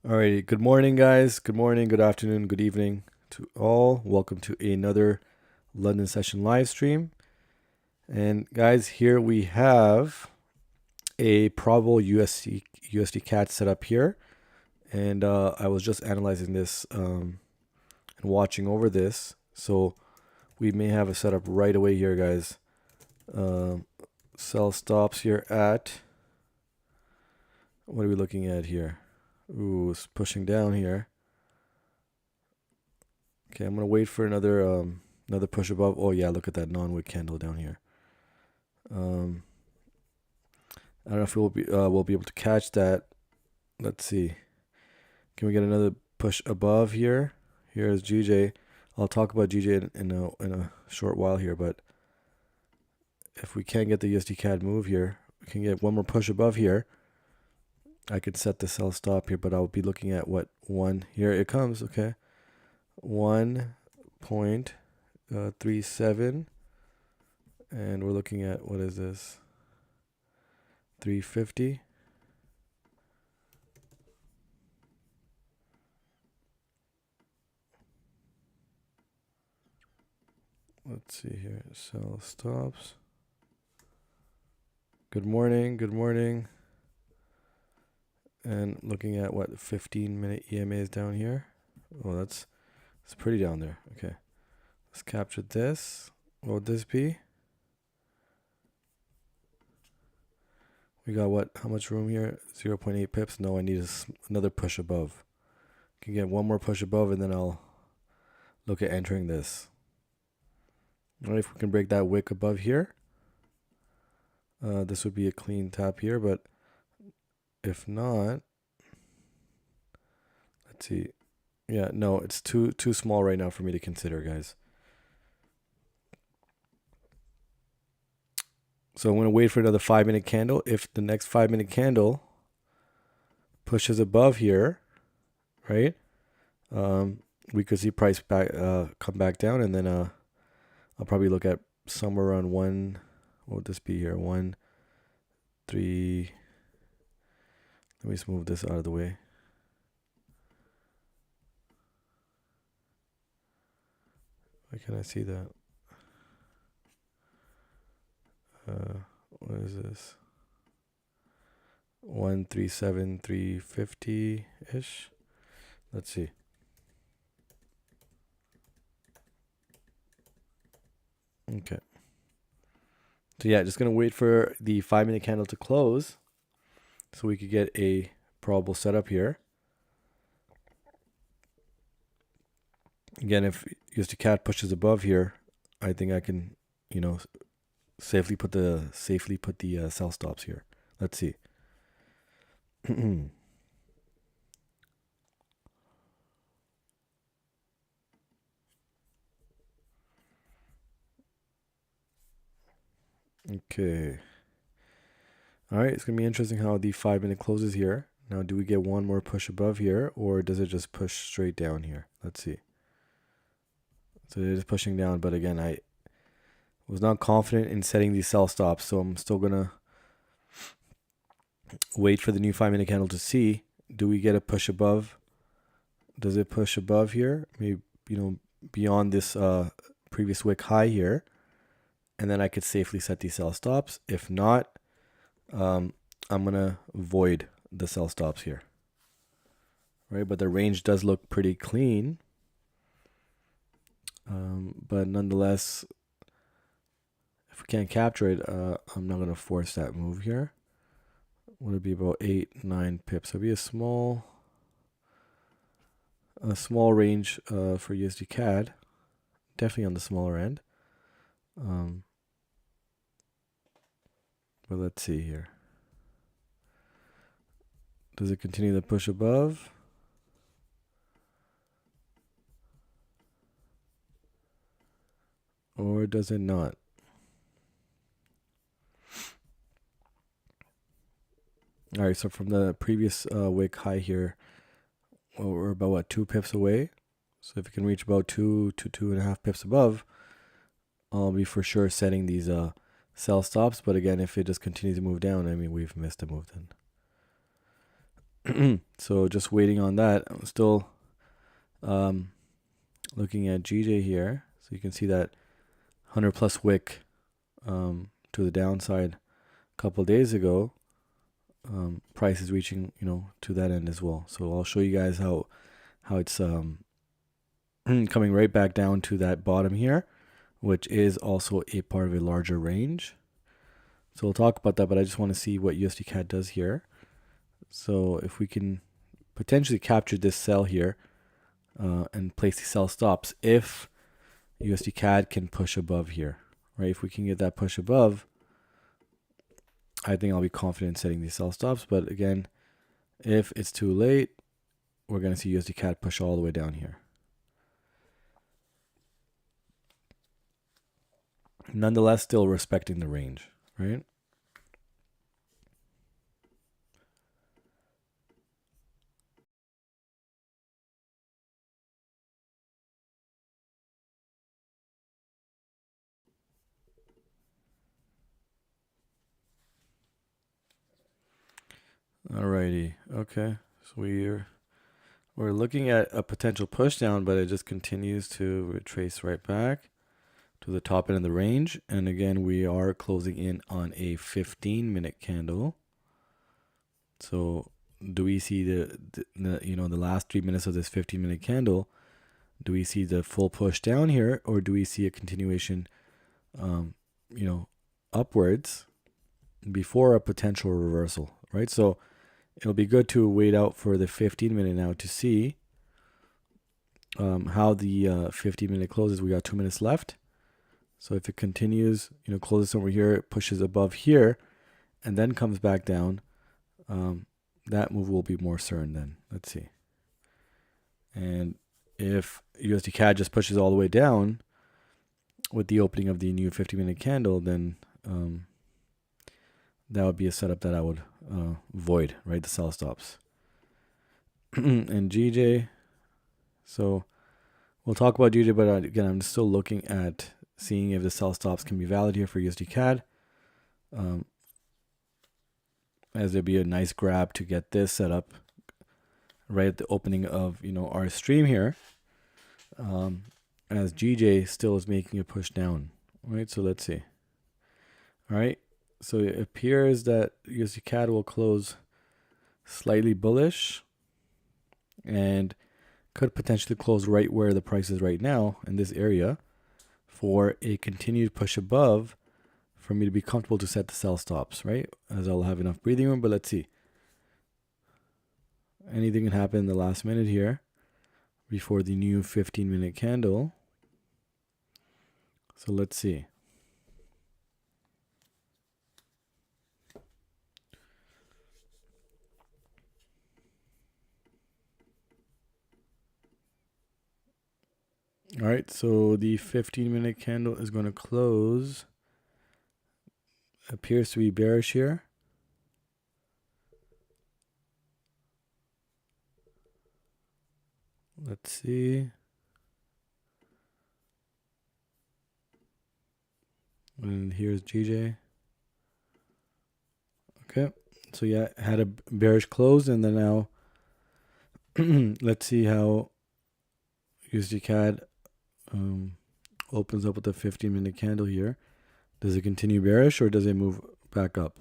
Alrighty, good morning, guys. Good morning, good afternoon, good evening to all. Welcome to another London session live stream. And guys, here we have a probable USD CAD set up here. And I was just analyzing this and watching over this. So we may have a setup right away here, guys. Sell stops here at, what are we looking at here? Ooh, it's pushing down here. Okay, I'm gonna wait for another push above. Oh yeah, look at that non-wick candle down here. I don't know if we'll be able to catch that. Let's see. Can we get another push above here? Here's GJ. I'll talk about GJ in a short while here, but if we can't get the USD CAD move here, we can get one more push above here. I could set the sell stop here, but I'll be looking at what one here it comes. Okay, 1.37, and we're looking at what is this? 350. Let's see here. Sell stops. Good morning. Good morning. And looking at what 15-minute EMA is down here. Oh, it's pretty down there. Okay. Let's capture this. What would this be? We got what? How much room here? 0.8 pips. No, I need another push above. Can get one more push above, and then I'll look at entering this. All right, if we can break that wick above here, this would be a clean tap here. But if not, let's see. Yeah, no, it's too small right now for me to consider, guys. So I'm going to wait for another 5-minute candle. If the next 5-minute candle pushes above here, right, we could see price back come back down, and then I'll probably look at somewhere around one. What would this be here? 1, 3. Let me just move this out of the way. Why can't I see that? What is this? 137,350 ish. Let's see. Okay. So yeah, just gonna wait for the 5-minute candle to close, so we could get a probable setup here. Again, if USD CAD pushes above here, I think I can, safely put the sell stops here. Let's see. Okay. All right, it's gonna be interesting how the 5-minute closes here. Now, do we get one more push above here, or does it just push straight down here? Let's see. So it is pushing down, but again, I was not confident in setting these sell stops, so I'm still gonna wait for the new 5-minute candle to see. Do we get a push above? Does it push above here? Maybe, beyond this previous wick high here, and then I could safely set these sell stops. If not, I'm gonna void the sell stops here. Right, but the range does look pretty clean. But nonetheless, if we can't capture it, I'm not gonna force that move here. Would it be about 8, 9 pips? It'll be a small range for USD CAD. Definitely on the smaller end. But let's see here. Does it continue to push above? Or does it not? All right, so from the previous wick high here, we're about 2 pips away. So if it can reach about 2 to 2.5 pips above, I'll be for sure setting these sell stops. But again, if it just continues to move down, I mean, we've missed a move then. So just waiting on that. I'm still looking at GJ here. So you can see that 100 plus wick to the downside a couple days ago. Price is reaching, to that end as well. So I'll show you guys how it's coming right back down to that bottom here, which is also a part of a larger range. So we'll talk about that, but I just want to see what USD CAD does here. So if we can potentially capture this sell here and place the sell stops if USD CAD can push above here, right? If we can get that push above, I think I'll be confident in setting these sell stops. But again, if it's too late, we're going to see USD CAD push all the way down here. Nonetheless, still respecting the range, right? Alrighty, okay. So we're looking at a potential push down, but it just continues to retrace right back to the top end of the range. And again, we are closing in on a 15-minute candle. So do we see the last 3 minutes of this 15-minute candle? Do we see the full push down here, or do we see a continuation, upwards before a potential reversal, right? So it'll be good to wait out for the 15-minute now to see how the 15-minute closes. We got 2 minutes left. So if it continues, closes somewhere here, it pushes above here, and then comes back down, that move will be more certain then. Let's see. And if USD CAD just pushes all the way down with the opening of the new 50-minute candle, then that would be a setup that I would void, right? The sell stops. And GJ, so we'll talk about GJ, but again, I'm still looking at seeing if the sell stops can be valid here for USD CAD. As there'd be a nice grab to get this set up right at the opening of our stream here, as GJ still is making a push down, right? So let's see. All right, so it appears that USD CAD will close slightly bullish and could potentially close right where the price is right now in this area for a continued push above for me to be comfortable to set the sell stops, right? As I'll have enough breathing room, but let's see. Anything can happen in the last minute here before the new 15-minute candle. So let's see. All right, so the 15-minute candle is going to close. Appears to be bearish here. Let's see. And here's GJ. Okay, so yeah, had a bearish close, and then now let's see how USD CAD opens up with a 15-minute candle here. Does it continue bearish or does it move back up?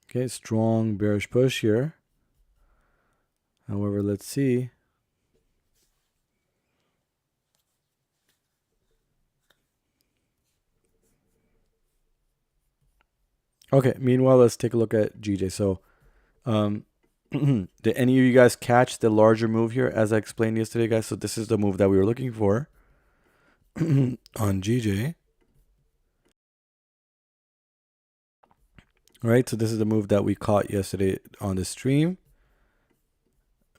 Okay, strong bearish push here. However, let's see. Okay, meanwhile, let's take a look at GJ. So, did any of you guys catch the larger move here as I explained yesterday, guys? So this is the move that we were looking for on GJ. All right, so this is the move that we caught yesterday on the stream.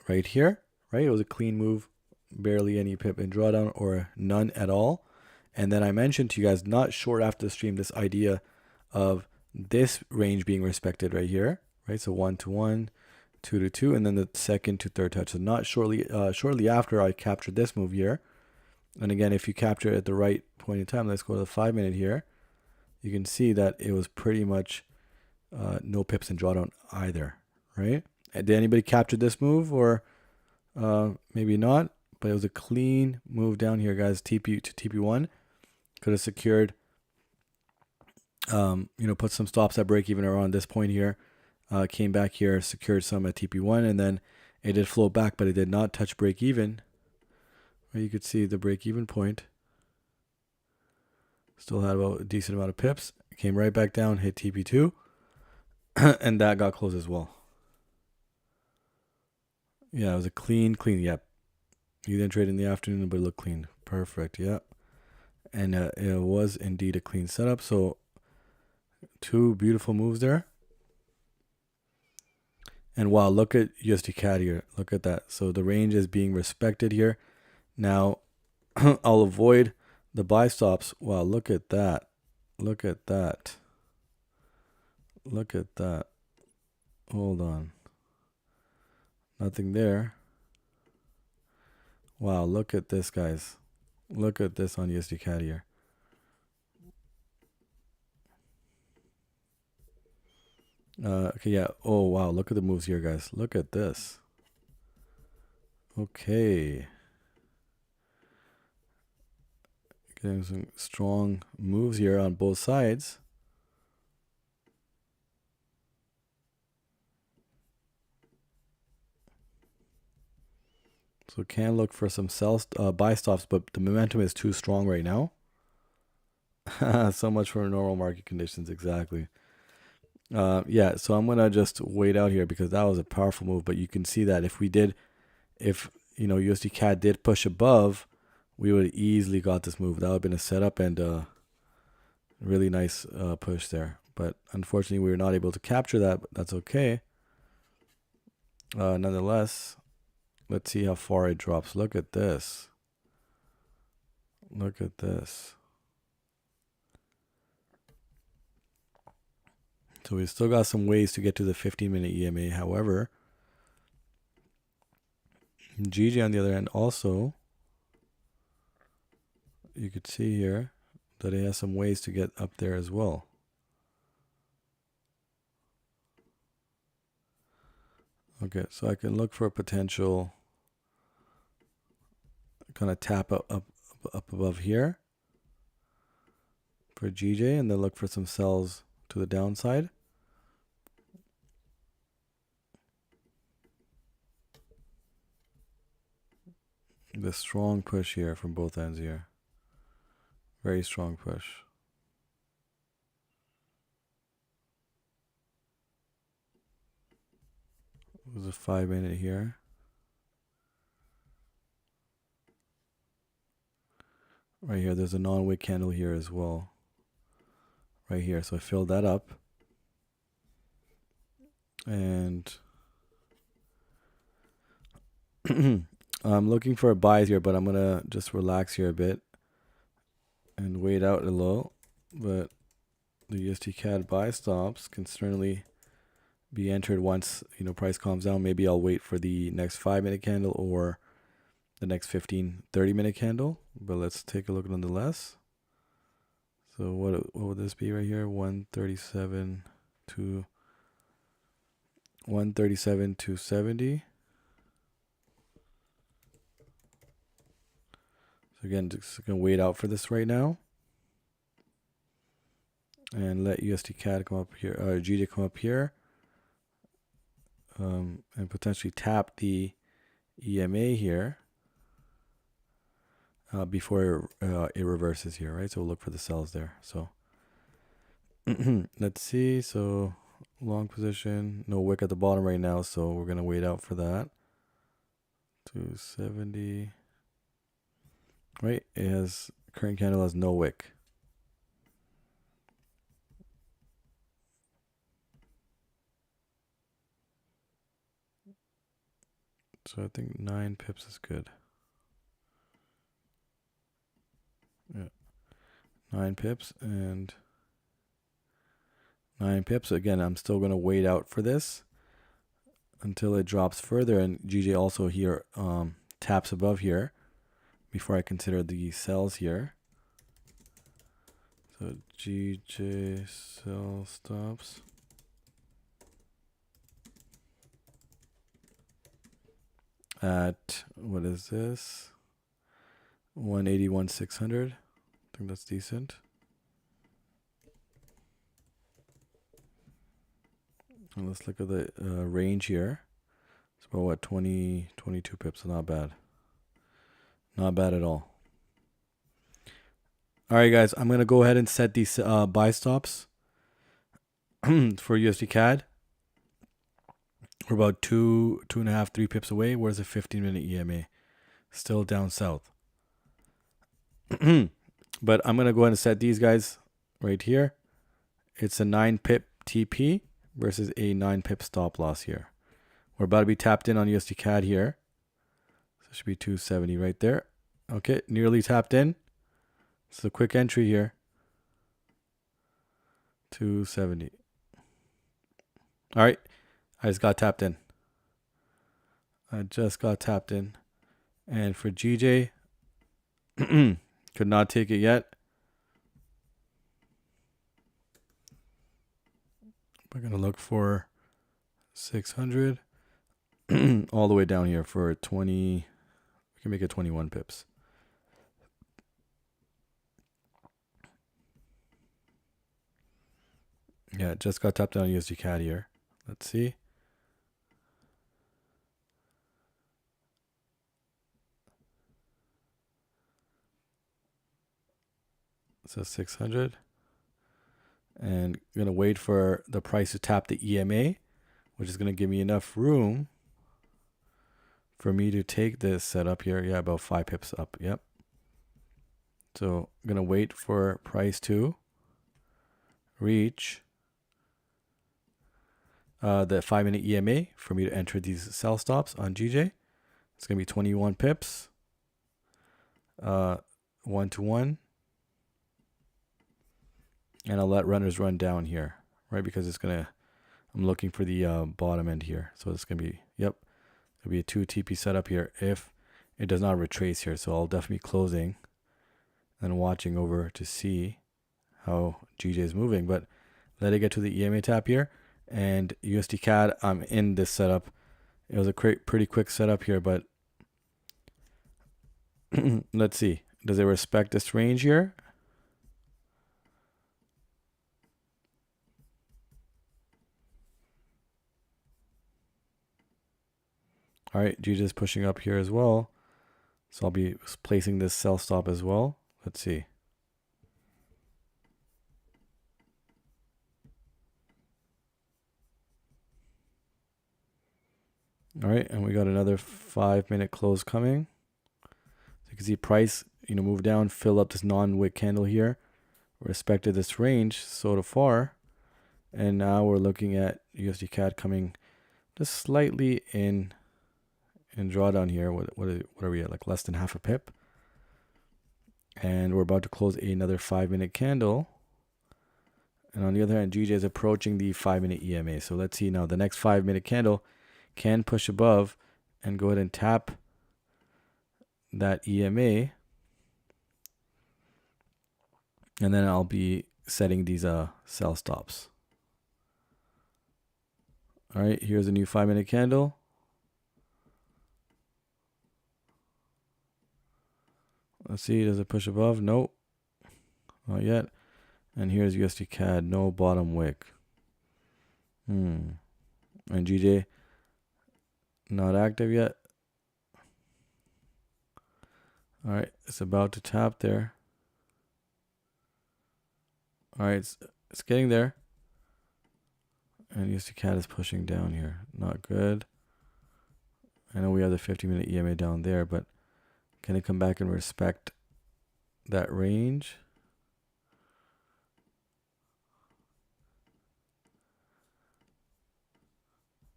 Right here, right? It was a clean move, barely any pip in drawdown or none at all. And then I mentioned to you guys not short after the stream this idea of this range being respected right here, right? So 1 to 1, 2 to 2, and then the second to third touch. So not shortly after I captured this move here. And again, if you capture it at the right point in time, let's go to the 5-minute here. You can see that it was pretty much no pips in drawdown either, right? Did anybody capture this move, or maybe not? But it was a clean move down here, guys. TP to TP1 could have secured, put some stops at break even around this point here. Came back here, secured some at TP1, and then it did flow back, but it did not touch break even. You could see the break even point. Still had about a decent amount of pips. Came right back down, hit TP2, and that got closed as well. Yeah, it was a clean. Yep. You didn't trade in the afternoon, but it looked clean. Perfect. Yep. And it was indeed a clean setup. So 2 beautiful moves there. And wow, look at USD CAD here. Look at that. So the range is being respected here. Now I'll avoid the buy stops. Wow, look at that. Look at that. Look at that. Hold on. Nothing there. Wow, look at this, guys. Look at this on USD CAD here. Okay, yeah. Oh, wow. Look at the moves here, guys. Look at this. Okay. Getting some strong moves here on both sides. So can look for some buy stops, but the momentum is too strong right now. So much for normal market conditions, exactly. Yeah, so I'm gonna just wait out here because that was a powerful move. But you can see that if USD CAD did push above, we would have easily got this move. That would have been a setup and really nice push there. But unfortunately, we were not able to capture that. But that's okay. Nonetheless, let's see how far it drops. Look at this. Look at this. So we still got some ways to get to the 15-minute EMA. However, GG on the other hand also, you could see here that it has some ways to get up there as well. Okay, so I can look for a potential kind of tap up above here for GJ, and then look for some sells to the downside. The strong push here from both ends here. Very strong push. There's a 5-minute here. Right here, there's a non-wick candle here as well. Right here, so I filled that up. And I'm looking for a buy here, but I'm going to just relax here a bit and wait out a little. But the USD CAD buy stops can certainly be entered once price calms down. Maybe I'll wait for the next 5-minute candle or the next 30-minute candle. But let's take a look nonetheless. So what would this be right here? 137 to 270. So again, just gonna wait out for this right now, and let USD CAD come up here, GJ come up here, and potentially tap the EMA here before it reverses here, right? So we'll look for the sells there. So let's see. So long position, no wick at the bottom right now, so we're gonna wait out for that. 270. Right, it has current candle has no wick. So I think 9 pips is good. Yeah, 9 pips and 9 pips. Again, I'm still going to wait out for this until it drops further, and GJ also here taps above here before I consider the sells here. So GJ sell stops. at, what is this? 181,600. I think that's decent. And let's look at the range here. It's about what, 22 pips. Not bad. Not bad at all. All right, guys. I'm going to go ahead and set these buy stops for USD CAD. We're about 2.5, 3 pips away. Where's the 15-minute EMA? Still down south. But I'm going to go ahead and set these guys right here. It's a 9 pip TP versus a 9 pip stop loss here. We're about to be tapped in on USD CAD here. So it should be 270 right there. Okay, nearly tapped in. It's a quick entry here. 270. All right, I just got tapped in. And for GJ, could not take it yet. We're going to look for 600 all the way down here for 20. We can make it 21 pips. Yeah, just got tapped on USD CAD here. Let's see. So 600. And I'm going to wait for the price to tap the EMA, which is going to give me enough room for me to take this setup here. Yeah, about 5 pips up. Yep. So I'm going to wait for price to reach the 5-minute EMA for me to enter these sell stops on GJ. It's going to be 21 pips. 1-to-1. And I'll let runners run down here, right? Because it's going to, I'm looking for the bottom end here. So it's going to be, yep, it'll be a 2 TP setup here if it does not retrace here. So I'll definitely be closing and watching over to see how GJ is moving. But let it get to the EMA tap here. And USD CAD, I'm in this setup. It was a pretty quick setup here, but let's see. Does it respect this range here? All right, GJ is pushing up here as well. So I'll be placing this sell stop as well. Let's see. All right, and we got another 5-minute close coming. So you can see price, move down, fill up this non-wick candle here. Respected this range so far. And now we're looking at USD CAD coming just slightly in drawdown here. What are we at? Like less than half a pip. And we're about to close another 5-minute candle. And on the other hand, GJ is approaching the 5-minute EMA. So let's see now. The next 5-minute candle can push above and go ahead and tap that EMA. And then I'll be setting these sell stops. All right, here's a new 5-minute candle. Let's see, does it push above? Nope, not yet. And here's USD CAD, no bottom wick. And GJ, not active yet. All right, it's about to tap there. All right, it's getting there. And USD CAD is pushing down here. Not good. I know we have the 50-minute EMA down there, but can it come back and respect that range?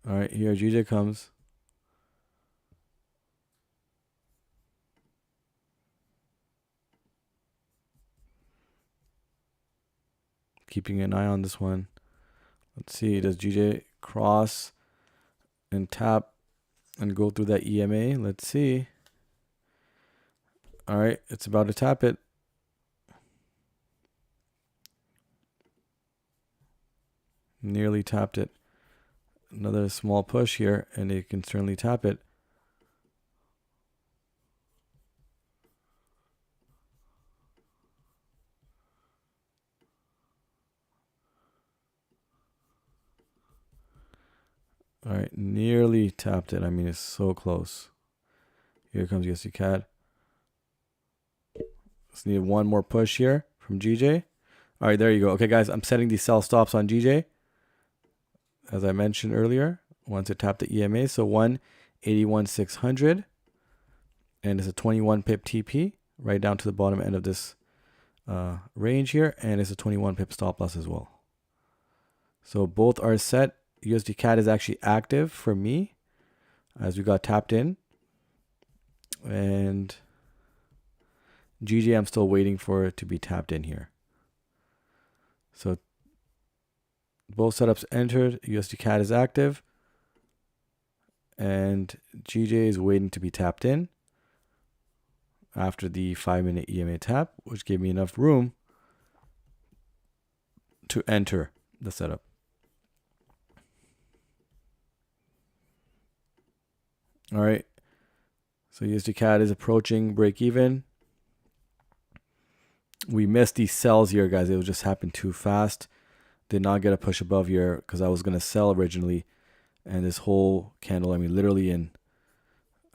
All right, here GJ comes. Keeping an eye on this one. Let's see, does GJ cross and tap and go through that EMA? Let's see. All right, it's about to tap it. Nearly tapped it. Another small push here, and it can certainly tap it. All right, nearly tapped it. I mean, it's so close. Here comes USD CAD. Just need one more push here from GJ. All right, there you go. Okay, guys, I'm setting these sell stops on GJ, as I mentioned earlier, once it tapped the EMA. So 181,600, and it's a 21 pip TP right down to the bottom end of this range here, and it's a 21 pip stop loss as well. So both are set. USD CAD is actually active for me as we got tapped in, and GJ I'm still waiting for it to be tapped in here. So both setups entered. USD CAD is active, and GJ is waiting to be tapped in after the 5-minute EMA tap, which gave me enough room to enter the setup. All right. So USD CAD is approaching break even. We missed these sells here, guys. It just happened too fast. Did not get a push above here because I was going to sell originally. And this whole candle, I mean, literally in,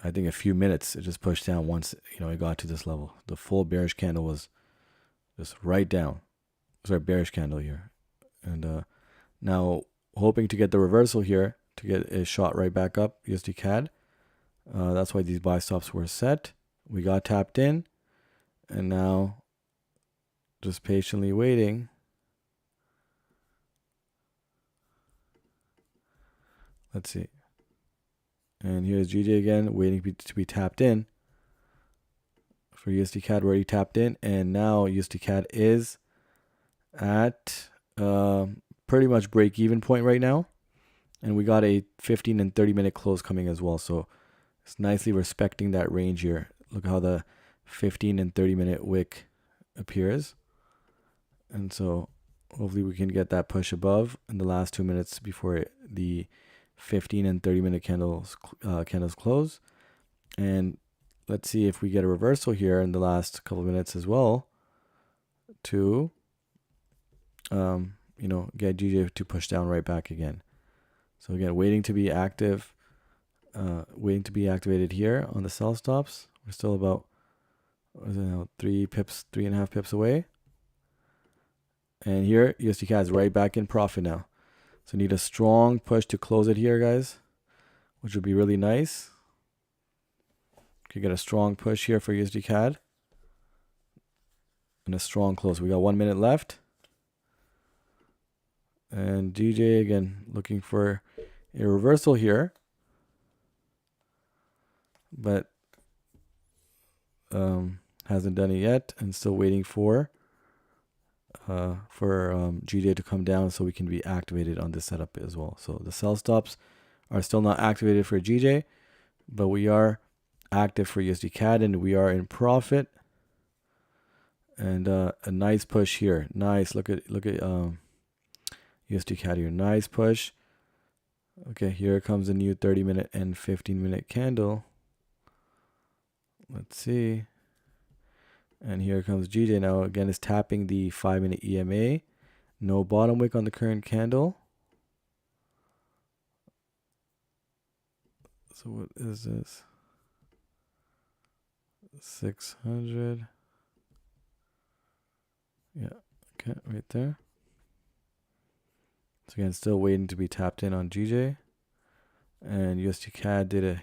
I think, a few minutes, it just pushed down once, it got to this level. The full bearish candle was just right down. Sorry, bearish candle here. And now hoping to get the reversal here to get a shot right back up, USD CAD. That's why these buy stops were set. We got tapped in, and now just patiently waiting. Let's see. And here's GJ again, waiting to be tapped in. For USD CAD, already tapped in, and now USD CAD is at pretty much break even point right now. And we got a 15 and 30 minute close coming as well. So it's nicely respecting that range here. Look how the 15 and 30 minute wick appears. And so hopefully we can get that push above in the last 2 minutes before the 15 and 30 minute candles close. And let's see if we get a reversal here in the last couple of minutes as well to get GJ to push down right back again. So again, waiting to be active, waiting to be activated here on the sell stops. We're still about 3.5 pips away. And here, USD CAD is right back in profit now. So need a strong push to close it here, guys, which would be really nice. Could get a strong push here for USD CAD. And a strong close. We got 1 minute left. And GJ again looking for a reversal here. But hasn't done it yet, and still waiting for GJ to come down so we can be activated on this setup as well. So the sell stops are still not activated for GJ, but we are active for USD CAD, and we are in profit. And a nice push here. Nice. Look at USD CAD here. Nice push. Okay, here comes a new 30-minute and 15-minute candle. Let's see. And here comes GJ now. Again, is tapping the 5-minute EMA. No bottom wick on the current candle. So what is this? 600. Yeah, okay, right there. So again, still waiting to be tapped in on GJ. And USD CAD did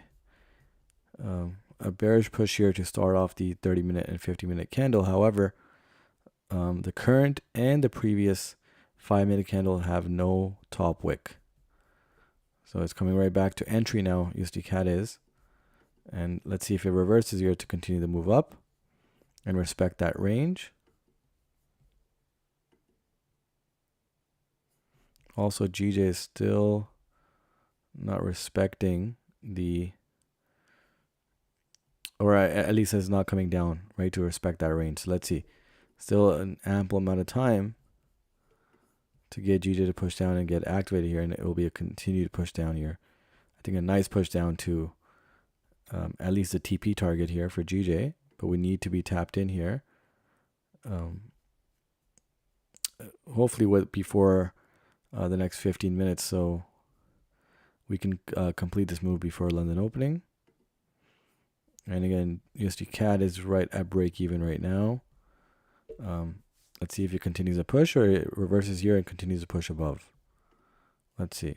a bearish push here to start off the 30-minute and 50-minute candle. However, the current and the previous 5-minute candle have no top wick. So it's coming right back to entry now, USD CAD is. And let's see if it reverses here to continue to move up and respect that range. Also, GJ is still not respecting the, or at least it's not coming down, right, to respect that range. So let's see. Still an ample amount of time to get GJ to push down and get activated here, and it will be a continued push down here. I think a nice push down to at least the TP target here for GJ, but we need to be tapped in here. Hopefully before the next 15 minutes. So we can complete this move before London opening. And again, USD CAD is right at break even right now. Let's see if it continues to push or it reverses here and continues to push above. Let's see.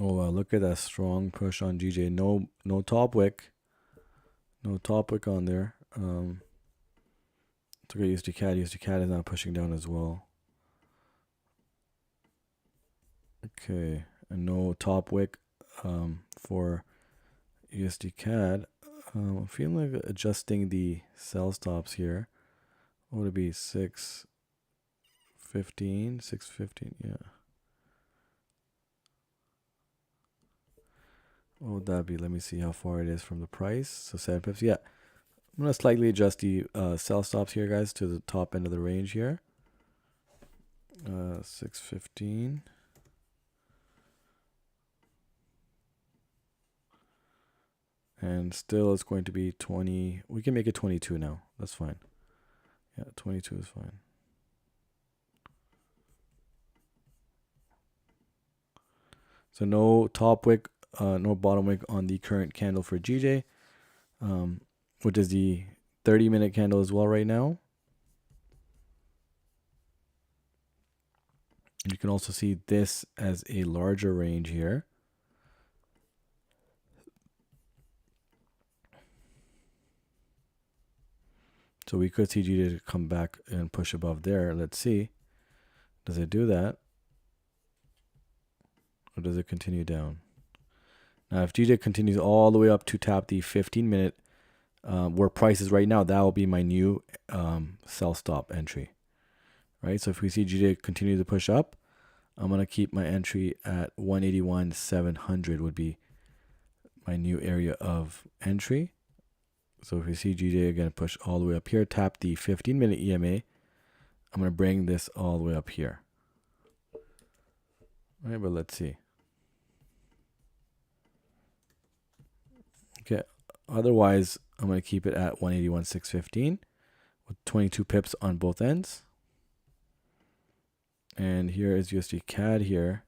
Oh wow, look at that strong push on GJ. No top wick. No top wick on there. Let's look at USD CAD. USD CAD is now pushing down as well. Okay, and no top wick for USD CAD. I'm feeling like adjusting the sell stops here. What would it be? 615, 615, yeah. What would that be? Let me see how far it is from the price. So 7 pips. Yeah, I'm going to slightly adjust the sell stops here, guys, to the top end of the range here. 615. And still it's going to be 20. We can make it 22 now. That's fine. Yeah, 22 is fine. So no top wick, no bottom wick on the current candle for GJ, which is the 30-minute candle as well right now. And you can also see this as a larger range here. So we could see GJ come back and push above there. Let's see. Does it do that? Or does it continue down? Now, if GJ continues all the way up to tap the 15-minute, where price is right now, that will be my new sell stop entry. Right? So if we see GJ continue to push up, I'm going to keep my entry at 181,700 would be my new area of entry. So if we see GJ again push all the way up here, tap the 15-minute EMA, I'm going to bring this all the way up here. All right, but let's see. Okay, otherwise, I'm going to keep it at 181,615 with 22 pips on both ends. And here is USD CAD here.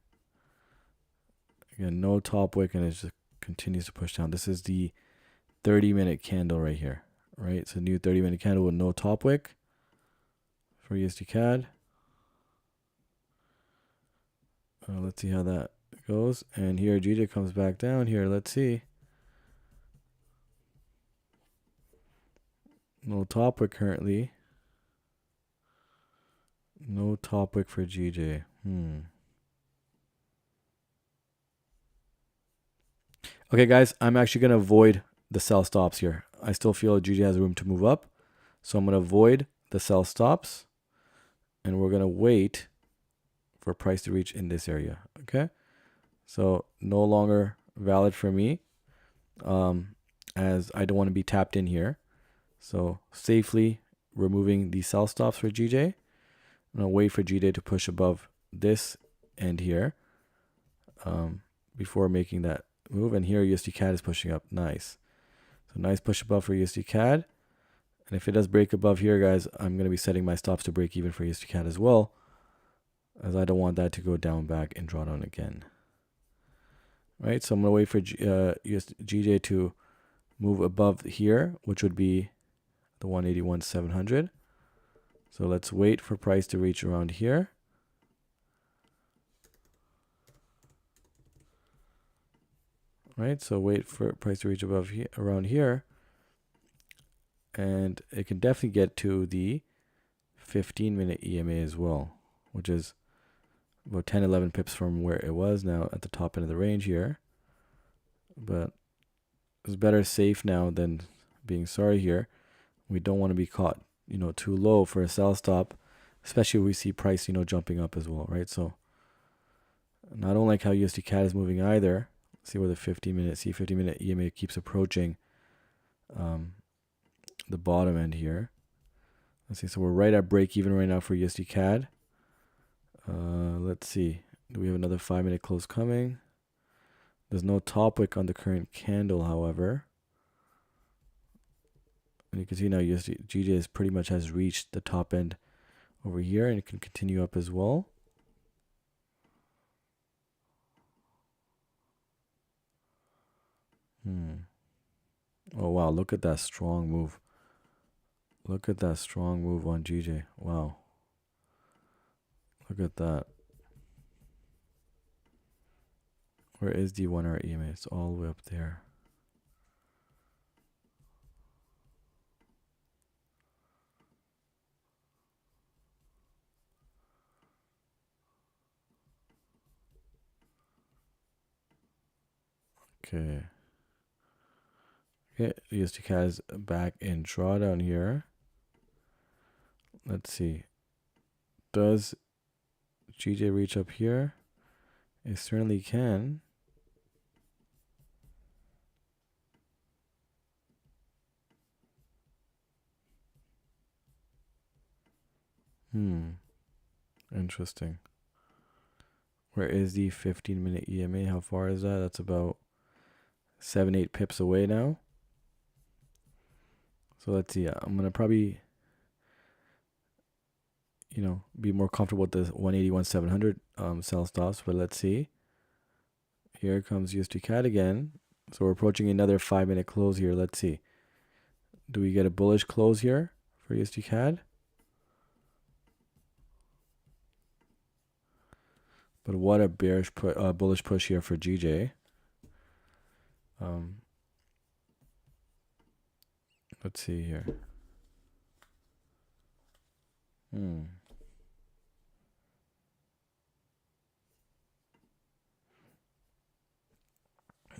Again, no top wick, and it just continues to push down. This is the 30-minute candle right here, right? It's a new 30-minute candle with no top wick for USD CAD. Let's see how that goes. And here GJ comes back down here. Let's see. No top wick currently. No top wick for GJ. Okay, guys, I'm actually going to avoid the sell stops here. I still feel GJ has room to move up. So I'm going to avoid the sell stops. And we're going to wait for price to reach in this area. Okay. So no longer valid for me, as I don't want to be tapped in here. So safely removing the sell stops for GJ. I'm going to wait for GJ to push above this end here before making that move. And here USD CAD is pushing up. Nice. So nice push above for USD CAD. And if it does break above here, guys, I'm going to be setting my stops to break even for USD CAD as well, as I don't want that to go down back and draw down again. Right, so I'm going to wait for GJ to move above here, which would be the 181,700. So let's wait for price to reach around here. Right, so wait for price to reach above here, around here. And it can definitely get to the 15-minute EMA as well, which is about 10, 11 pips from where it was now at the top end of the range here. but it's better safe now than being sorry here. We don't want to be caught, too low for a sell stop, especially if we see price, jumping up as well, right? So and I don't like how USD CAD is moving either. Let's see where the 50-minute EMA keeps approaching the bottom end here. Let's see. So we're right at break even right now for USD CAD. Let's see. Do we have another 5-minute close coming? There's no top wick on the current candle, however. And you can see now USD GJ is pretty much has reached the top end over here, and it can continue up as well. Oh wow, look at that strong move. Look at that strong move on GJ. Wow. Look at that. Where is the 1 hour EMA? It's all the way up there. Okay. Okay, USD CAD is back in drawdown here. Let's see. Does GJ reach up here? It certainly can. Interesting. Where is the 15-minute EMA? How far is that? That's about 7-8 pips away now. So let's see. I'm going to probably, be more comfortable with the 181-700 sell stops. But let's see. Here comes USD CAD again. So we're approaching another 5-minute close here. Let's see. Do we get a bullish close here for USD CAD? But what a bullish push here for GJ. Let's see here.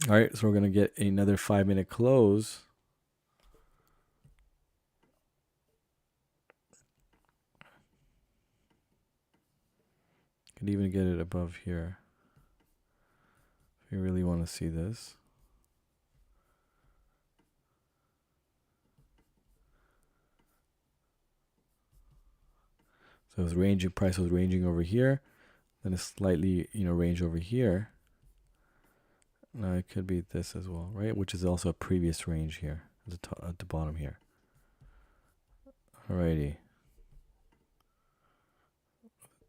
All right, so we're going to get another 5-minute close. Could even get it above here if you really want to see this. So it's ranging, price was ranging over here, then it's slightly, range over here. Now it could be this as well, right? Which is also a previous range here at the bottom here. Alrighty.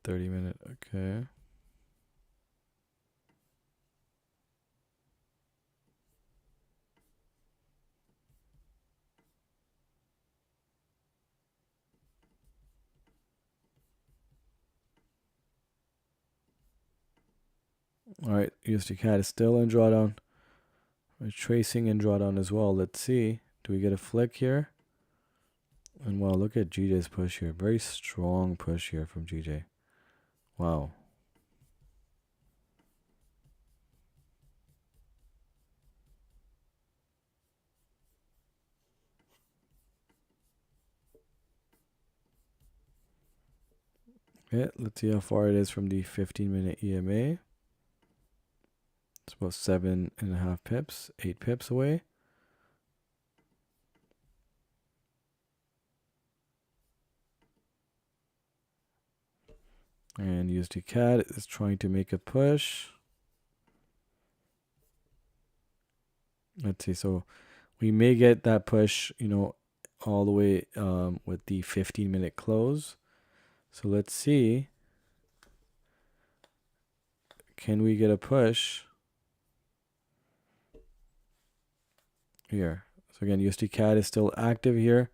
30-minute, okay. All right, USD CAD is still in drawdown. We're tracing in drawdown as well. Let's see. Do we get a flick here? And wow, look at GJ's push here. Very strong push here from GJ. Wow. Okay, let's see how far it is from the 15-minute EMA. It's about 7.5 pips, 8 pips away. And USD CAD is trying to make a push. Let's see. So we may get that push, all the way with the 15-minute close. So let's see. Can we get a push here? So again, USD CAD is still active here.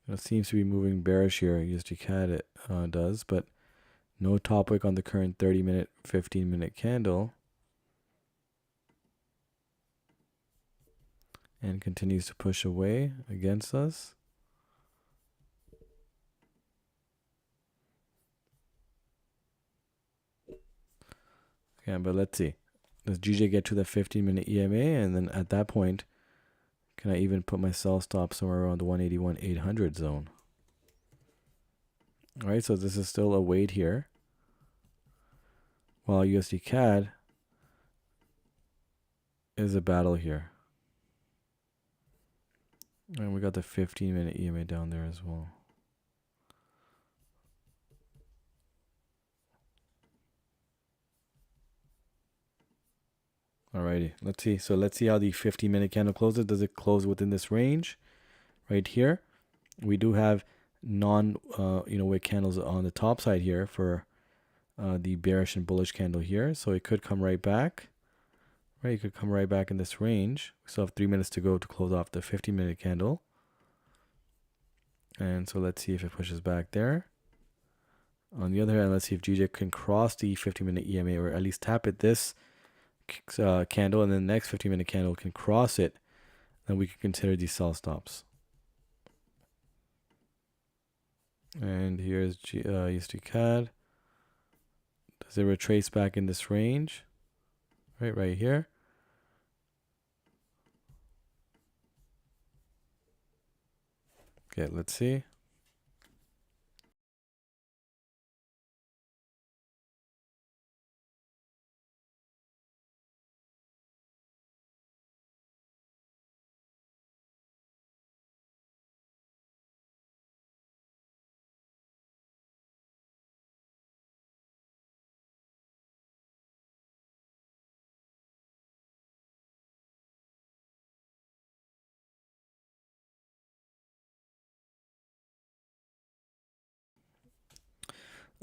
It seems to be moving bearish here. USD CAD does, but no top wick on the current 30-minute, 15-minute candle. And continues to push away against us. Yeah, but let's see. Does GJ get to the 15-minute EMA? And then at that point, can I even put my sell stop somewhere around the 181,800 zone? All right, so this is still a wait here. While USD CAD is a battle here. And we got the 15-minute EMA down there as well. Alrighty, let's see. So let's see how the 50-minute candle closes. Does it close within this range right here? We do have wick candles on the top side here for the bearish and bullish candle here. So it could come right back. Right, it could come right back in this range. We still have 3 minutes to go to close off the 50-minute candle. And so let's see if it pushes back there. On the other hand, let's see if GJ can cross the 50-minute EMA or at least tap it this candle, and then the next 50-minute candle can cross it. Then we can consider these sell stops. And here's USD CAD. Does it retrace back in this range? Right here. Okay, let's see.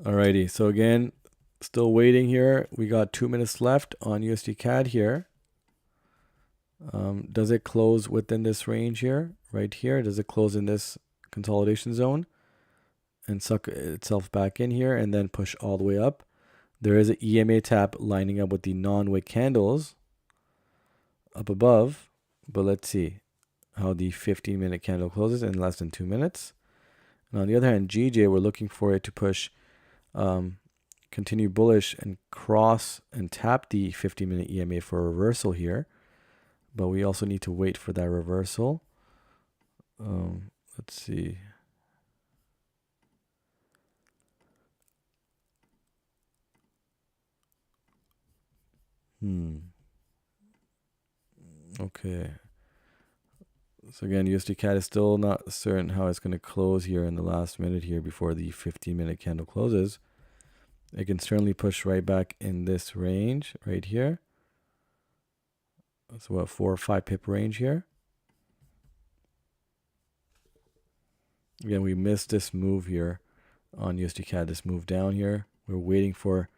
Alrighty, so again, still waiting here. We got 2 minutes left on USD CAD here. Does it close within this range here, right here? Does it close in this consolidation zone and suck itself back in here and then push all the way up? There is an EMA tap lining up with the non-wick candles up above, but let's see how the 15-minute candle closes in less than 2 minutes. And on the other hand, GJ, we're looking for it to push, continue bullish and cross and tap the 50-minute EMA for a reversal here. But we also need to wait for that reversal. Let's see. Okay. So again, USD CAD is still not certain how it's going to close here in the last minute here before the 15-minute candle closes. It can certainly push right back in this range right here. That's what, 4 or 5 pip range here. Again, we missed this move here on USD CAD, this move down here. We're waiting for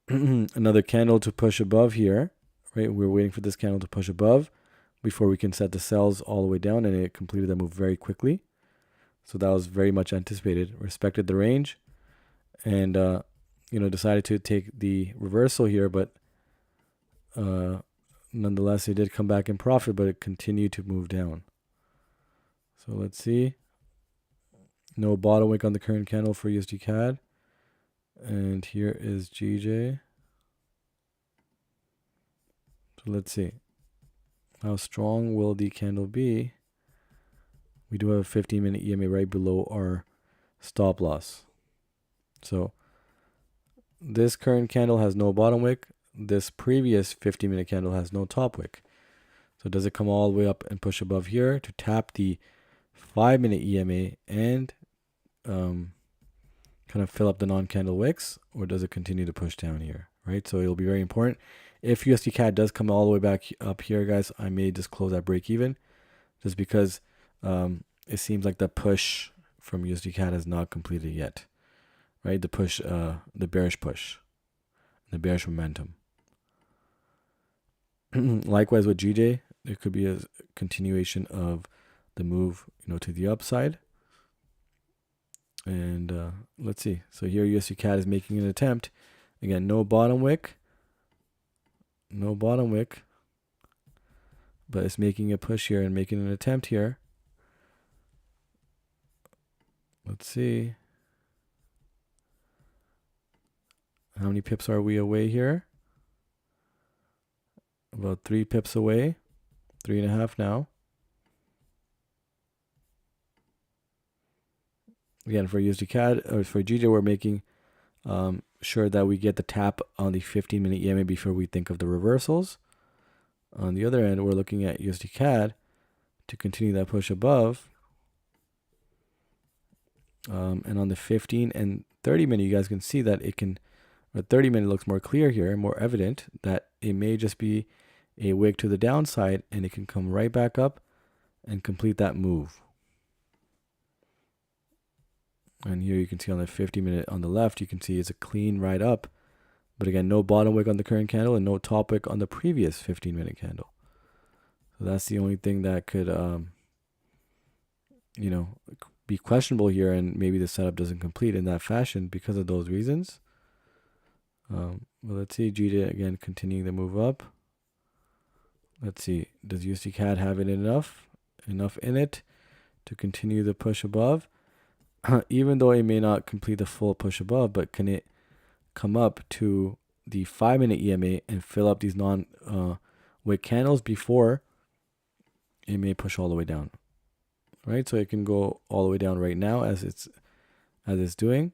another candle to push above here, right? We're waiting for this candle to push above before we can set the sells all the way down, and it completed that move very quickly. So that was very much anticipated. Respected the range, and decided to take the reversal here, but nonetheless, it did come back in profit, but it continued to move down. So let's see. No bottom wick on the current candle for USD CAD. And here is GJ. So let's see. How strong will the candle be? We do have a 15-minute EMA right below our stop loss. So this current candle has no bottom wick. This previous 50-minute candle has no top wick. So does it come all the way up and push above here to tap the 5-minute EMA and kind of fill up the non-candle wicks, or does it continue to push down here, right? So it'll be very important. If USD CAD does come all the way back up here, guys, I may just close at break even, just because it seems like the push from USD CAD has not completed yet, right? The push, the bearish push, the bearish momentum. Likewise with GJ, there could be a continuation of the move, to the upside. And let's see. So here USD CAD is making an attempt. Again, no bottom wick. No bottom wick. But it's making a push here and making an attempt here. Let's see How many pips are we away here? About 3 pips away. 3.5 now. Again, for USD CAD or for GJ, we're making sure that we get the tap on the 15-minute EMA before we think of the reversals. On the other end, we're looking at USD CAD to continue that push above. And on the 15 and 30 minute, you guys can see that it can, or 30 minute looks more clear here, more evident that it may just be a wick to the downside and it can come right back up and complete that move. And here you can see on the 50 minute on the left, you can see it's a clean ride up. But again, no bottom wick on the current candle and no top wick on the previous 15-minute candle. So that's the only thing that could, be questionable here, and maybe the setup doesn't complete in that fashion because of those reasons. Well, let's see, GJ again continuing the move up. Let's see, does USD CAD have it enough in it to continue the push above? Even though it may not complete the full push above, but can it come up to the 5-minute EMA and fill up these non-wick candles before it may push all the way down? Right, so it can go all the way down right now as it's doing,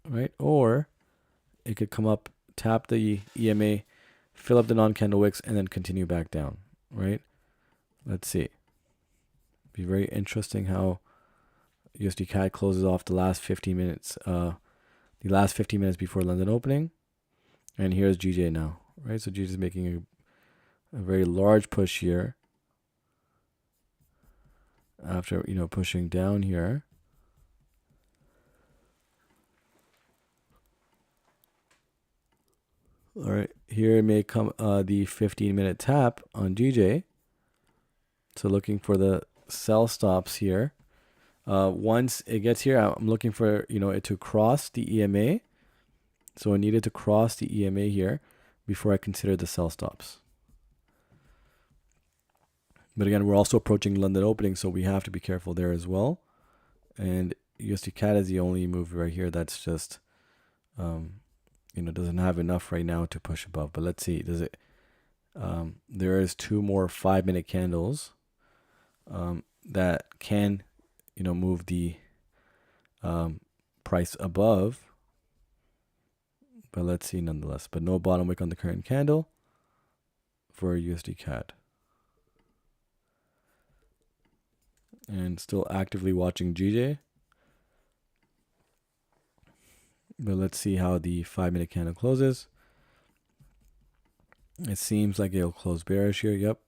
right? Or it could come up, tap the EMA, fill up the non-candle wicks, and then continue back down, right? Let's see. Be very interesting how USD CAD closes off the last 15 minutes, before London opening. And here's GJ now, right? So GJ is making a very large push here. After, pushing down here. All right, here may come the 15-minute tap on GJ. So looking for the sell stops here. Once it gets here, I'm looking for, it to cross the EMA. So I needed to cross the EMA here before I consider the sell stops. But again, we're also approaching London opening, so we have to be careful there as well. And USD CAD is the only move right here that's just, doesn't have enough right now to push above. But let's see, does it? There is 2 more 5-minute candles that can, move the price above. But let's see nonetheless. But no bottom wick on the current candle for USD CAD. And still actively watching GJ. But let's see how the 5-minute candle closes. It seems like it'll close bearish here. Yep.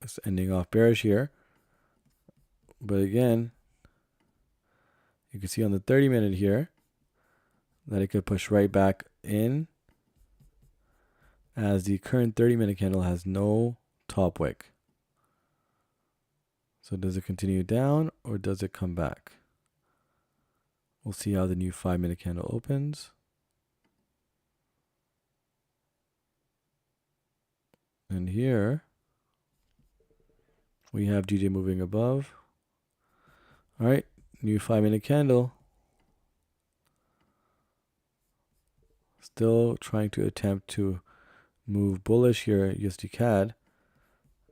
It's ending off bearish here. But again, you can see on the 30-minute here that it could push right back in, as the current 30-minute candle has no top wick. So does it continue down or does it come back? We'll see how the new 5-minute candle opens. And here we have GJ moving above. All right, new 5-minute candle. Still trying to attempt to move bullish here, USD CAD.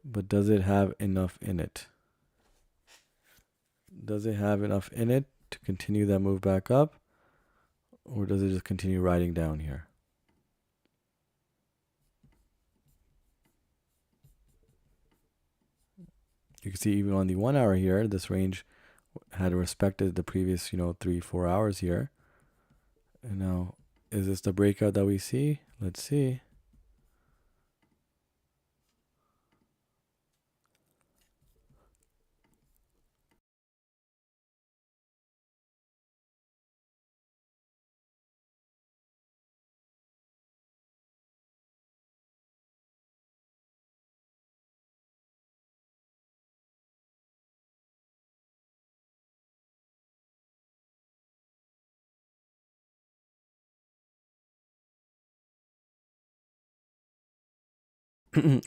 But does it have enough in it? Does it have enough in it to continue that move back up? Or does it just continue riding down here? You can see even on the 1 hour here, this range had respected the previous, 3-4 hours here. And now, is this the breakout that we see? Let's see.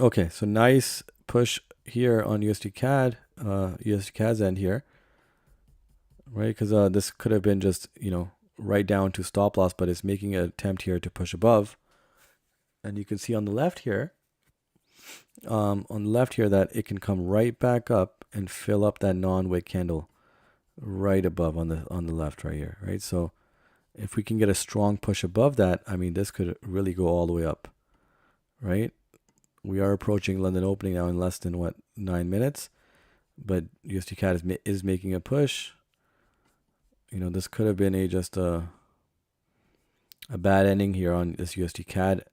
Okay, so nice push here on USD CAD, USD CAD's end here, right? Because this could have been just, right down to stop loss, but it's making an attempt here to push above. And you can see on the left here, that it can come right back up and fill up that non-wick candle right above on the left right here, right? So if we can get a strong push above that, I mean, this could really go all the way up, right? We are approaching London opening now in less than 9 minutes, but USD CAD is making a push. You know, this could have been just a bad ending here on this USD CAD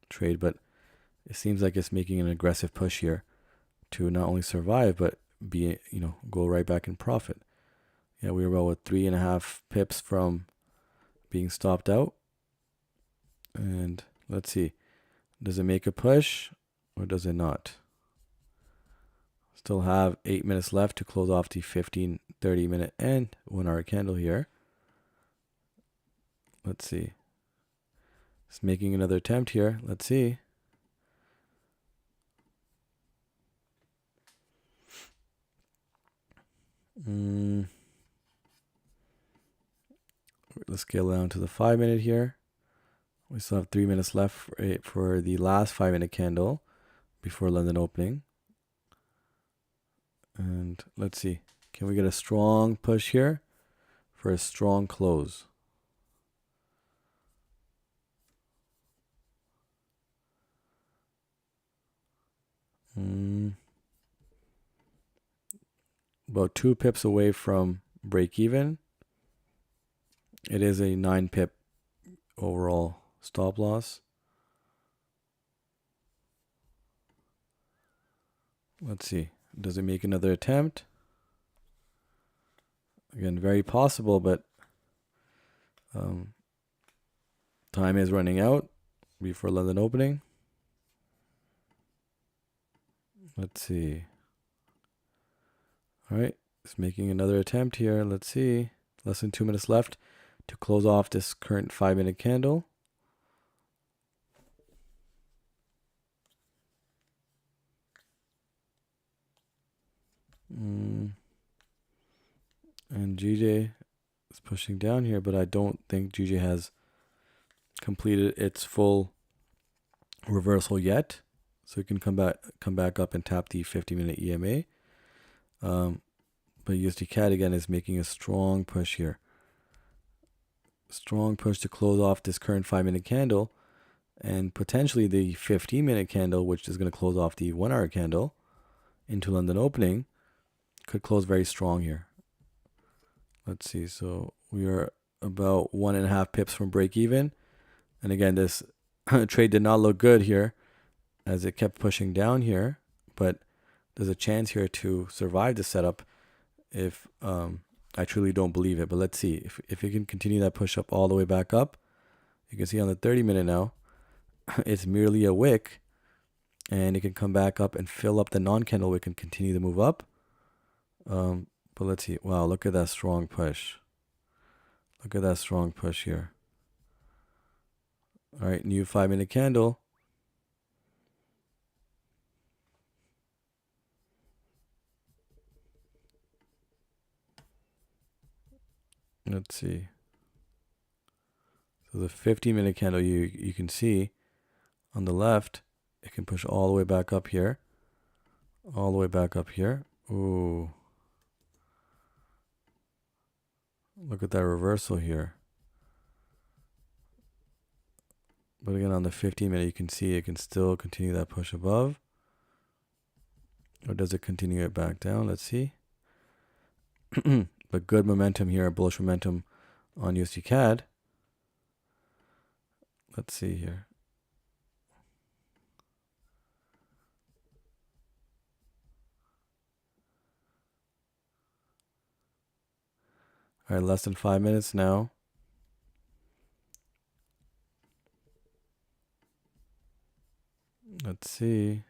trade, but it seems like it's making an aggressive push here to not only survive but be, go right back in profit. Yeah, we were about 3.5 pips from being stopped out. And let's see, does it make a push or does it not? Still have 8 minutes left to close off the 15-30 minute and 1 hour candle here. Let's see. It's making another attempt here. Let's see. Let's scale down to the 5 minute here. We still have 3 minutes left for the last 5 minute candle before London opening. And let's see. Can we get a strong push here for a strong close? About 2 pips away from break even. It is a 9 pip overall stop loss. Let's see. Does it make another attempt? Again, very possible, but time is running out before London opening. Let's see. All right, it's making another attempt here. Let's see. Less than 2 minutes left to close off this current 5 minute candle. And GJ is pushing down here, but I don't think GJ has completed its full reversal yet. So it can come back up and tap the 50-minute EMA. But USD CAD again is making a strong push here. Strong push to close off this current 5-minute candle and potentially the 15-minute candle, which is going to close off the 1 hour candle into London opening, could close very strong here. Let's see. So we are about 1.5 pips from break even. And again, this trade did not look good here as it kept pushing down here, but there's a chance here to survive the setup if I truly don't believe it. But let's see if it can continue that push up all the way back up. You can see on the 30-minute now, it's merely a wick, and it can come back up and fill up the non-candle wick and continue to move up. But let's see. Wow, look at that strong push. Look at that strong push here. All right, new 5-minute candle. Let's see. So the 15-minute candle, you can see on the left, it can push all the way back up here. All the way back up here. Ooh. Look at that reversal here. But again, on the 15-minute, you can see it can still continue that push above. Or does it continue it back down? Let's see. But good momentum here, bullish momentum on USD CAD. Let's see here. All right, less than 5 minutes now. Let's see.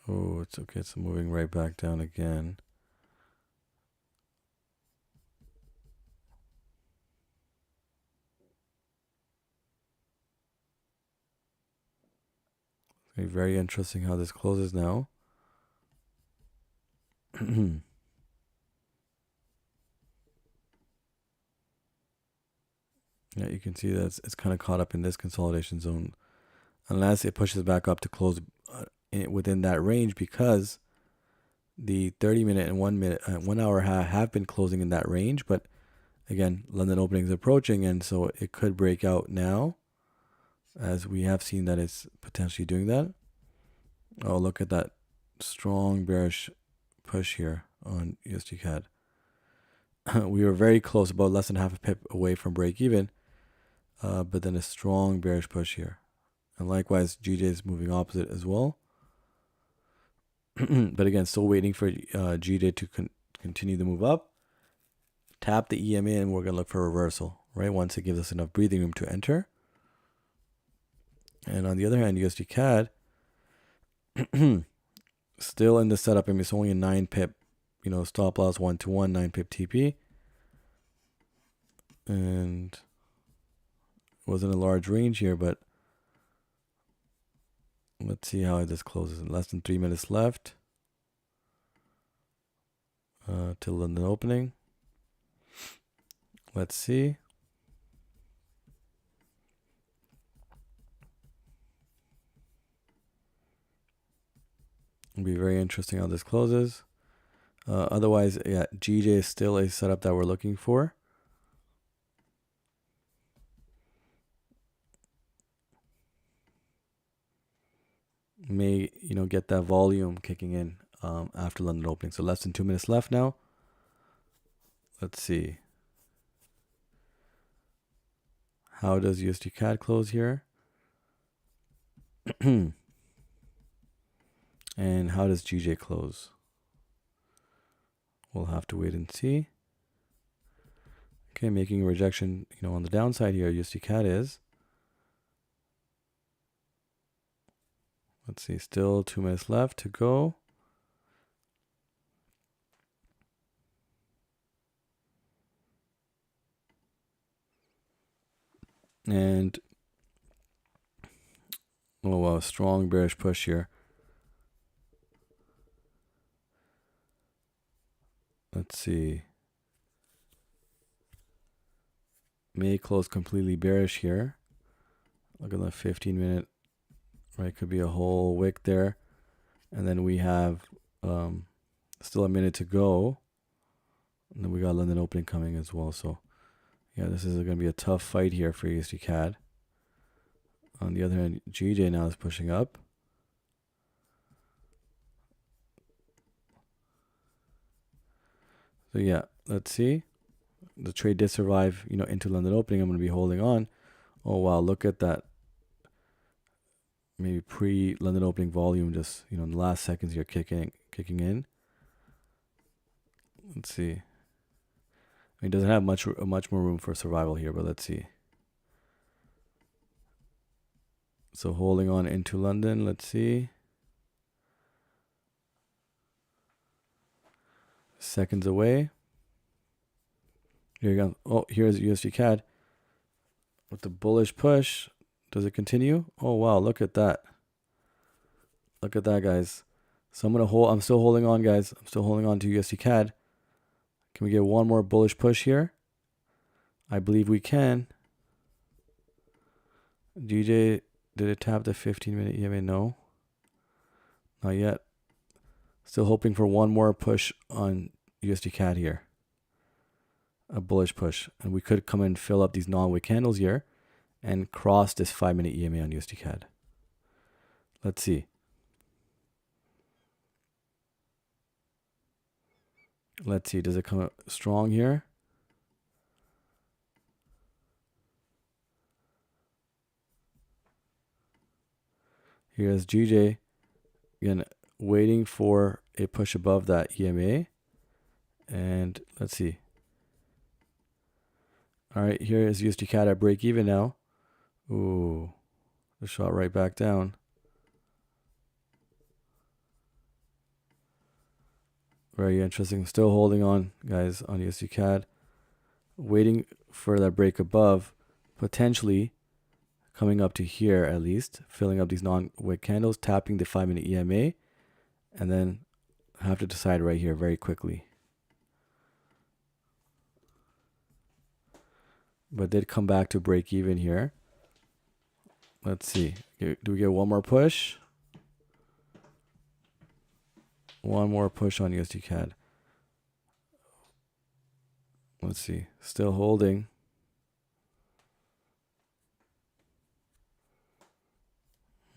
Oh, it's okay. It's moving right back down again. It's very interesting how this closes now. Yeah, you can see that it's kind of caught up in this consolidation zone unless it pushes back up to close within that range, because the 30-minute and 1 minute, 1 hour have been closing in that range. But again, London opening is approaching, and so it could break out now, as we have seen that it's potentially doing that. Oh, look at that strong bearish push here on USD CAD. We were very close, about less than half a pip away from break even, but then a strong bearish push here. And likewise, GJ is moving opposite as well. But again, still waiting for GJ to continue the move up. Tap the EMA, and we're going to look for a reversal, right? Once it gives us enough breathing room to enter. And on the other hand, USD CAD, still in the setup. I mean, it's only a 9 pip, stop loss 1-to-1, 9 pip TP. And it wasn't a large range here, but let's see how this closes. Less than 3 minutes left till London opening. Let's see. It'll be very interesting how this closes. Otherwise, yeah, GJ is still a setup that we're looking for. May get that volume kicking in after London opening. So less than 2 minutes left now. Let's see. How does USD CAD close here? And how does GJ close? We'll have to wait and see. Okay, making a rejection, on the downside here, USD CAD is. Let's see, still 2 minutes left to go. And oh wow, strong bearish push here. Let's see. May close completely bearish here. Look at the 15-minute. Right, could be a whole wick there. And then we have still a minute to go. And then we got London opening coming as well. So yeah, this is going to be a tough fight here for USD CAD. On the other hand, GJ now is pushing up. So yeah, let's see. The trade did survive, into London opening. I'm going to be holding on. Oh wow, look at that. Maybe pre-London opening volume, just in the last seconds here, kicking in. Let's see. I mean, it doesn't have much more room for survival here, but let's see. So holding on into London. Let's see. Seconds away. Here you go. Oh, here's USD CAD with the bullish push. Does it continue? Oh wow, look at that. Look at that, guys. So I'm still holding on, guys. I'm still holding on to USD CAD. Can we get one more bullish push here? I believe we can. GJ, did it tap the 15-minute EMA? No. Not yet. Still hoping for one more push on USD CAD here. A bullish push. And we could come and fill up these non-wick candles here and cross this 5-minute EMA on USD CAD. Let's see. Let's see. Does it come up strong here? Here's GJ. Again, waiting for a push above that EMA. And let's see. All right, here is USD CAD at break even now. Ooh, the shot right back down. Very interesting. Still holding on, guys, on USD CAD. Waiting for that break above, potentially coming up to here at least, filling up these non-wick candles, tapping the 5-minute EMA, and then I have to decide right here very quickly. But did come back to break even here. Let's see. Do we get one more push? One more push on USD CAD. Let's see. Still holding.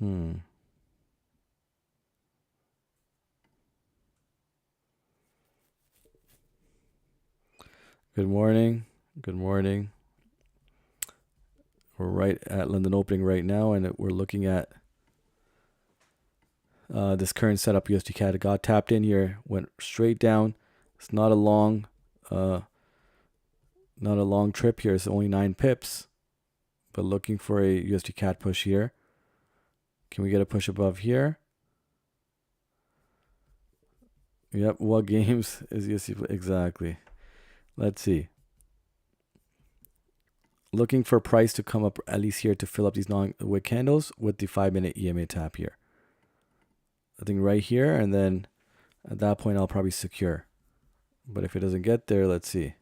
Good morning. Good morning. We're right at London opening right now, and we're looking at this current setup. USD CAD got tapped in here, went straight down. It's not a long trip here. It's only 9 pips, but looking for a USD CAD push here. Can we get a push above here? Yep. What games is USD? Exactly. Let's see. Looking for price to come up at least here to fill up these non-wick candles with the 5-minute EMA tap here. I think right here, and then at that point I'll probably secure. But if it doesn't get there, let's see.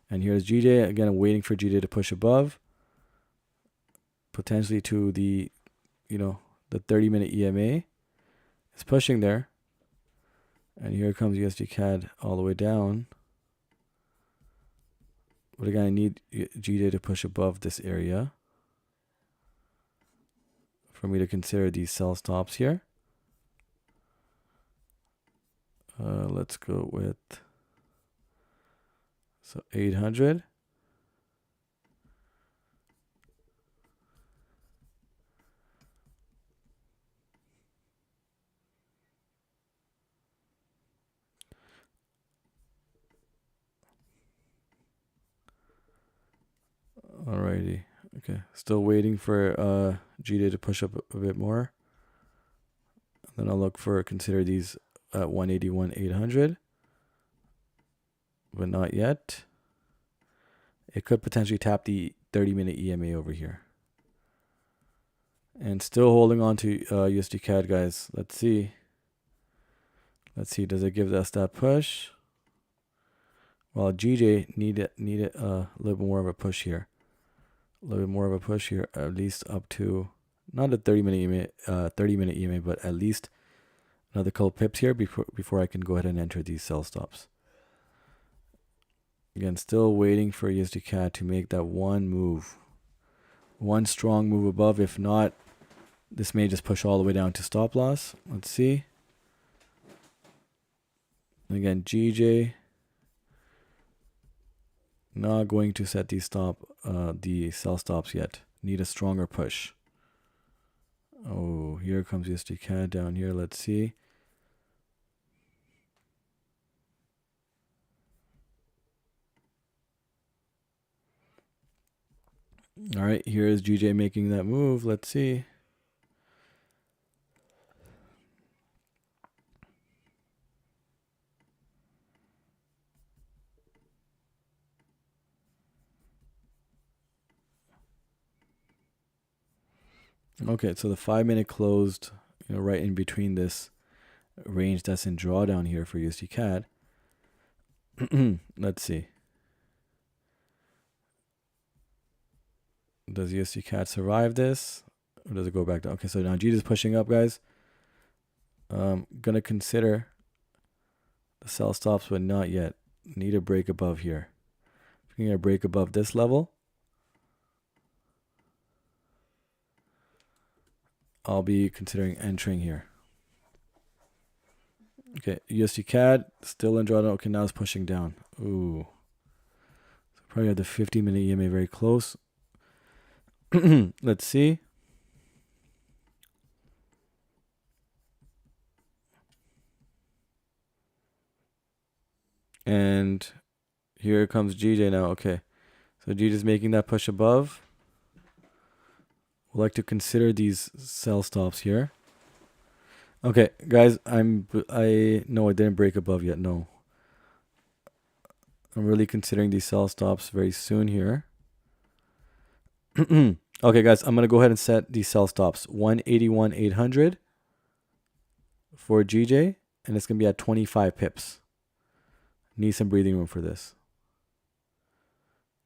And here's GJ. Again, I'm waiting for GJ to push above. Potentially to the, the 30-minute EMA. It's pushing there. And here comes USD CAD all the way down. But again, I need GJ to push above this area for me to consider these sell stops here. Let's go with 800. Alrighty. Okay. Still waiting for GJ to push up a bit more. And then I'll look for consider these at 181, 800. But not yet. It could potentially tap the 30-minute EMA over here. And still holding on to USD CAD, guys. Let's see. Let's see. Does it give us that push? Well, GJ needed a little bit more of a push here. A little bit more of a push here, at least up to not a 30-minute EMA, but at least another couple pips here before I can go ahead and enter these sell stops. Again, still waiting for USD CAD to make that one move. One strong move above. If not, this may just push all the way down to stop loss. Let's see. Again, GJ not going to set the sell stops yet. Need a stronger push. Oh, here comes USD CAD down here. Let's see. All right, here is GJ making that move. Let's see. Okay, so the 5-minute closed, right in between this range that's in drawdown here for USD CAD. Let's see. Does USD CAD survive this? Or does it go back down? Okay, so now GJ is pushing up, guys. Gonna consider the sell stops, but not yet. Need a break above here. If we can get a break above this level, I'll be considering entering here. Okay, USD CAD still in drawdown. Okay, now it's pushing down. Ooh. So probably have the 50-minute EMA very close. Let's see. And here comes GJ now. Okay, so GJ is making that push above. We'd like to consider these sell stops here. Okay, guys, no, I didn't break above yet. No, I'm really considering these sell stops very soon here. Okay, guys, I'm gonna go ahead and set these sell stops 181, 800 for GJ and it's going to be at 25 pips. Need some breathing room for this.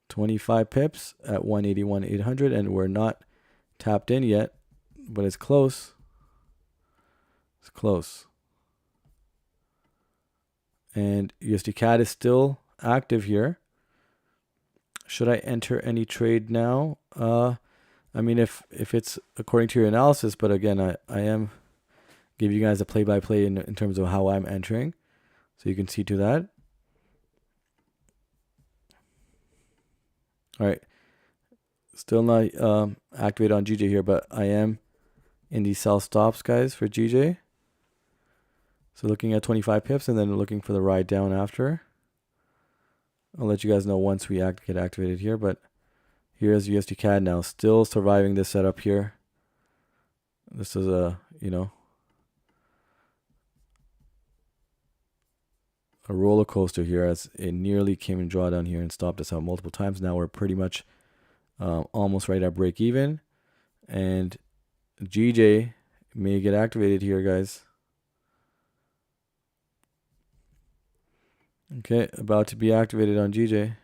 25 pips at 181,800, and we're not tapped in yet, but it's close. It's close. And USD CAD is still active here. Should I enter any trade now? I mean, if it's according to your analysis, but again, I am giving you guys a play-by-play in terms of how I'm entering, so you can see to that. All right, still not activated on GJ here, but I am in the sell stops, guys, for GJ. So looking at 25 pips and then looking for the ride down after. I'll let you guys know once we get activated here, but here's USD CAD now, still surviving this setup here. This is a roller coaster here, as it nearly came in drawdown here and stopped us out multiple times. Now we're pretty much almost right at break even, and GJ may get activated here, guys. Okay, about to be activated on GJ.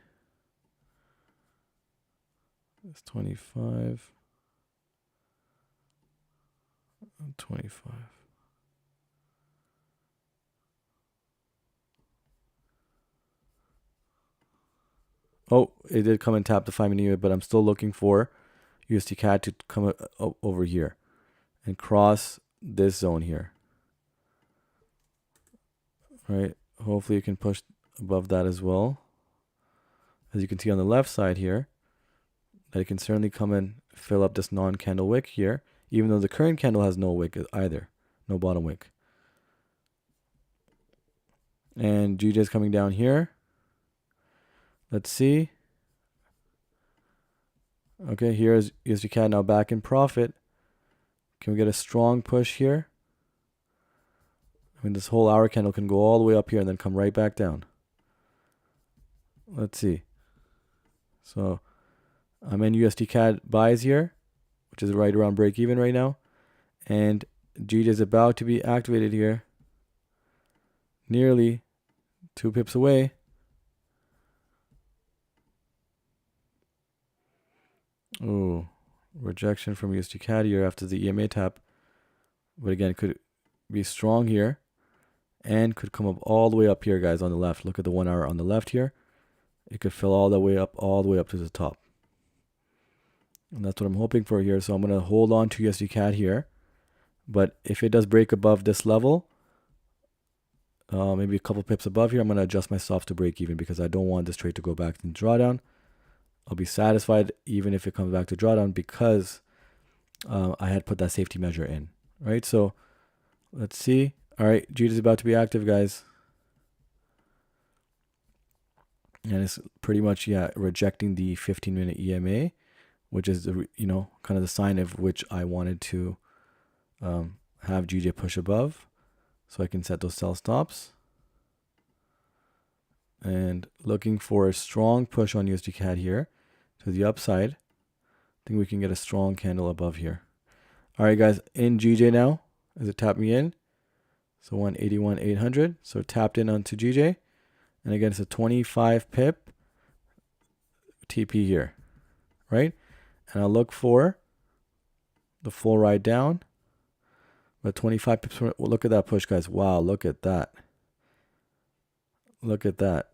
It's 25. 25. Oh, it did come and tap the 5-minute EMA, but I'm still looking for USD CAD to come over here and cross this zone here. Right? Hopefully you can push above that as well. As you can see on the left side here, that it can certainly come and fill up this non-candle wick here, even though the current candle has no wick either, no bottom wick. And GJ is coming down here. Let's see. Okay, here's USD CAD now back in profit. Can we get a strong push here? I mean, this whole hour candle can go all the way up here and then come right back down. Let's see. So I'm in USD CAD buys here, which is right around break even right now. And GJ is about to be activated here. Nearly 2 pips away. Oh, rejection from USD CAD here after the EMA tap. But again, could be strong here and could come up all the way up here, guys, on the left. Look at the 1 hour on the left here. It could fill all the way up to the top. And that's what I'm hoping for here. So I'm going to hold on to USD CAD here. But if it does break above this level, maybe a couple pips above here, I'm going to adjust my stops to break even because I don't want this trade to go back to drawdown. I'll be satisfied even if it comes back to drawdown because I had put that safety measure in, right? So let's see. All right, GJ is about to be active, guys. And it's pretty much, rejecting the 15-minute EMA, which is, kind of the sign of which I wanted to have GJ push above so I can set those sell stops. And looking for a strong push on USD CAD here to the upside. I think we can get a strong candle above here. All right, guys, in GJ now as it tapped me in. So 181,800. So tapped in onto GJ. And again, it's a 25 pip TP here, right? And I'll look for the full ride down. But 25 pips, look at that push, guys. Wow, look at that. Look at that.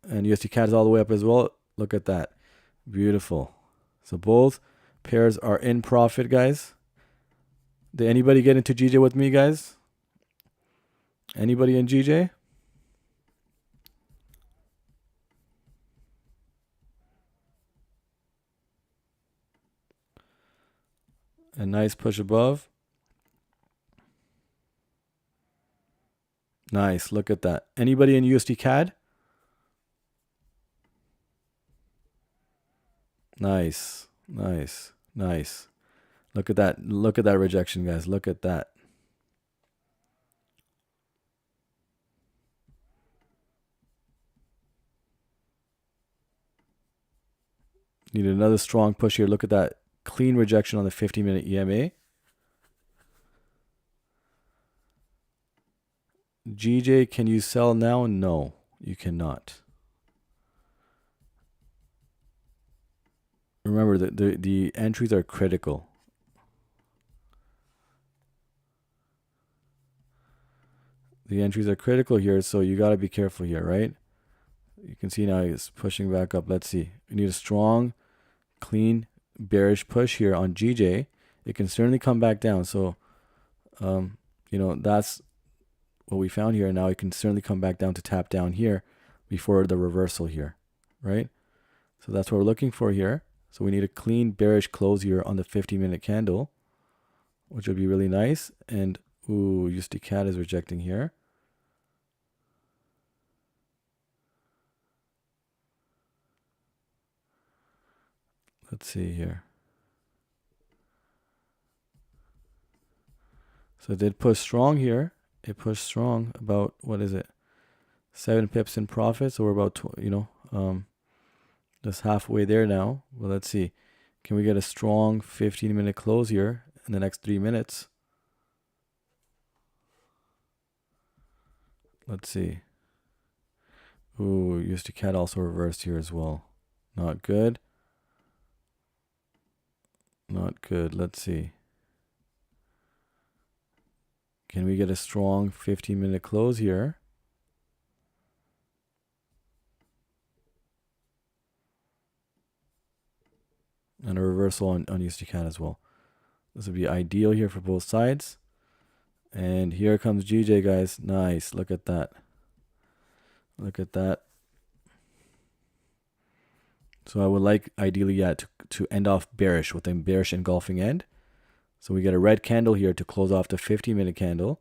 And USD CAD is all the way up as well. Look at that. Beautiful. So both pairs are in profit, guys. Did anybody get into GJ with me, guys? Anybody in GJ? A nice push above. Nice. Look at that. Anybody in USD CAD? Nice. Nice. Nice. Look at that. Look at that rejection, guys. Look at that. Need another strong push here. Look at that clean rejection on the 50-minute EMA. GJ, can you sell now? No, you cannot. Remember that the entries are critical. The entries are critical here, so you got to be careful here, right? You can see now it's pushing back up. Let's see. We need a strong, clean, bearish push here on GJ. It can certainly come back down. So, that's what we found here. Now it can certainly come back down to tap down here before the reversal here, right? So that's what we're looking for here. So we need a clean bearish close here on the 50-minute candle, which would be really nice. And USD CAD is rejecting here. Let's see here. So it did push strong here. It pushed strong about, what is it? 7 pips in profit. So we're about, just halfway there now. Well, let's see. Can we get a strong 15-minute close here in the next 3 minutes? Let's see. USD CAD also reversed here as well. Not good. Not good. Let's see. Can we get a strong 15-minute close here? And a reversal on USD CAD as well. This would be ideal here for both sides. And here comes GJ, guys. Nice. Look at that. Look at that. So I would like, ideally, to end off bearish with a bearish engulfing end. So we get a red candle here to close off the 50-minute candle.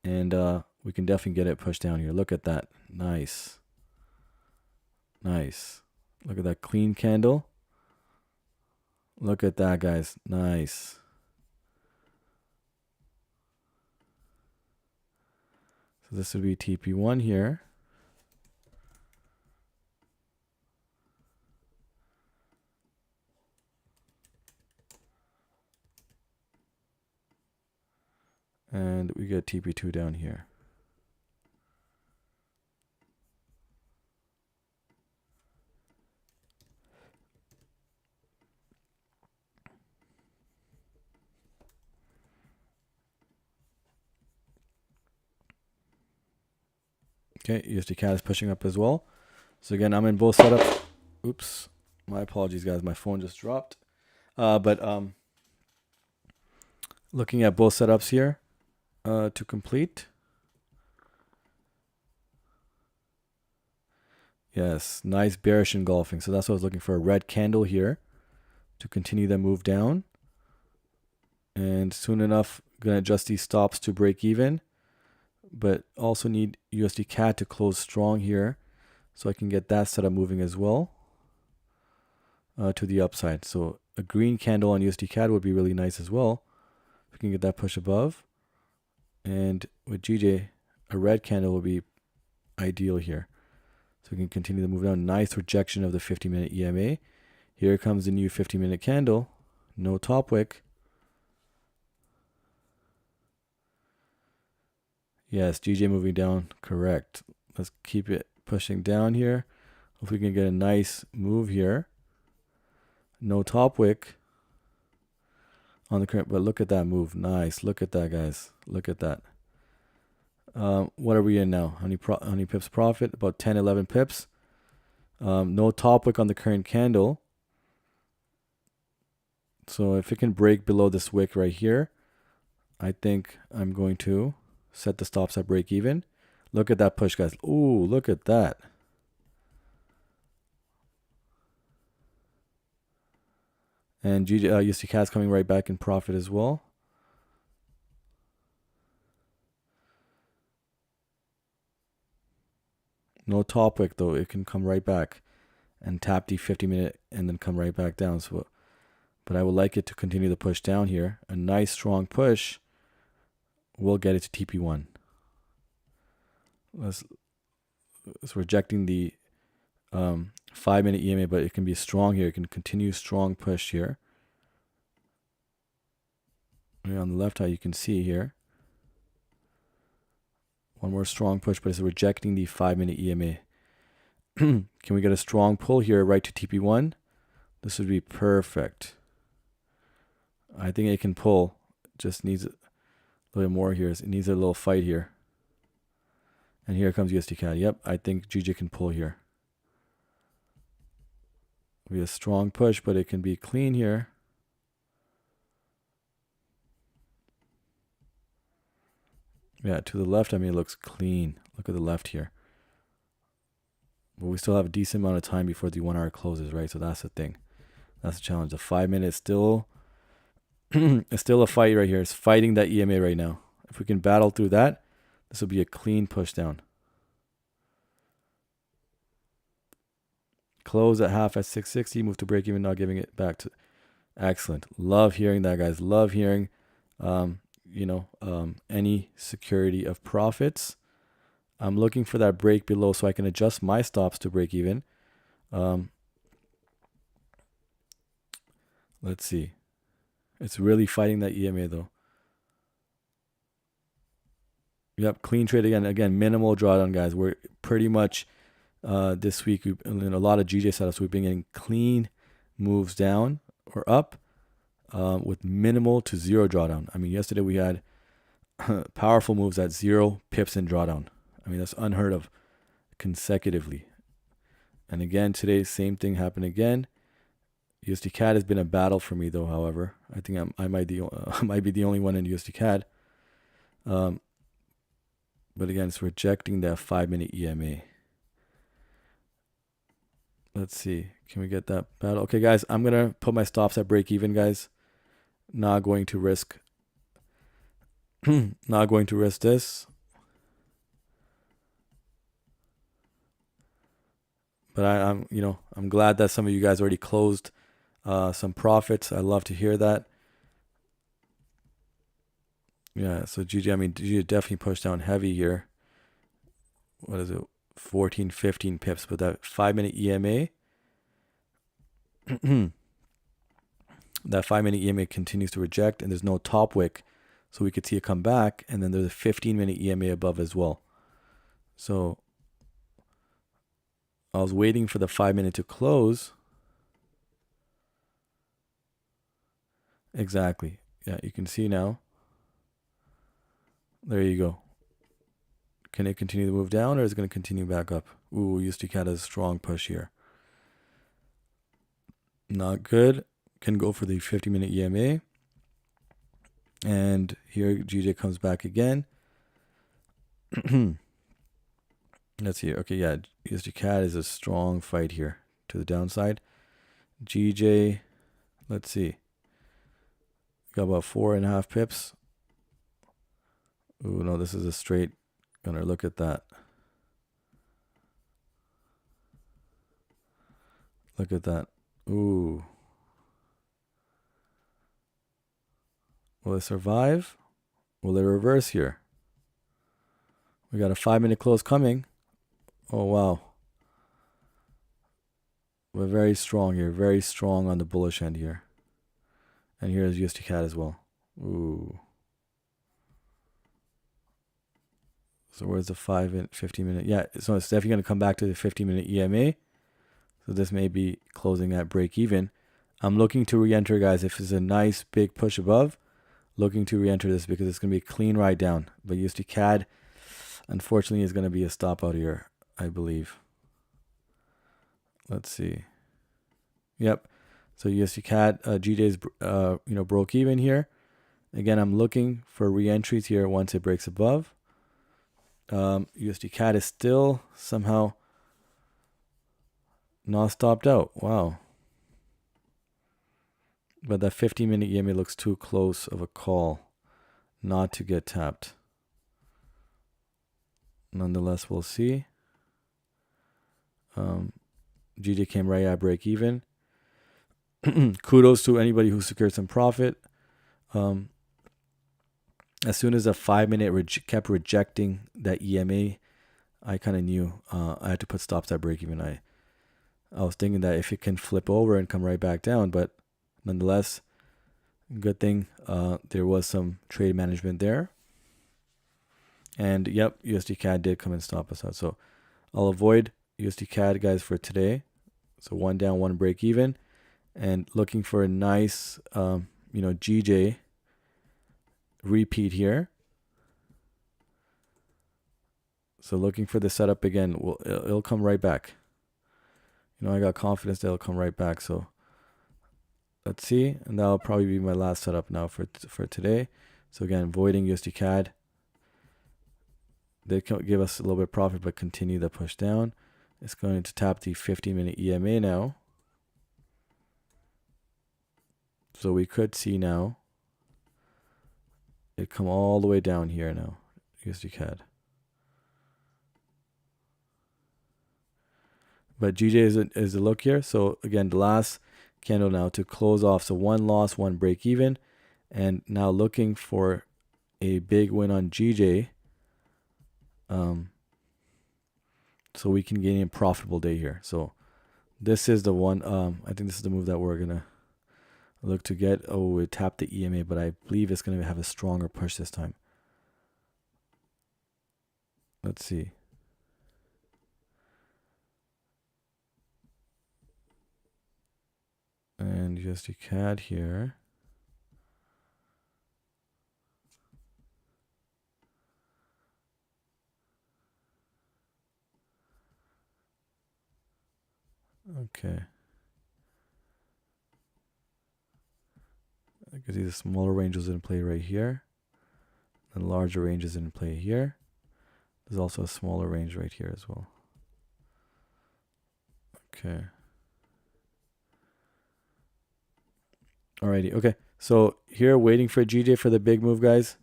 And we can definitely get it pushed down here. Look at that. Nice. Nice. Look at that clean candle. Look at that, guys. Nice. So this would be TP1 here. And we get TP2 down here. Okay, USD CAD is pushing up as well. So again, I'm in both setups. Oops, my apologies, guys. My phone just dropped. But looking at both setups here to complete. Yes, nice bearish engulfing. So that's what I was looking for, a red candle here to continue the move down. And soon enough, going to adjust these stops to break even. But also need USD CAD to close strong here so I can get that setup moving as well to the upside. So a green candle on USD CAD would be really nice as well. We can get that push above. And with GJ, a red candle will be ideal here. So we can continue to move down. Nice rejection of the 50-minute EMA. Here comes the new 50-minute candle. No top wick. Yes, GJ moving down. Correct. Let's keep it pushing down here. Hopefully we can get a nice move here. No top wick on the current, but look at that move. Nice. Look at that, guys. Look at that. What are we in now? How many pips profit? About 10, 11 pips. No top wick on the current candle. So if it can break below this wick right here, I think I'm going to set the stops at break even. Look at that push, guys. Ooh, look at that. And USD CAD is coming right back in profit as well. No top wick though. It can come right back and tap the 50-minute and then come right back down. So, but I would like it to continue the push down here. A nice strong push will get it to TP1. It's rejecting the 5-minute EMA, but it can be strong here. It can continue strong push here. And on the left, how you can see here. One more strong push, but it's rejecting the 5-minute EMA. Can we get a strong pull here right to TP1? This would be perfect. I think it can pull. Just needs a little bit more here. It needs a little fight here. And here comes USD CAD. Yep, I think GJ can pull here. It'll be a strong push, but it can be clean here. Yeah, to the left, I mean, it looks clean. Look at the left here. But we still have a decent amount of time before the 1 hour closes, right? So that's the thing. That's the challenge. The 5 minutes still it's still a fight right here. It's fighting that EMA right now. If we can battle through that, this will be a clean push down. Close at half at 660. Move to break even, not giving it back to. Excellent. Love hearing that, guys. Love hearing, any security of profits. I'm looking for that break below so I can adjust my stops to break even. Let's see. It's really fighting that EMA though. Yep, clean trade again. Again, minimal drawdown, guys. We're pretty much this week in a lot of GJ setups. We've been getting clean moves down or up with minimal to zero drawdown. I mean, yesterday we had powerful moves at 0 pips in drawdown. I mean, that's unheard of consecutively. And again, today, same thing happened again. USD CAD has been a battle for me, though. However, I think I might be the only one in USD CAD. But again, it's rejecting that 5-minute EMA. Let's see. Can we get that battle? Okay, guys, I'm gonna put my stops at break even, guys. Not going to risk. Not going to risk this. But I'm glad that some of you guys already closed some profits. I love to hear that. Yeah, so GG definitely pushed down heavy here. What is it? 14, 15 pips. But that 5-minute EMA, that 5-minute EMA continues to reject, and there's no top wick. So we could see it come back, and then there's a 15-minute EMA above as well. So I was waiting for the 5-minute to close. Exactly. Yeah, you can see now. There you go. Can it continue to move down, or is it going to continue back up? Ooh, USD CAD has a strong push here. Not good. Can go for the 50-minute EMA. And here GJ comes back again. Let's see. Okay, yeah, USD CAD is a strong fight here to the downside. GJ, let's see. Got about 4.5 pips. Ooh, no, this is a straight gunner. Look at that. Look at that. Ooh. Will it survive? Will it reverse here? We got a 5-minute close coming. Oh, wow. We're very strong here. Very strong on the bullish end here. And here's USD CAD as well. Ooh. So where's the 5 and 50-minute? Yeah, so it's definitely going to come back to the 50-minute EMA. So this may be closing at break even. I'm looking to re-enter, guys. If it's a nice big push above, looking to re-enter this because it's going to be a clean ride down. But USD CAD, unfortunately, is going to be a stop out here, I believe. Let's see. Yep. So USD CAD, GJ's, broke even here. Again, I'm looking for re-entries here once it breaks above. USD CAD is still somehow not stopped out. Wow. But that 15-minute EMA looks too close of a call not to get tapped. Nonetheless, we'll see. GJ came right at break even. Kudos to anybody who secured some profit. As soon as a 5-minute kept rejecting that EMA, I kind of knew I had to put stops at break even. I was thinking that if it can flip over and come right back down, but nonetheless, good thing there was some trade management there. And yep, USD CAD did come and stop us out. So I'll avoid USD CAD, guys, for today. So one down, one break even, and looking for a nice, GJ repeat here. So looking for the setup again. It'll come right back. I got confidence that it'll come right back. So let's see, and that'll probably be my last setup now for today. So again, avoiding USD CAD. They can give us a little bit of profit, but continue the push down. It's going to tap the 50-minute EMA now. So we could see now it come all the way down here now, USD CAD. But GJ is a look here. So again, the last candle now to close off. So one loss, one break even. And now looking for a big win on GJ. So we can gain a profitable day here. So this is the one. I think this is the move that we're going to look to get. Oh, it tapped the EMA, but I believe it's going to have a stronger push this time. Let's see. And USD CAD here. Okay. I can see the smaller ranges in play right here. The larger ranges in play here. There's also a smaller range right here as well. Okay. Alrighty. Okay. So here, waiting for GJ for the big move, guys.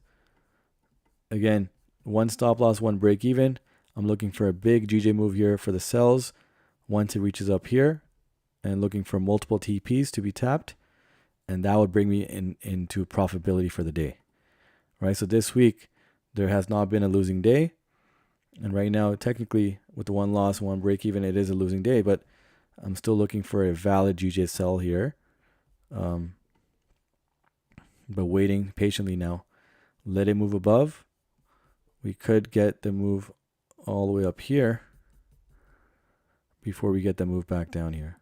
Again, one stop loss, one break even. I'm looking for a big GJ move here for the sells once it reaches up here, and looking for multiple TPs to be tapped, and that would bring me into profitability for the day. Right. So this week there has not been a losing day, and right now technically with the one loss, one break even, it is a losing day, but I'm still looking for a valid GJ sell here. But waiting patiently now. Let it move above. We could get the move all the way up here before we get the move back down here.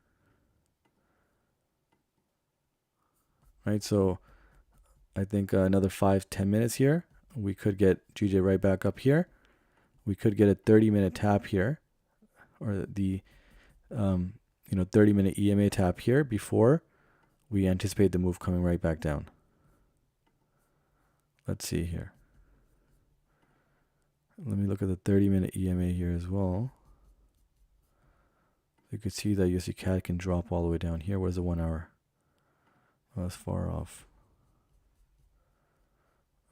Right, so I think another 5-10 minutes here. We could get GJ right back up here. We could get a 30-minute tap here, or the 30-minute EMA tap here before we anticipate the move coming right back down. Let's see here. Let me look at the 30-minute EMA here as well. You can see that USD CAD can drop all the way down here. Where's the 1 hour? Oh, that's far off.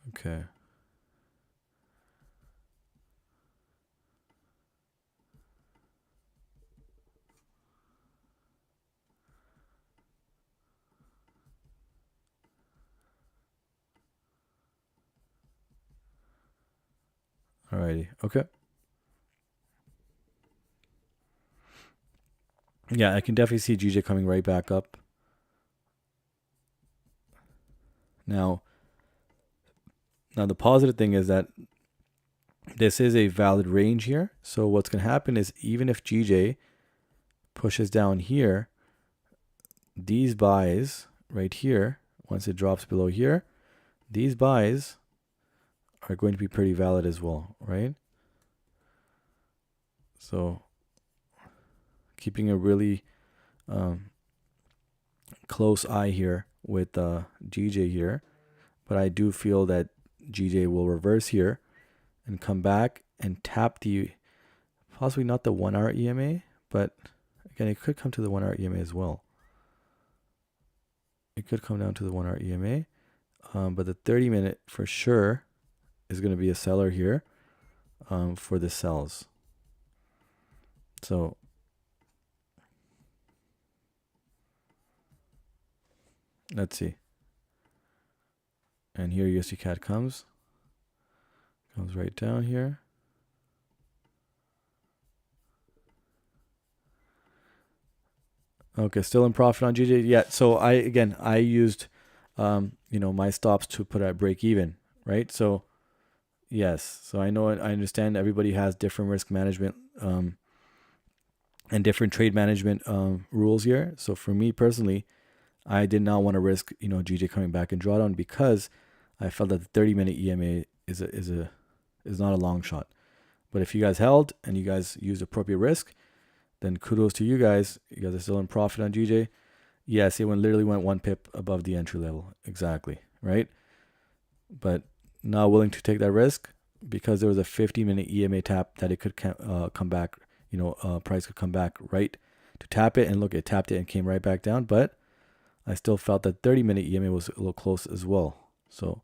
Okay. Alrighty. Okay. Yeah, I can definitely see GJ coming right back up. Now the positive thing is that this is a valid range here. So what's going to happen is even if GJ pushes down here, these buys right here, once it drops below here, these buys are going to be pretty valid as well, right? So keeping a really close eye here with GJ here, but I do feel that GJ will reverse here and come back and tap the, possibly not the 1 hour EMA, but again, it could come to the 1 hour EMA as well. It could come down to the 1 hour EMA, but the 30-minute for sure is going to be a seller here for the sells. So let's see. And here USD CAD comes right down here. Okay, still in profit on GJ. Yeah, so I used my stops to put at break even, right? So Yes. So I know, I understand everybody has different risk management and different trade management rules here. So for me personally, I did not want to risk, GJ coming back in drawdown because I felt that the 30-minute EMA is not a long shot. But if you guys held and you guys used appropriate risk, then kudos to you guys. You guys are still in profit on GJ. Yes, it literally went 1 pip above the entry level. Exactly, right? But not willing to take that risk because there was a 50-minute EMA tap that it could come back, price could come back right to tap it. And look, it tapped it and came right back down. But I still felt that 30-minute EMA was a little close as well. So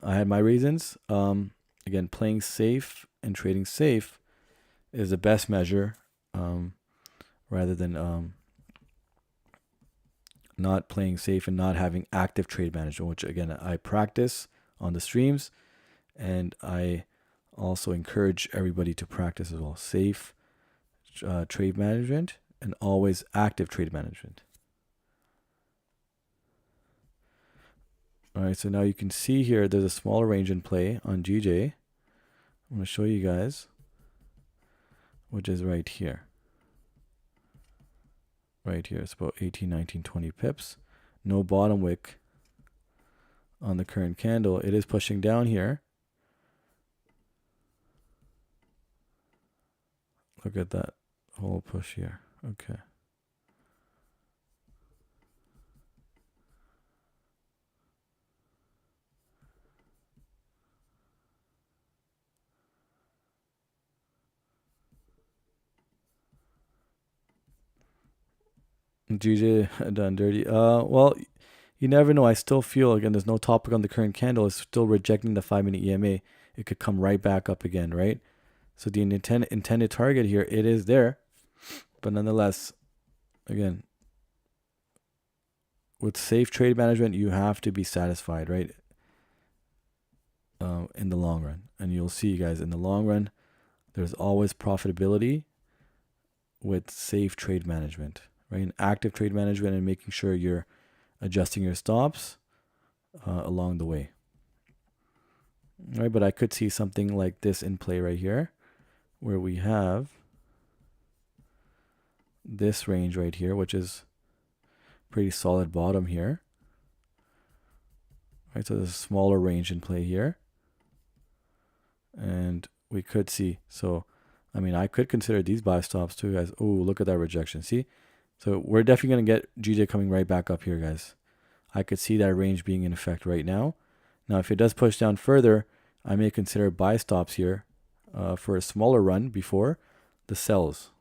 I had my reasons. Again, playing safe and trading safe is the best measure rather than not playing safe and not having active trade management, which again, I practice on the streams and I also encourage everybody to practice as well. Safe trade management and always active trade management. All right, so now you can see here there's a smaller range in play on GJ. I'm going to show you guys, which is right here. Right here, it's about 18, 19, 20 pips. No bottom wick on the current candle. It is pushing down here. Look at that whole push here. Okay. GJ done dirty. Well, you never know. I still feel, again, there's no topic on the current candle. It's still rejecting the 5-minute EMA. It could come right back up again, right? So the intended target here, it is there. But nonetheless, again, with safe trade management, you have to be satisfied, right? In the long run. And you'll see, guys, in the long run, there's always profitability with safe trade management, right? And active trade management and making sure you're adjusting your stops along the way. Right, but I could see something like this in play right here, where we have this range right here, which is pretty solid bottom here. Right, so there's a smaller range in play here. And we could see, so, I mean, I could consider these buy stops too, guys. Oh, look at that rejection. See? So we're definitely going to get GJ coming right back up here, guys. I could see that range being in effect right now. Now, if it does push down further, I may consider buy stops here for a smaller run before the sells.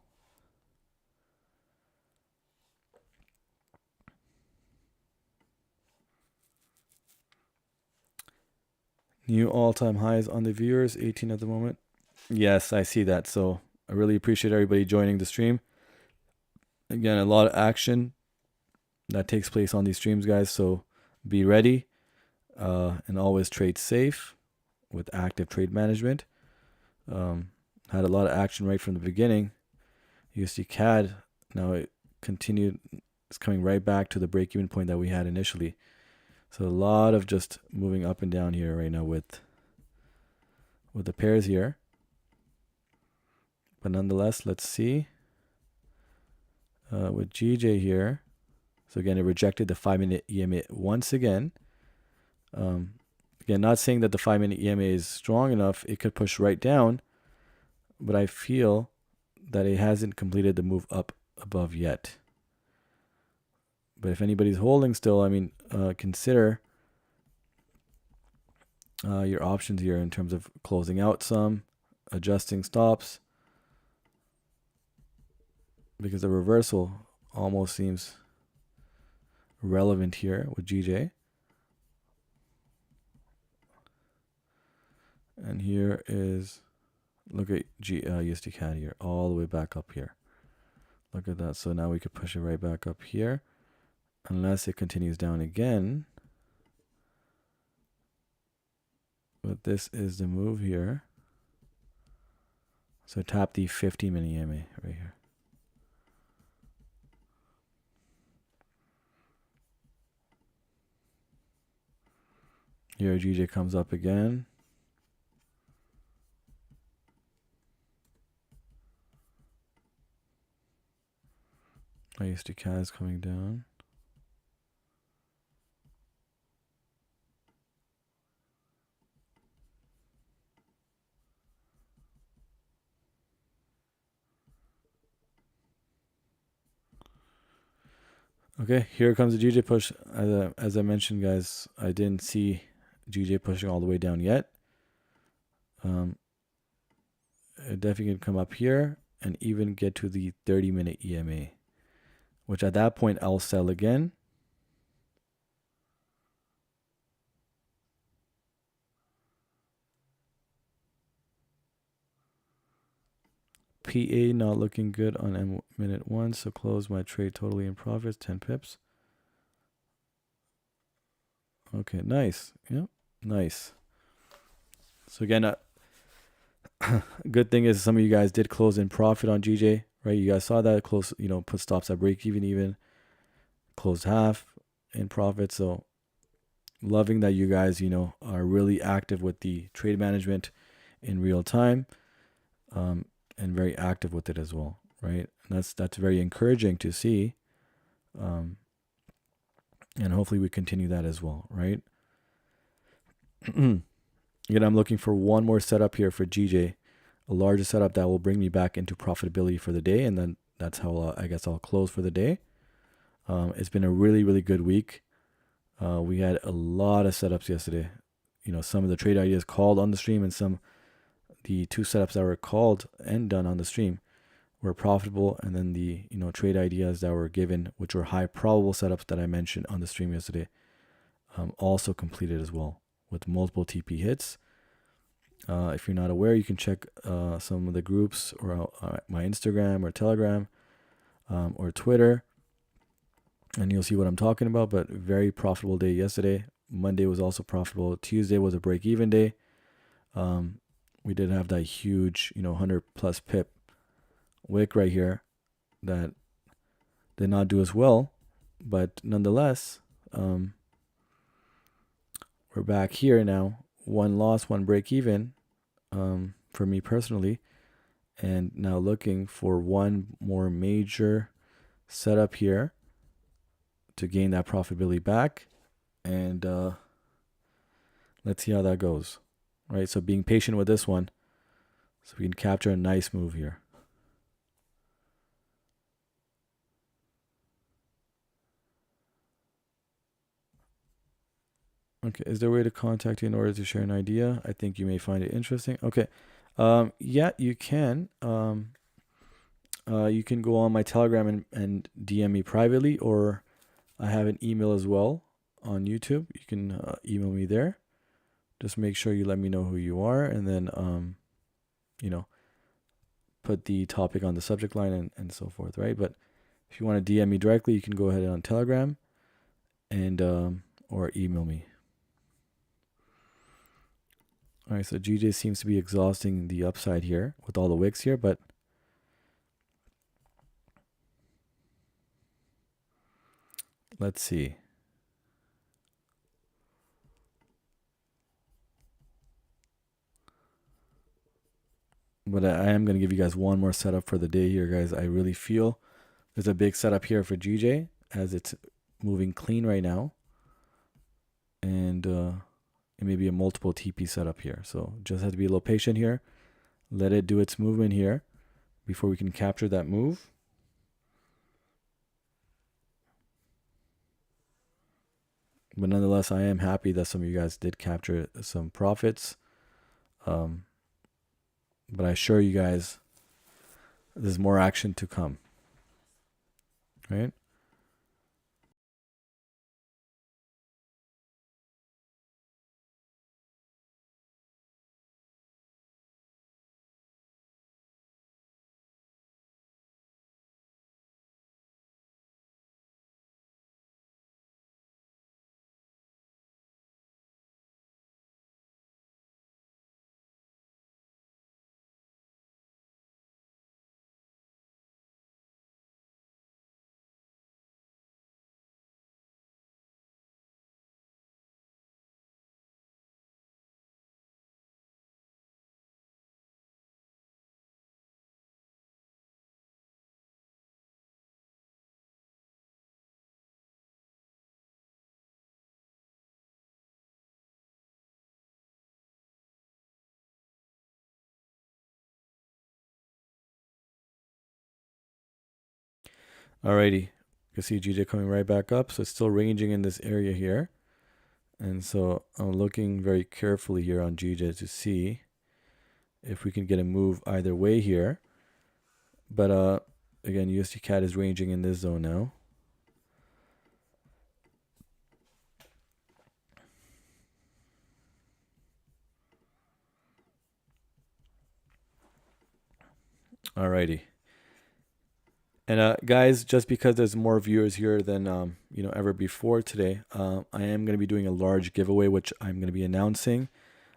New all-time highs on the viewers, 18 at the moment. Yes, I see that. So I really appreciate everybody joining the stream. Again, a lot of action that takes place on these streams, guys. So be ready and always trade safe with active trade management. Had a lot of action right from the beginning. USD CAD, now it continued. It's coming right back to the break-even point that we had initially. So a lot of just moving up and down here right now with the pairs here. But nonetheless, let's see. With GJ here. So again, it rejected the 5-minute EMA once again. Again, not saying that the 5-minute EMA is strong enough. It could push right down. But I feel that it hasn't completed the move up above yet. But if anybody's holding still, I mean, consider your options here in terms of closing out some, adjusting stops, because the reversal almost seems relevant here with GJ. And here is, look at USD CAD here, all the way back up here. Look at that. So now we could push it right back up here, unless it continues down again. But this is the move here. So tap the 50-minute EMA right here. Here GJ comes up again. ISD CAD is coming down. Okay, here comes the GJ push. As I mentioned, guys, I didn't see GJ pushing all the way down yet. It definitely can come up here and even get to the 30-minute EMA, which at that point I'll sell again. PA not looking good on minute 1, so close my trade totally in profits, 10 pips. Okay, nice. Yep, nice. So again, good thing is some of you guys did close in profit on GJ, right? You guys saw that close, put stops at break even, closed half in profit. So loving that you guys, are really active with the trade management in real time, and very active with it as well, right? And that's very encouraging to see. And hopefully we continue that as well, right? Again, I'm looking for one more setup here for GJ, a larger setup that will bring me back into profitability for the day, and then that's how I guess I'll close for the day. It's been a really, really good week. We had a lot of setups yesterday. Some of the trade ideas called on the stream, and the 2 setups that were called and done on the stream were profitable, and then the trade ideas that were given, which were high probable setups that I mentioned on the stream yesterday, also completed as well with multiple TP hits. If you're not aware, you can check some of the groups or my Instagram or Telegram or Twitter, and you'll see what I'm talking about. But very profitable day yesterday. Monday was also profitable. Tuesday was a break-even day. We did have that huge, 100 plus pip wick right here that did not do as well, but nonetheless, we're back here now. 1 loss, 1 break even, for me personally, and now looking for one more major setup here to gain that profitability back, and let's see how that goes. Right, so being patient with this one, so we can capture a nice move here. Okay, is there a way to contact you in order to share an idea? I think you may find it interesting. Okay, yeah, you can. You can go on my Telegram and DM me privately, or I have an email as well on YouTube. You can email me there. Just make sure you let me know who you are, and then put the topic on the subject line and so forth, right? But if you want to DM me directly, you can go ahead on Telegram and or email me. All right, so GJ seems to be exhausting the upside here with all the wicks here, but let's see. But I am going to give you guys one more setup for the day here, guys. I really feel there's a big setup here for GJ as it's moving clean right now. And it may be a multiple TP setup here. So just have to be a little patient here. Let it do its movement here before we can capture that move. But nonetheless, I am happy that some of you guys did capture some profits. But I assure you guys, there's more action to come. Right? Alrighty, you can see GJ coming right back up. So it's still ranging in this area here. And so I'm looking very carefully here on GJ to see if we can get a move either way here. But again, USD CAD is ranging in this zone now. Alrighty. And guys, just because there's more viewers here than ever before today, I am going to be doing a large giveaway, which I'm going to be announcing.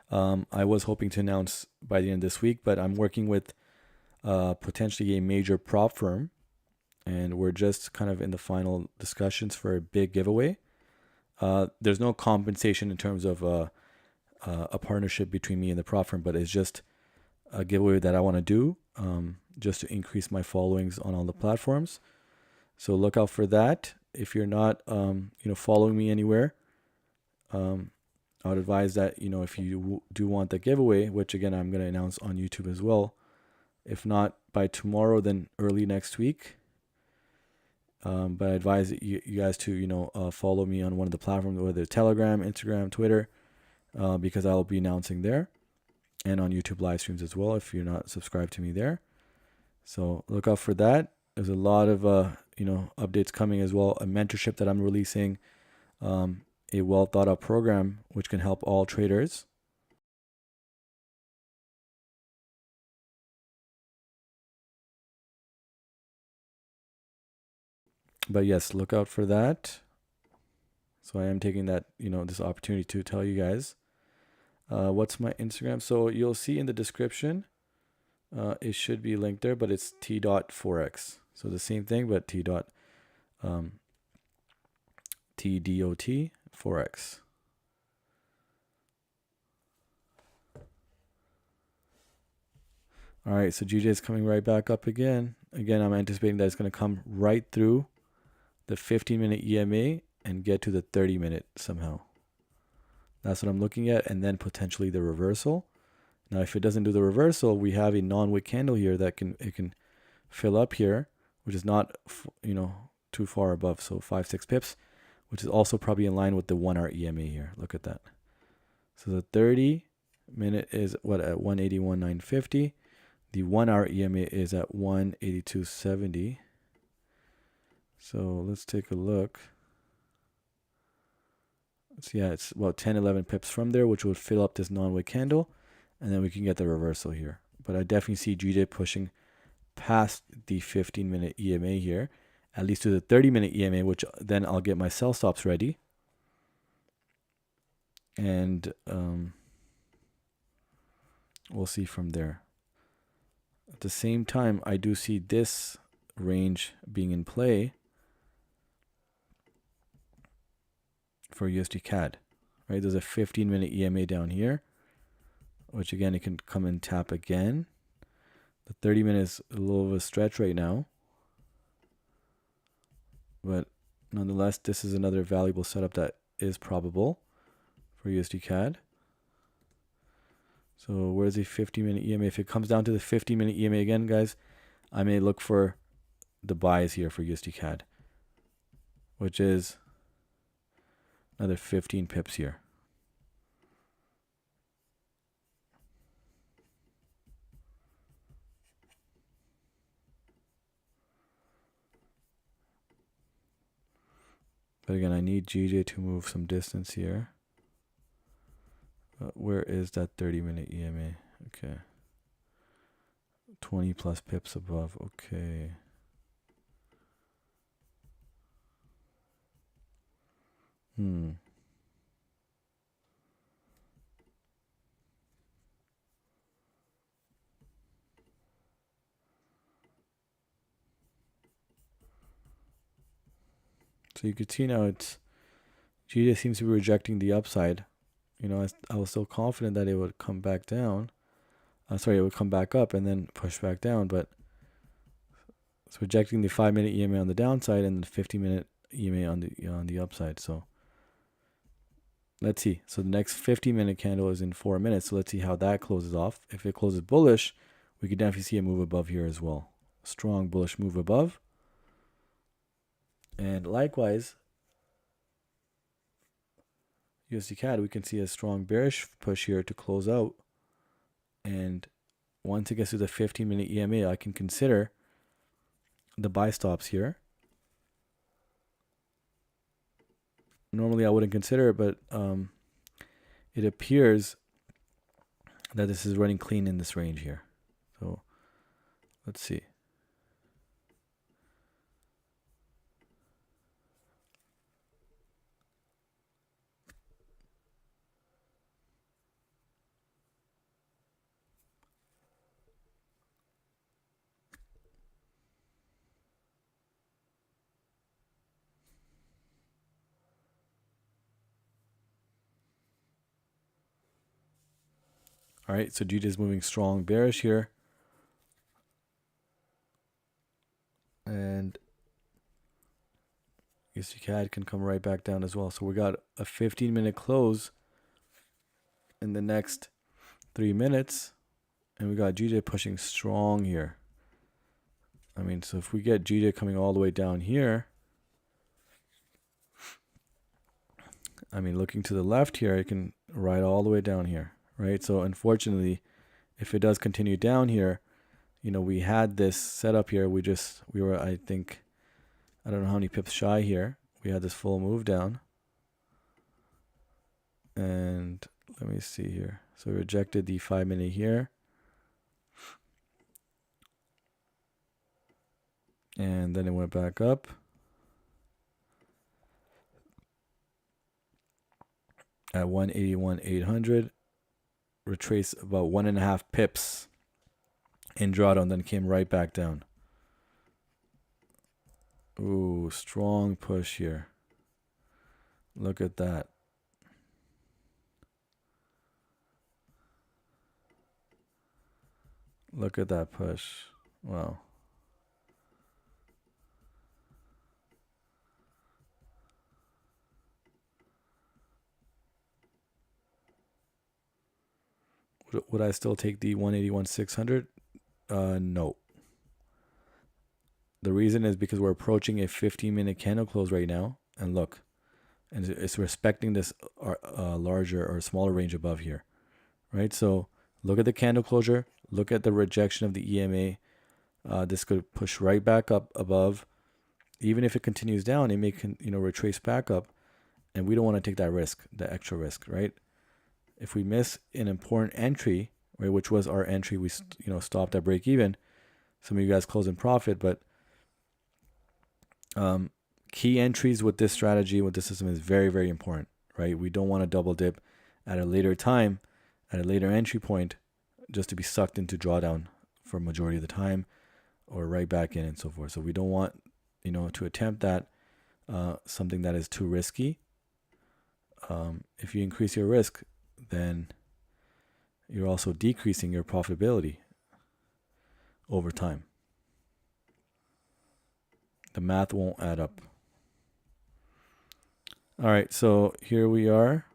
I was hoping to announce by the end of this week, but I'm working with potentially a major prop firm, and we're just kind of in the final discussions for a big giveaway. There's no compensation in terms of a partnership between me and the prop firm, but it's just a giveaway that I want to do just to increase my followings on all the platforms. So look out for that. If you're not following me anywhere, I would advise that if you do want the giveaway, which again I'm going to announce on YouTube as well, if not by tomorrow, then early next week. But I advise you guys to follow me on one of the platforms, whether Telegram, Instagram, Twitter, because I'll be announcing there, and on YouTube live streams as well if you're not subscribed to me there. So look out for that. There's a lot of updates coming as well. A mentorship that I'm releasing, a well thought out program which can help all traders. But yes, look out for that. So I am taking that this opportunity to tell you guys what's my Instagram. So you'll see in the description. It should be linked there, but it's TDotForex. So the same thing, but TDotForex. All right, so GJ is coming right back up again. Again, I'm anticipating that it's going to come right through the 15-minute EMA and get to the 30-minute somehow. That's what I'm looking at, and then potentially the reversal. Now, if it doesn't do the reversal, we have a non-wick candle here that it can fill up here, which is not too far above, so 5-6 pips, which is also probably in line with the 1-hour EMA here. Look at that. So the 30-minute is at 181.950. The 1-hour EMA is at 182.70. So let's take a look. So yeah, it's about 10-11 pips from there, which would fill up this non-wick candle. And then we can get the reversal here. But I definitely see GJ pushing past the 15-minute EMA here, at least to the 30-minute EMA, which then I'll get my sell stops ready. And we'll see from there. At the same time, I do see this range being in play for USD CAD. Right? There's a 15-minute EMA down here, which again, it can come and tap again. The 30-minute is a little of a stretch right now. But nonetheless, this is another valuable setup that is probable for USD CAD. So where's the 50-minute EMA? If it comes down to the 50-minute EMA again, guys, I may look for the buys here for USD CAD, which is another 15 pips here. But again, I need GJ to move some distance here. Where is that 30-minute EMA? Okay. 20 plus pips above. Okay. So you could see now GJ seems to be rejecting the upside. I was so confident that it would come back down. It would come back up and then push back down, but it's rejecting the 5-minute EMA on the downside and the 50-minute EMA on the upside. So let's see. So the next 50-minute candle is in 4 minutes. So let's see how that closes off. If it closes bullish, we could definitely see a move above here as well. Strong bullish move above. And likewise, USD CAD, we can see a strong bearish push here to close out. And once it gets to the 15-minute EMA, I can consider the buy stops here. Normally I wouldn't consider it, but it appears that this is running clean in this range here. So let's see. All right, so GJ is moving strong bearish here. And USD CAD can come right back down as well. So we got a 15-minute close in the next 3 minutes. And we got GJ pushing strong here. I mean, so if we get GJ coming all the way down here, I mean, looking to the left here, it can ride all the way down here, right? So unfortunately, if it does continue down here, you know, we had this setup here. We were, I think, I don't know how many pips shy here. We had this full move down. And let me see here. So we rejected the 5-minute here. And then it went back up. At 181,800. Retraced about 1.5 pips in drawdown, then came right back down. Ooh, strong push here. Look at that. Look at that push. Wow. Would I still take the 181,600? No. The reason is because we're approaching a 15-minute candle close right now. And look, and it's respecting this larger or smaller range above here, right? So look at the candle closure. Look at the rejection of the EMA. This could push right back up above. Even if it continues down, it may retrace back up. And we don't want to take that risk, the extra risk, right? If we miss an important entry, right, which was our entry, we stopped at break even. Some of you guys closed in profit, but key entries with this strategy, with this system, is very, very important, right? We don't want to double dip at a later time, at a later entry point, just to be sucked into drawdown for a majority of the time, or right back in and so forth. So we don't want, to attempt that, something that is too risky. If you increase your risk, then you're also decreasing your profitability over time. The math won't add up. All right, so here we are.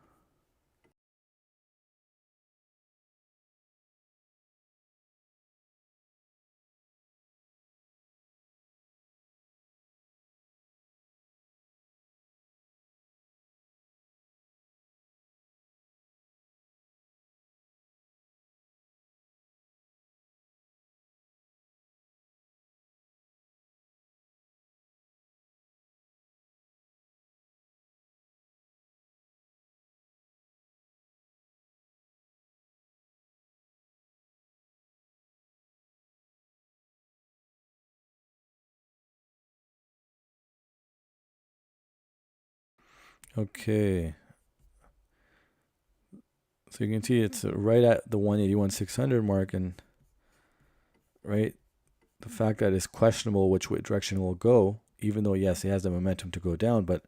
Okay. So you can see it's right at the 181,600 mark, and right, the fact that it's questionable which direction it will go, even though yes, it has the momentum to go down, but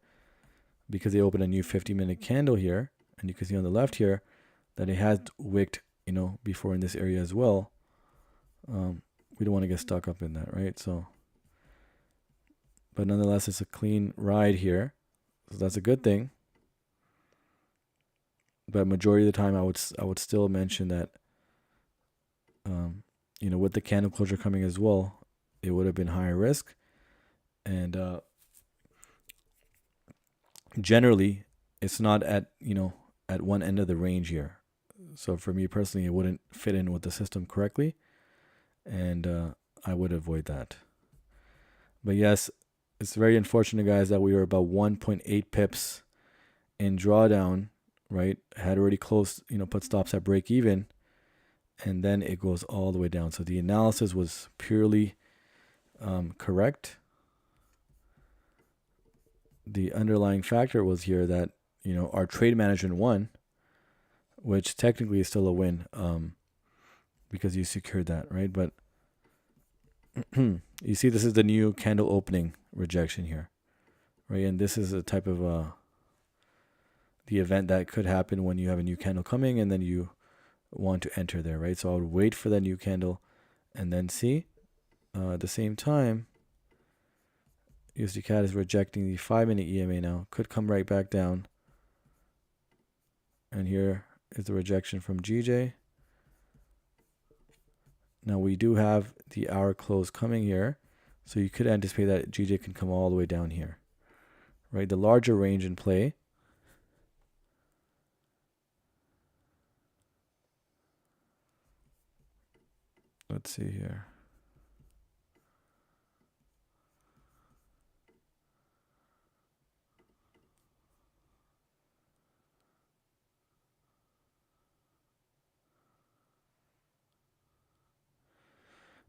because they opened a new 50-minute candle here, and you can see on the left here that it has wicked, before in this area as well. We don't want to get stuck up in that, right? So, but nonetheless, it's a clean ride here, so that's a good thing. But majority of the time, I would still mention that, with the candle closure coming as well, it would have been higher risk, and generally it's not at, at one end of the range here. So for me personally, it wouldn't fit in with the system correctly, and I would avoid that. But yes, it's very unfortunate, guys, that we were about 1.8 pips in drawdown, right? Had already closed, put stops at break even, and then it goes all the way down. So the analysis was purely correct. The underlying factor was here that, our trade management won, which technically is still a win, because you secured that, right? But you see, this is the new candle opening rejection here, right? And this is a type of the event that could happen when you have a new candle coming and then you want to enter there, right? So I would wait for that new candle and then see. At the same time, USD CAD is rejecting the 5-minute EMA now. Could come right back down. And here is the rejection from GJ. Now we do have the hour close coming here, so you could anticipate that GJ can come all the way down here, right? The larger range in play. Let's see here.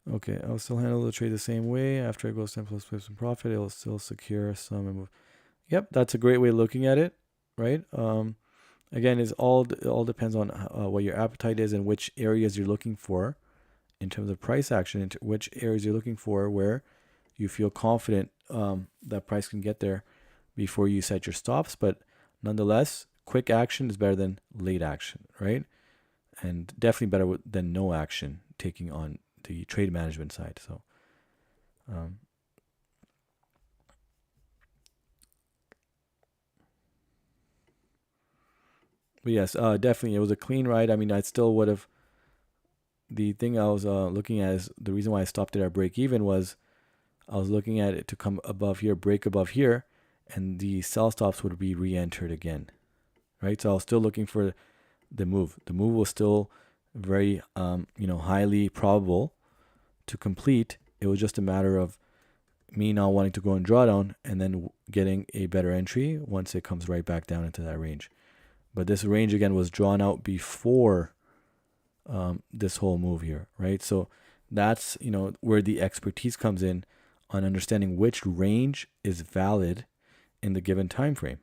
Okay, I'll still handle the trade the same way. After it goes 10 plus pips in profit, it'll still secure some and move. Yep, that's a great way of looking at it, right? Again, it all depends on what your appetite is and which areas you're looking for in terms of price action, into which areas you're looking for where you feel confident that price can get there before you set your stops. But nonetheless, quick action is better than late action, right? And definitely better than no action taking on the trade management side. So but yes, definitely it was a clean ride. I mean, I still would have. The thing I was looking at is the reason why I stopped it at break even was I was looking at it to come above here, break above here, and the sell stops would be re-entered again, right? So I was still looking for the move. The move was still very highly probable to complete. It was just a matter of me not wanting to go in drawdown and then getting a better entry once it comes right back down into that range. But this range again was drawn out before this whole move here, right? So that's where the expertise comes in on understanding which range is valid in the given time frame.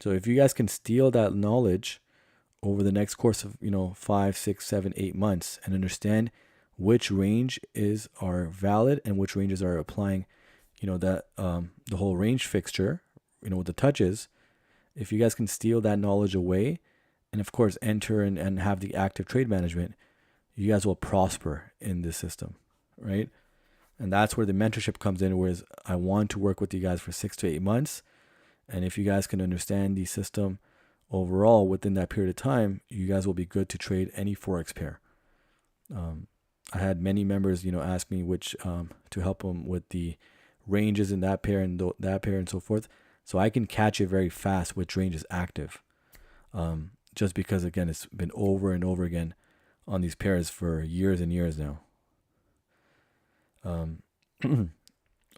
So if you guys can steal that knowledge over the next course of 5, 6, 7, 8 months and understand which range are valid and which ranges are applying that the whole range fixture with the touches, if you guys can steal that knowledge away and of course enter and have the active trade management, you guys will prosper in this system, right? And that's where the mentorship comes in, whereas I want to work with you guys for 6 to 8 months. And if you guys can understand the system overall within that period of time, you guys will be good to trade any Forex pair. I had many members, ask me which to help them with the ranges in that pair and that pair and so forth. So I can catch it very fast which range is active. Just because, again, it's been over and over again on these pairs for years and years now.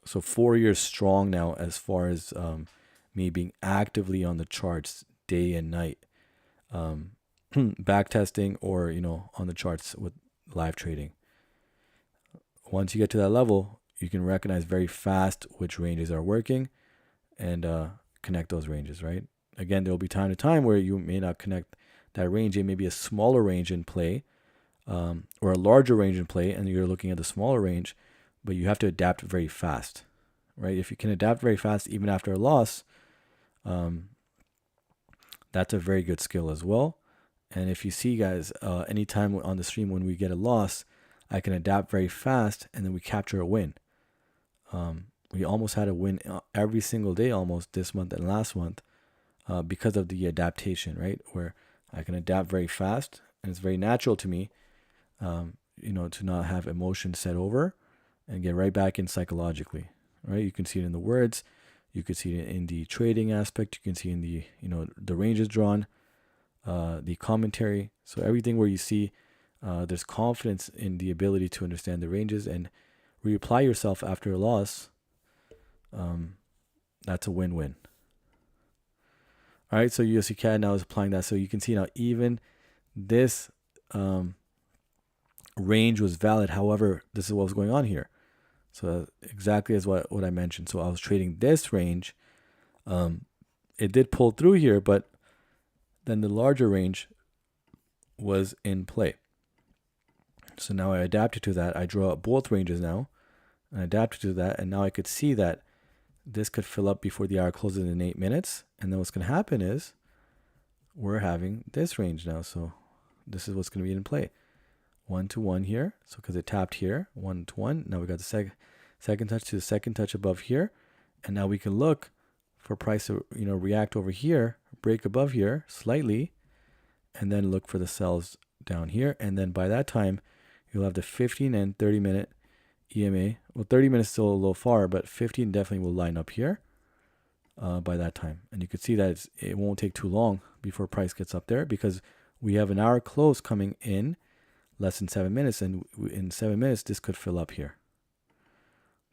So 4 years strong now as far as me being actively on the charts day and night, back testing or on the charts with live trading. Once you get to that level, you can recognize very fast which ranges are working and connect those ranges, right? Again, there will be time to time where you may not connect that range. It may be a smaller range in play or a larger range in play, and you're looking at the smaller range, but you have to adapt very fast, right? If you can adapt very fast even after a loss, that's a very good skill as well. And if you see, guys, anytime on the stream when we get a loss, I can adapt very fast and then we capture a win. We almost had a win every single day almost this month and last month because of the adaptation, right? Where I can adapt very fast and it's very natural to me, to not have emotions set over and get right back in psychologically, right? You can see it in the words. You could see it in the trading aspect. You can see in the, the ranges drawn, the commentary. So everything where you see there's confidence in the ability to understand the ranges and reapply yourself after a loss, that's a win-win. All right, so USD CAD now is applying that. So you can see now even this range was valid. However, this is what was going on here. So exactly as what I mentioned. So I was trading this range. It did pull through here, but then the larger range was in play. So now I adapted to that. I draw up both ranges now and adapted to that. And now I could see that this could fill up before the hour closes in 8 minutes. And then what's going to happen is we're having this range now. So this is what's going to be in play. 1 to 1 here. So because it tapped here, 1 to 1. Now we got the second touch to the second touch above here. And now we can look for price to, react over here, break above here slightly, and then look for the sells down here. And then by that time, you'll have the 15 and 30 minute EMA. Well, 30 minutes still a little far, but 15 definitely will line up here by that time. And you can see that it won't take too long before price gets up there because we have an hour close coming in less than 7 minutes. And in 7 minutes, this could fill up here.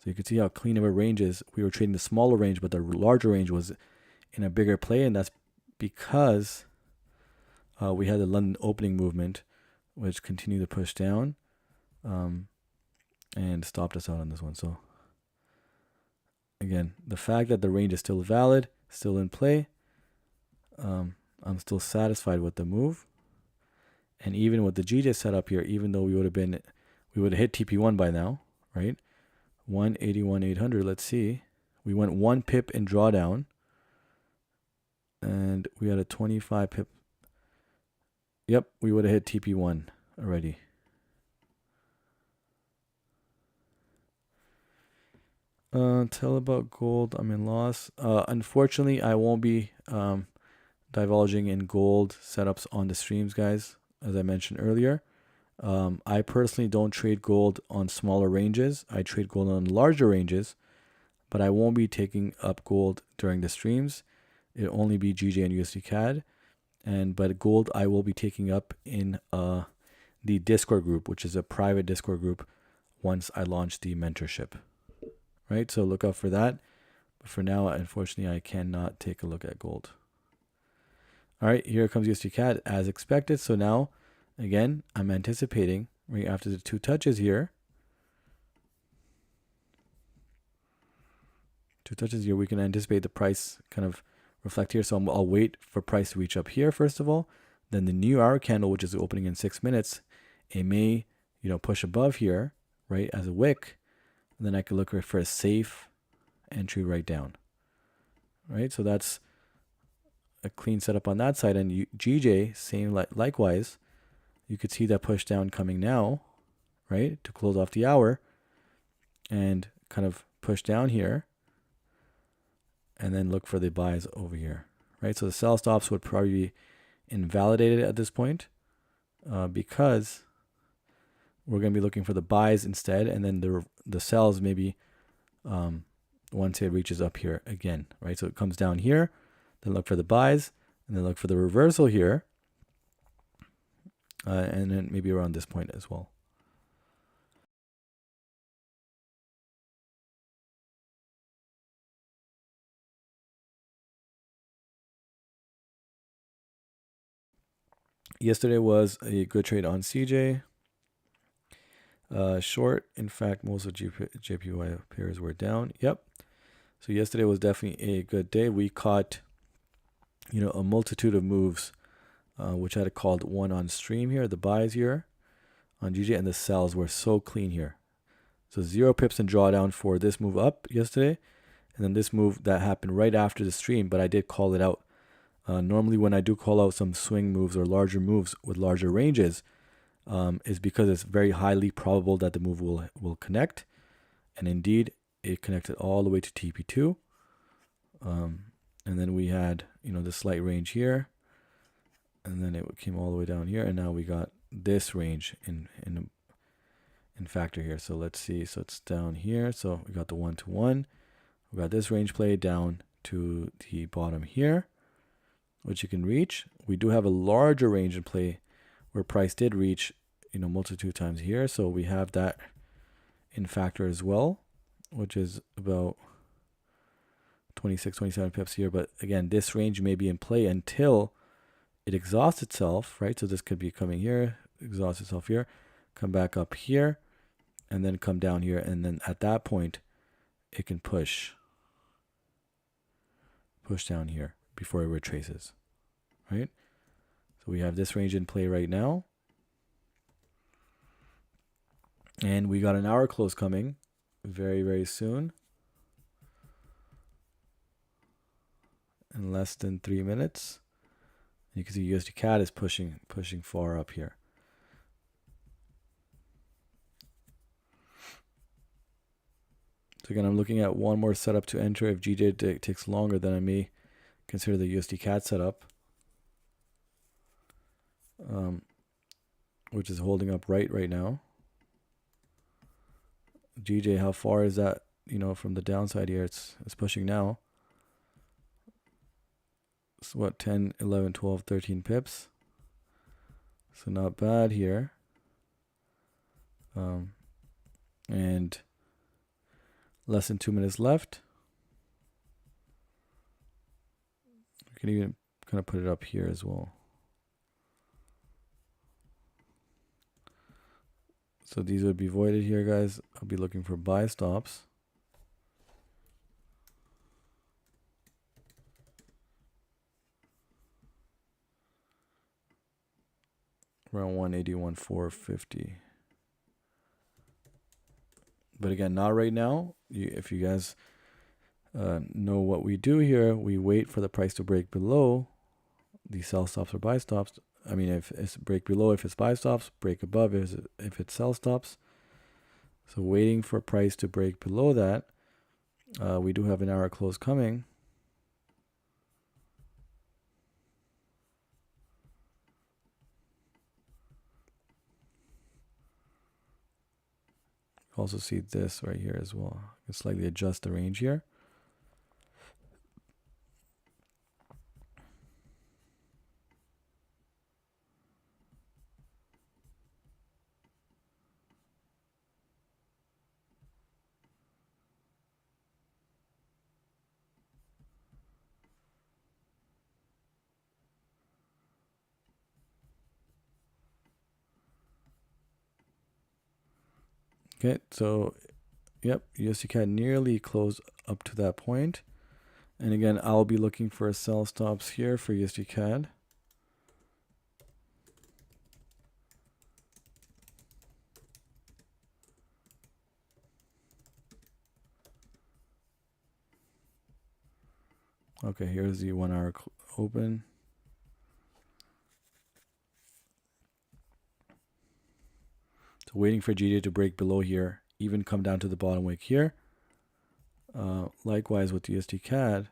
So you can see how clean of a range is. We were trading the smaller range, but the larger range was in a bigger play. And that's because we had the London opening movement, which continued to push down and stopped us out on this one. So again, the fact that the range is still valid, still in play, I'm still satisfied with the move. And even with the GJ setup here, even though we would have hit TP1 by now, right? 181,800. Let's see. We went 1 pip in drawdown, and we had a 25 pip. Yep, we would have hit TP1 already. Tell about gold. I'm in loss. Unfortunately, I won't be divulging in gold setups on the streams, guys, as I mentioned earlier. I personally don't trade gold on smaller ranges. I trade gold on larger ranges, but I won't be taking up gold during the streams. It'll only be GJ and USD CAD. But gold I will be taking up in the Discord group, which is a private Discord group once I launch the mentorship. Right? So look out for that. But for now, unfortunately, I cannot take a look at gold. All right, here comes USD CAD as expected. So now, again, I'm anticipating right after the 2 touches here. 2 touches here, we can anticipate the price kind of reflect here. So I'll wait for price to reach up here, first of all. Then the new hour candle, which is opening in 6 minutes, it may, push above here, right, as a wick. And then I could look for a safe entry right down. Right, so that's a clean setup on that side. And GJ, same likewise. You could see that push down coming now, right, to close off the hour and kind of push down here and then look for the buys over here, right? So the sell stops would probably be invalidated at this point because we're going to be looking for the buys instead, and then the sells maybe once it reaches up here again, right? So it comes down here, then look for the buys, and then look for the reversal here, and then maybe around this point as well. Yesterday was a good trade on CJ. Short, in fact, most of JPY pairs were down. Yep. So yesterday was definitely a good day. We caught, a multitude of moves, which I had called one on stream here, the buys here on GJ, and the sells were so clean here. So 0 pips in drawdown for this move up yesterday, and then this move that happened right after the stream, but I did call it out. Normally when I do call out some swing moves or larger moves with larger ranges, is because it's very highly probable that the move will connect. And indeed, it connected all the way to TP2. And then we had, the slight range here. And then it came all the way down here. And now we got this range in factor here. So let's see. So it's down here. So we got the 1 to 1. We got this range play down to the bottom here, which you can reach. We do have a larger range in play where price did reach, multitude times here. So we have that in factor as well, which is about 26, 27 pips here. But again, this range may be in play until it exhausts itself, right? So this could be coming here, exhaust itself here, come back up here, and then come down here. And then at that point, it can push down here before it retraces, right? So we have this range in play right now. And we got an hour close coming very, very soon. In less than 3 minutes. You can see USD CAD is pushing far up here. So again, I'm looking at one more setup to enter. If GJ takes longer, then I may consider the USD CAD setup, which is holding up right now. GJ, how far is that? From the downside here, it's pushing now. So what, 10, 11, 12, 13 pips. So not bad here. And less than 2 minutes left. We can even kind of put it up here as well. So these would be voided here, guys. I'll be looking for buy stops. Around 181, 450. But again, not right now. If you guys know what we do here, we wait for the price to break below the sell stops or buy stops. I mean, if it's break below, if it's buy stops, break above if it's sell stops. So waiting for price to break below that. We do have an hour close coming. Also see this right here as well. I can slightly adjust the range here. Okay, so yep, USD CAD nearly closed up to that point. And again, I'll be looking for sell stops here for USD CAD. Okay, here's the 1 hour open. So waiting for GJ to break below here, even come down to the bottom wick here. Likewise with USD CAD.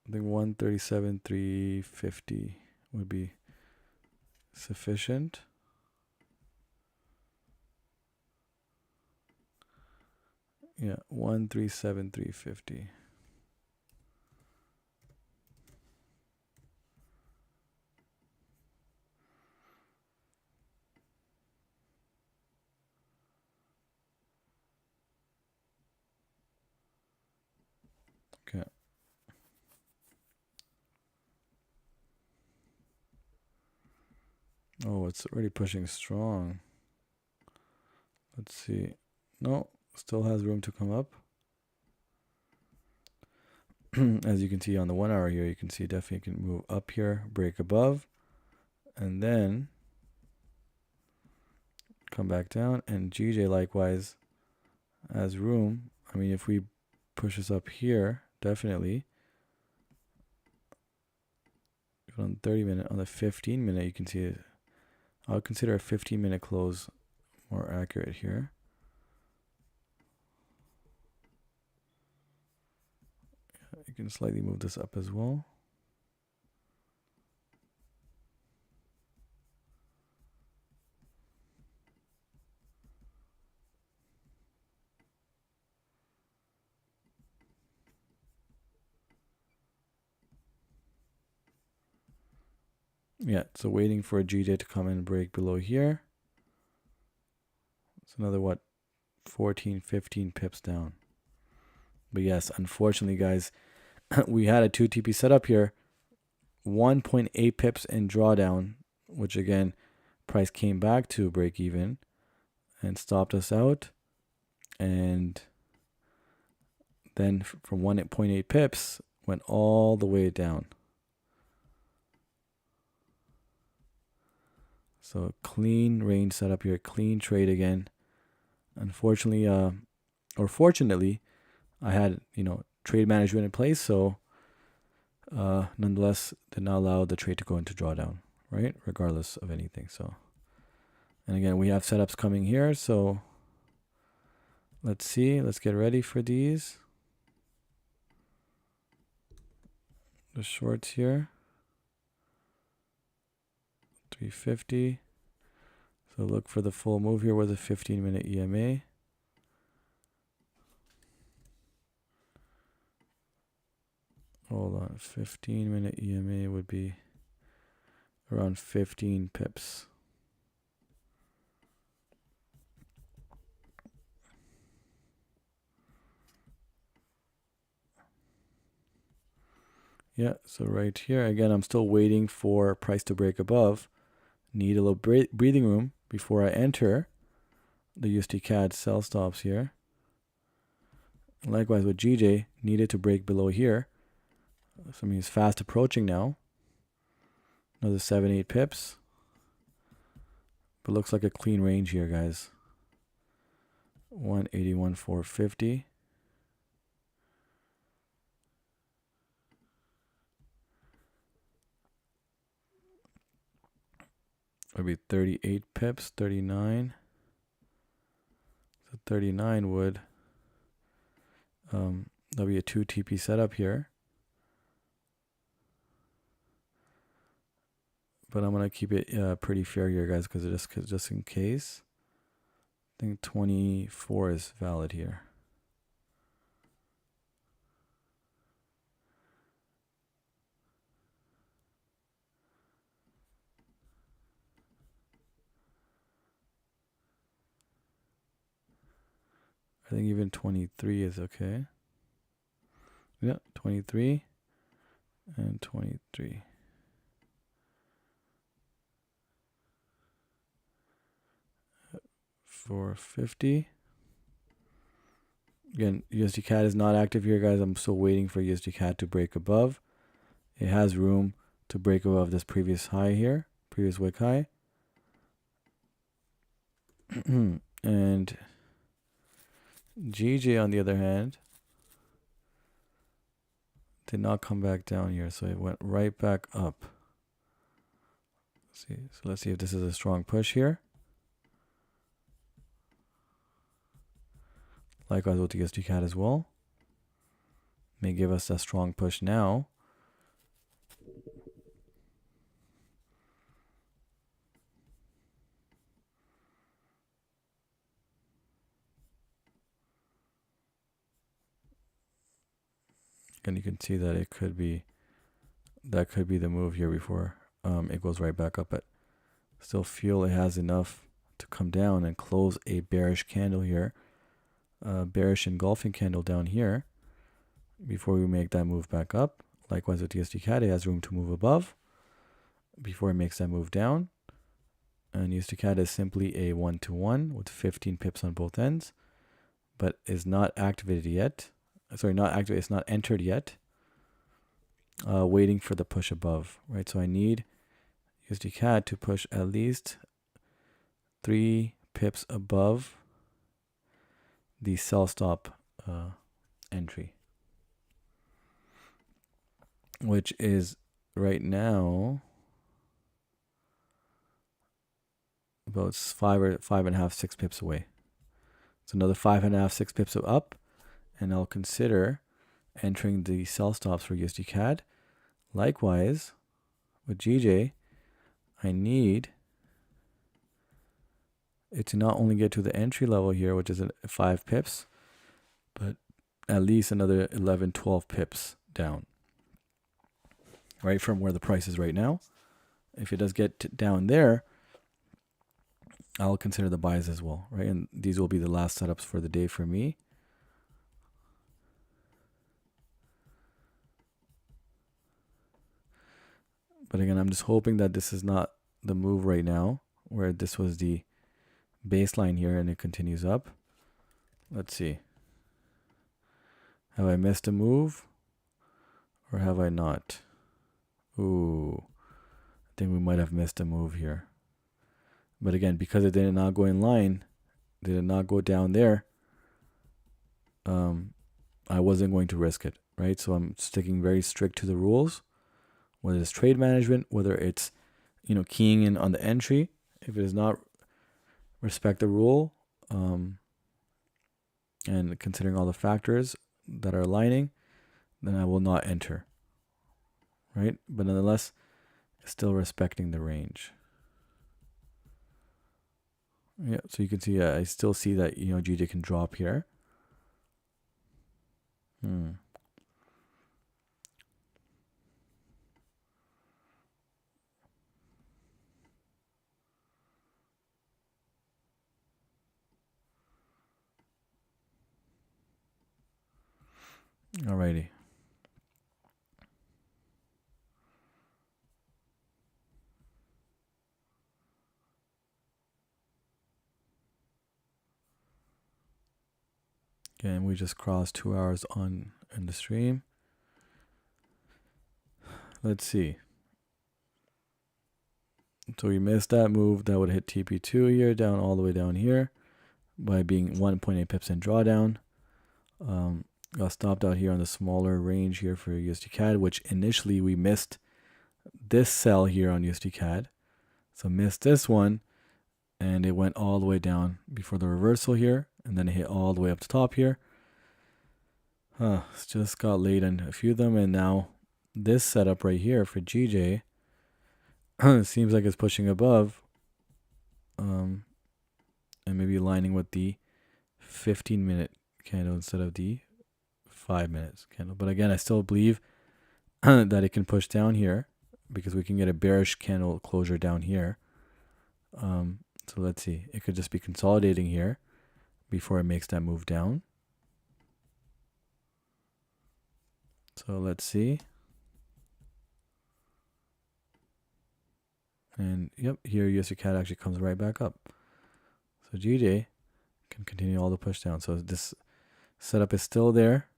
I think 137,350 would be sufficient. Yeah, 137,350. Okay. Oh, it's already pushing strong. Let's see. No, still has room to come up. As you can see on the 1 hour here, you can see definitely can move up here, break above, and then come back down. And GJ likewise has room. I mean, if we push this up here, definitely. On 30 minute, on the 15 minute, you can see it. I'll consider a 15-minute close more accurate here. You can slightly move this up as well. Yeah, so waiting for a GJ to come in and break below here. It's another, what, 14, 15 pips down. But yes, unfortunately, guys, we had a 2 TP setup here. 1.8 pips in drawdown, which again, price came back to break even and stopped us out. And then from 1.8 pips, went all the way down. So clean range setup here, clean trade again. Unfortunately, or fortunately, I had, trade management in place, so nonetheless did not allow the trade to go into drawdown, right? Regardless of anything. So, and again, we have setups coming here, so let's see. Let's get ready for these. The shorts here. 350. So look for the full move here with a 15-minute EMA. Hold on, 15-minute EMA would be around 15 pips. Yeah, so right here, again, I'm still waiting for price to break above. Need a little breathing room before I enter the USD CAD sell stops here. Likewise with GJ, needed to break below here. So I mean, it's fast approaching now. Another 7-8 pips. But looks like a clean range here, guys. 181, 450. Would be 38 pips, 39. So 39 would that'll be a 2 TP setup here. But I'm gonna keep it pretty fair here, guys, because just in case. I think 24 is valid here. I think even 23 is okay. Yeah, 23 and 23. $450. Again, USD CAD is not active here, guys. I'm still waiting for USD CAD to break above. It has room to break above this previous high here, previous wick high. And GJ, on the other hand, did not come back down here, so it went right back up. Let's see if this is a strong push here. Likewise with the USD CAD as well. May give us a strong push now. And you can see that it could be the move here before it goes right back up. But still feel it has enough to come down and close a bearish candle here, bearish engulfing candle down here before we make that move back up. Likewise with USD CAD, it has room to move above before it makes that move down. And USD CAD is simply a 1-to-1 with 15 pips on both ends, but is not activated yet. Sorry, not activated. It's not entered yet. Waiting for the push above, right? So I need USD CAD to push at least 3 pips above the sell stop entry, which is right now about 5.5, 6 pips away. So another 5.5, 6 pips up, and I'll consider entering the sell stops for USD CAD. Likewise, with GJ, I need it to not only get to the entry level here, which is 5 pips, but at least another 11, 12 pips down, right from where the price is right now. if it does get down there, I'll consider the buys as well, right? And these will be the last setups for the day for me. But again, I'm just hoping that this is not the move right now, where this was the baseline here and it continues up. Let's see. Have I missed a move or have I not? Ooh, I think we might have missed a move here. But again, because it did not go in line, did not go down there, I wasn't going to risk it, right? So I'm sticking very strict to the rules, whether it's trade management, whether it's, keying in on the entry. If it does not respect the rule, and considering all the factors that are aligning, then I will not enter, right? But nonetheless, still respecting the range. Yeah, so you can see, I still see that, GJ can drop here. Alrighty. Again, we just crossed 2 hours on in the stream. Let's see. So we missed that move. That would hit TP2 here, down all the way down here by being 1.8 pips in drawdown. Got stopped out here on the smaller range here for USD CAD, which initially we missed this sell here on USD CAD. So missed this one, and it went all the way down before the reversal here, and then it hit all the way up to top here. It's just got laid in a few of them, and now this setup right here for GJ seems like it's pushing above, and maybe aligning with the 15-minute candle instead of the 5 minutes candle. But again, I still believe that it can push down here because we can get a bearish candle closure down here. So let's see. It could just be consolidating here before it makes that move down. So let's see. And yep, here USD CAD actually comes right back up. So GJ can continue all the push down. So this setup is still there.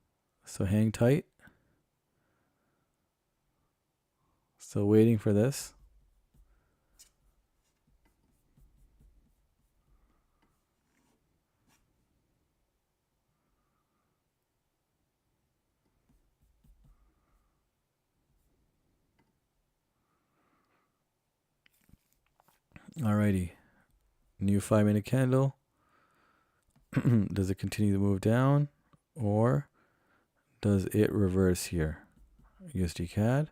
So hang tight. Still waiting for this. Alrighty. New 5-minute candle. Does it continue to move down or does it reverse here? USD CAD.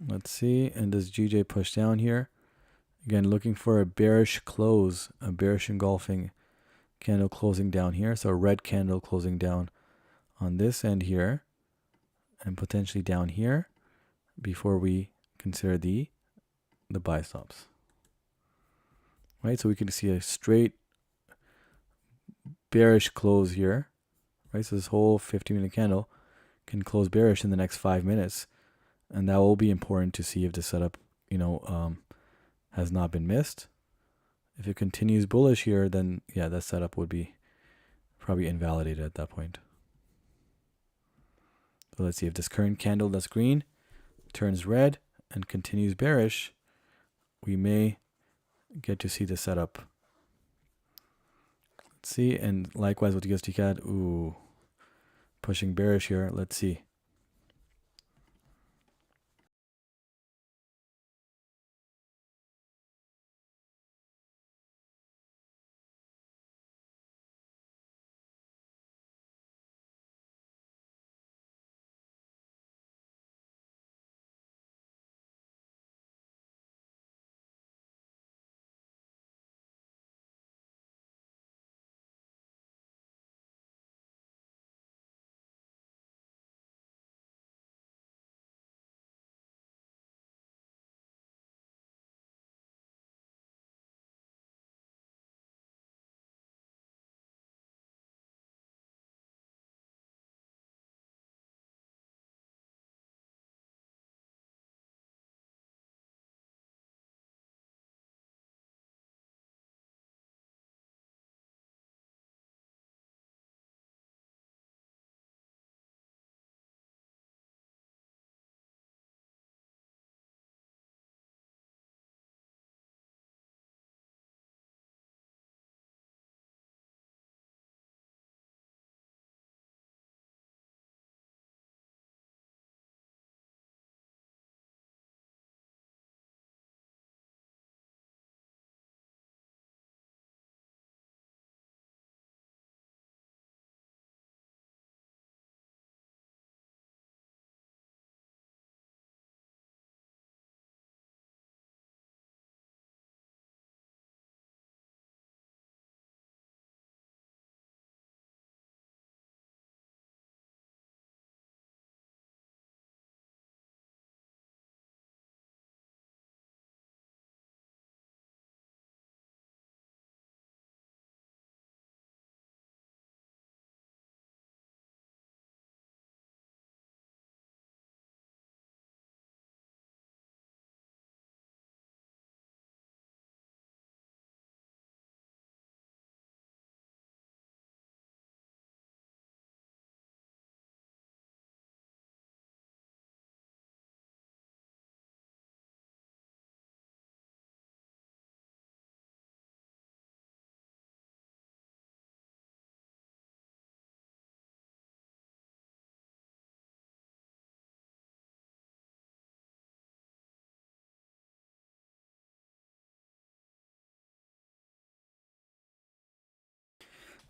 Let's see. And does GJ push down here? Again, looking for a bearish close, a bearish engulfing candle closing down here. So a red candle closing down on this end here and potentially down here before we consider the buy stops. Right, so we can see a straight bearish close here. Right, so this whole 15-minute candle can close bearish in the next 5 minutes, and that will be important to see if the setup, has not been missed. If it continues bullish here, then yeah, that setup would be probably invalidated at that point. So let's see if this current candle that's green turns red and continues bearish, we may get to see the setup. Let's see, and likewise with USD CAD, ooh, pushing bearish here. Let's see.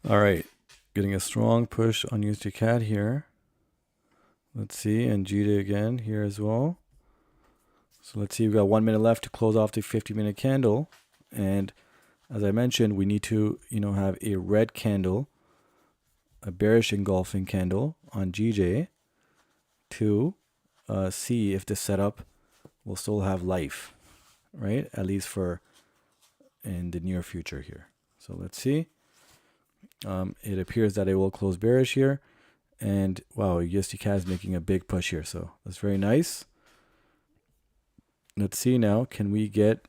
All right, getting a strong push on USD CAD here. Let's see, and GD again here as well. So let's see, we've got 1 minute left to close off the 50-minute candle. And as I mentioned, we need to, have a red candle, a bearish engulfing candle on GJ to see if this setup will still have life, right? At least for in the near future here. So let's see. It appears that it will close bearish here. And wow, USD CAD is making a big push here. So that's very nice. Let's see now, can we get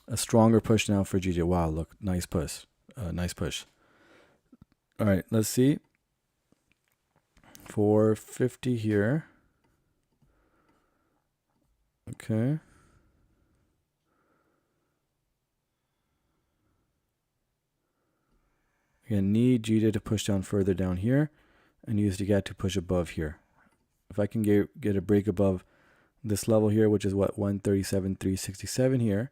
a stronger push now for GJ? Wow, look, nice push. Nice push. All right, let's see. 450 here. Okay. Again, need GJ to push down further down here and USD CAD to push above here. If I can get a break above this level here, which is what, 137,367 here,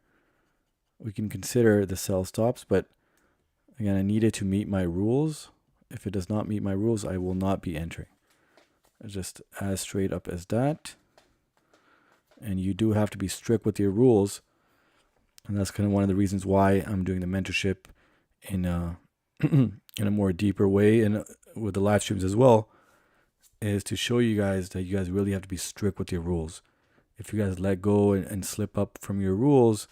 we can consider the sell stops. But again, I need it to meet my rules. If it does not meet my rules, I will not be entering. Just as straight up as that. And you do have to be strict with your rules. And that's kind of one of the reasons why I'm doing the mentorship in in a more deeper way, and with the live streams as well, is to show you guys that you guys really have to be strict with your rules. If you guys let go and slip up from your rules,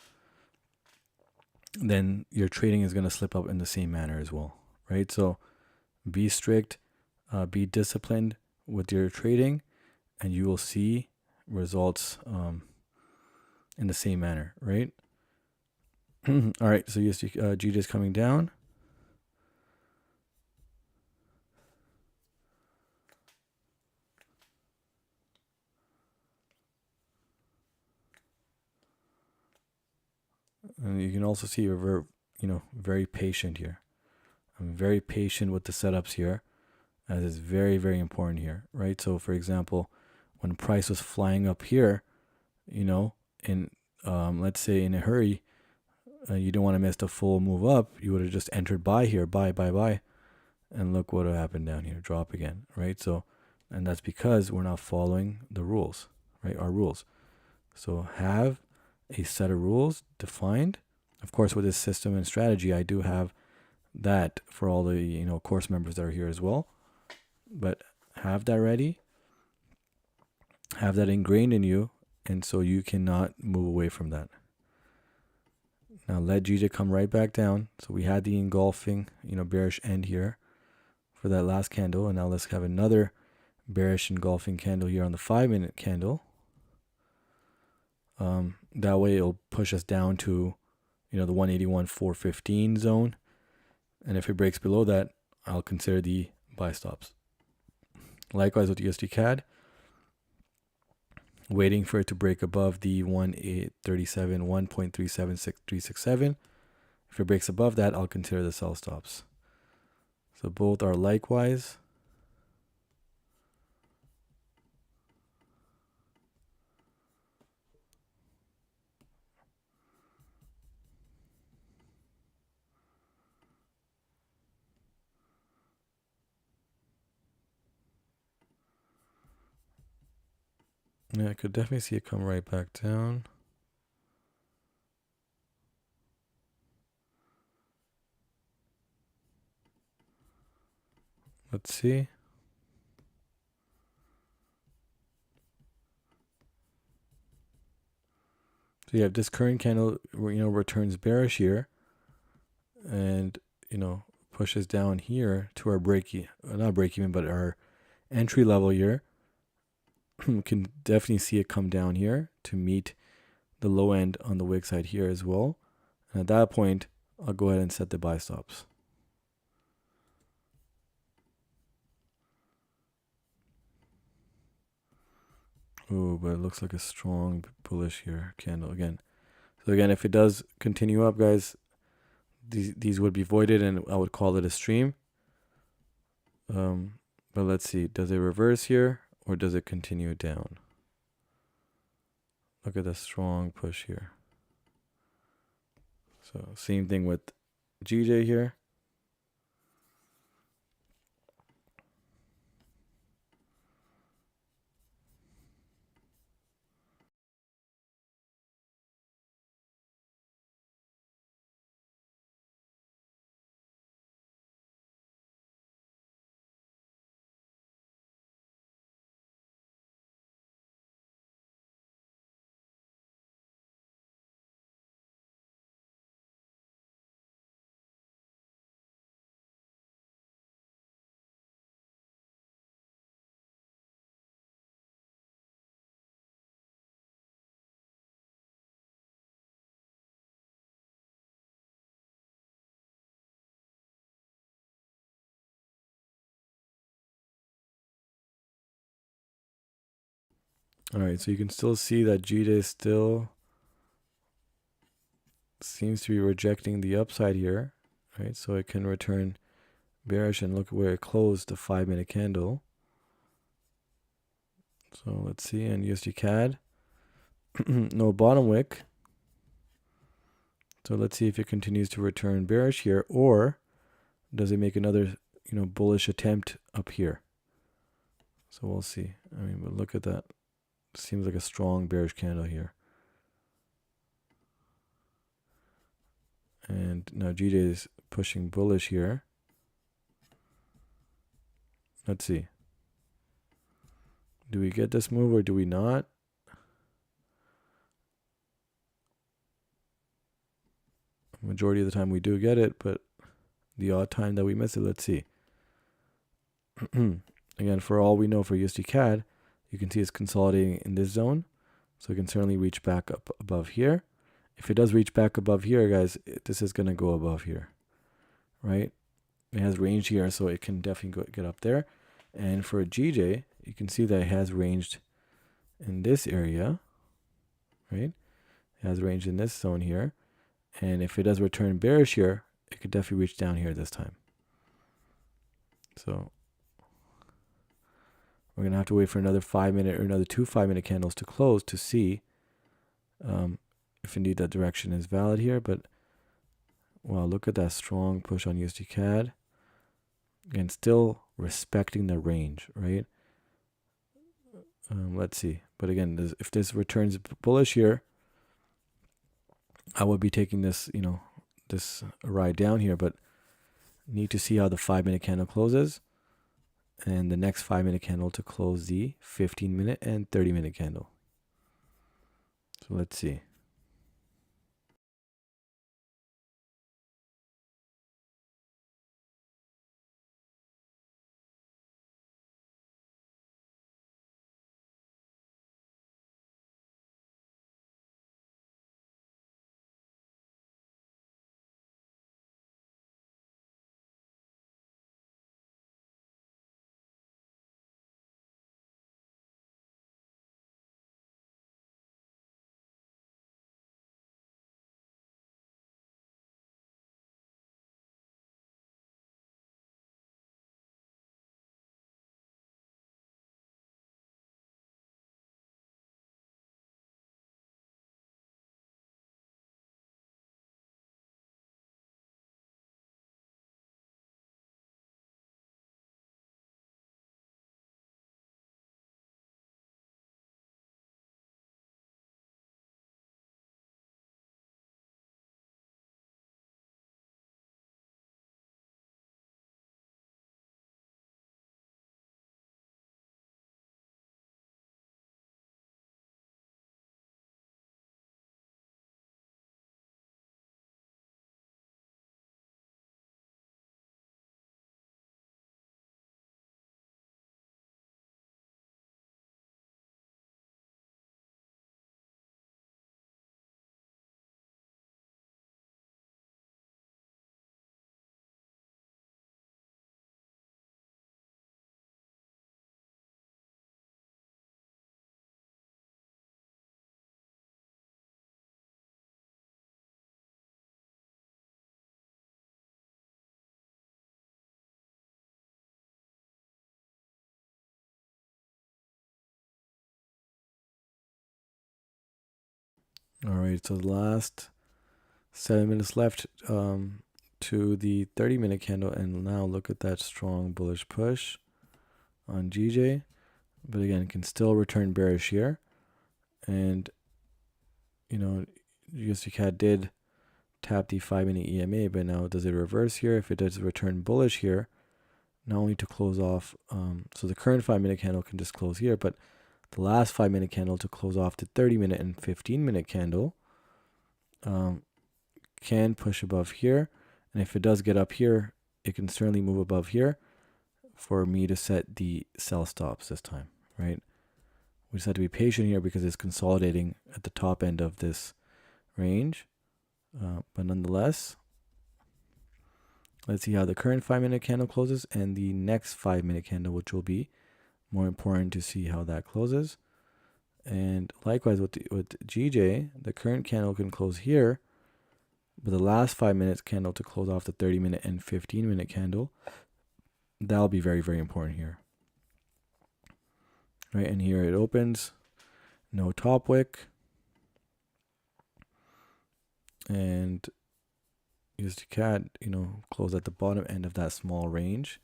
then your trading is going to slip up in the same manner as well, right? So be strict, be disciplined with your trading, and you will see results in the same manner, right? All right, so USD GJ is coming down. And you can also see we're very patient here. I'm very patient with the setups here, as it's very, very important here, right? So for example, when price was flying up here, in let's say in a hurry, you don't want to miss the full move up, you would have just entered buy here, buy, and look what happened down here, drop again, right? So, and that's because we're not following the rules, right? Our rules. So have a set of rules defined. Of course, with this system and strategy, I do have that for all the course members that are here as well. But have that ready, have that ingrained in you, and so you cannot move away from that. Now let GJ come right back down. So we had the engulfing, bearish end here for that last candle, and now let's have another bearish engulfing candle here on the 5-minute candle. That way it'll push us down to the 181,415 zone, and if it breaks below that, I'll consider the buy stops. Likewise with USD CAD, waiting for it to break above the 1.376,367. If it breaks above that, I'll consider the sell stops. So both are likewise. Yeah, I could definitely see it come right back down. Let's see. So yeah, this current candle, returns bearish here, and pushes down here to our not break even, but our entry level here. Can definitely see it come down here to meet the low end on the wick side here as well. And at that point, I'll go ahead and set the buy stops. Oh, but it looks like a strong bullish here candle again. So again, if it does continue up, guys, these would be voided, and I would call it a stream. But let's see, does it reverse here or does it continue down? Look at the strong push here. So same thing with GJ here. All right, so you can still see that GJ still seems to be rejecting the upside here, right? So it can return bearish, and look where it closed the 5-minute candle. So let's see, and USD CAD, no bottom wick. So let's see if it continues to return bearish here, or does it make another, bullish attempt up here? So we'll see. I mean, but look at that. Seems like a strong bearish candle here. And now GJ is pushing bullish here. Let's see. Do we get this move or do we not? Majority of the time we do get it, but the odd time that we miss it, let's see. Again, for all we know for USD CAD, you can see it's consolidating in this zone. So it can certainly reach back up above here. If it does reach back above here, guys, this is going to go above here, right? It has range here, so it can definitely get up there. And for a GJ, you can see that it has ranged in this area, right? It has range in this zone here. And if it does return bearish here, it could definitely reach down here this time. So we're going to have to wait for another 5-minute or another 2 5-minute candles to close to see if indeed that direction is valid here. But wow, look at that strong push on USD CAD. And still respecting the range, right? Let's see. But again, if this returns bullish here, I would be taking this, this ride down here, but need to see how the 5-minute candle closes. And the next 5-minute candle to close the 15-minute and 30-minute candle. So let's see. All right, so the last 7 minutes left to the 30-minute candle, and now look at that strong bullish push on GJ. But again, can still return bearish here. And, USD CAD did tap the 5-minute EMA, but now does it reverse here? If it does return bullish here, not only to close off, so the current 5-minute candle can just close here, but the last 5-minute candle to close off the 30-minute and 15-minute candle can push above here. And if it does get up here, it can certainly move above here for me to set the sell stops this time, right? We just have to be patient here because it's consolidating at the top end of this range. But nonetheless, let's see how the current 5-minute candle closes and the next 5-minute candle, which will be more important to see how that closes. And likewise with GJ, the current candle can close here, but the last 5 minutes candle to close off the 30-minute and 15-minute candle, that'll be very, very important here. Right, and here it opens, no top wick, and USD CAD, close at the bottom end of that small range.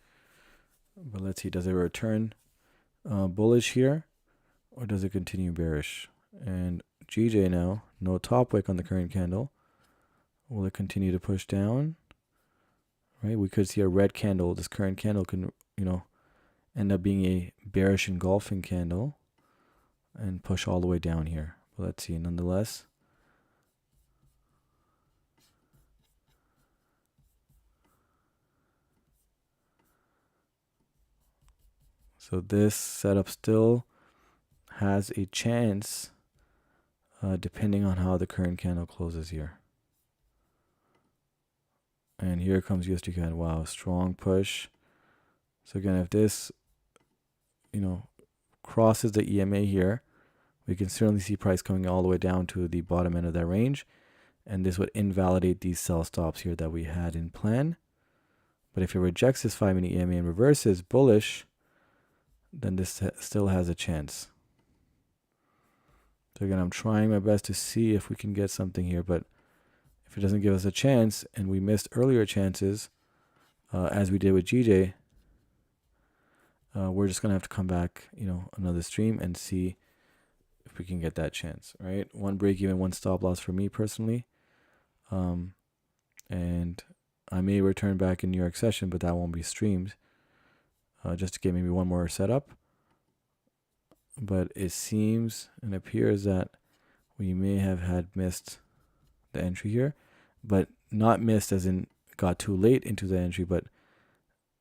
But let's see, does it return bullish here, or does it continue bearish? And GJ now, no top wick on the current candle. Will it continue to push down? Right, we could see a red candle. This current candle can, end up being a bearish engulfing candle and push all the way down here. But let's see, nonetheless. So this setup still has a chance depending on how the current candle closes here. And here comes USD CAD. Wow, strong push. So again, if this, crosses the EMA here, we can certainly see price coming all the way down to the bottom end of that range. And this would invalidate these sell stops here that we had in plan. But if it rejects this 5-minute EMA and reverses bullish, then this still has a chance. So again, I'm trying my best to see if we can get something here, but if it doesn't give us a chance, and we missed earlier chances, as we did with GJ, we're just going to have to come back, another stream and see if we can get that chance, right? One break even, one stop loss for me personally. And I may return back in New York session, but that won't be streamed, just to get maybe one more setup. But it seems and appears that we may have had missed the entry here, but not missed as in got too late into the entry, but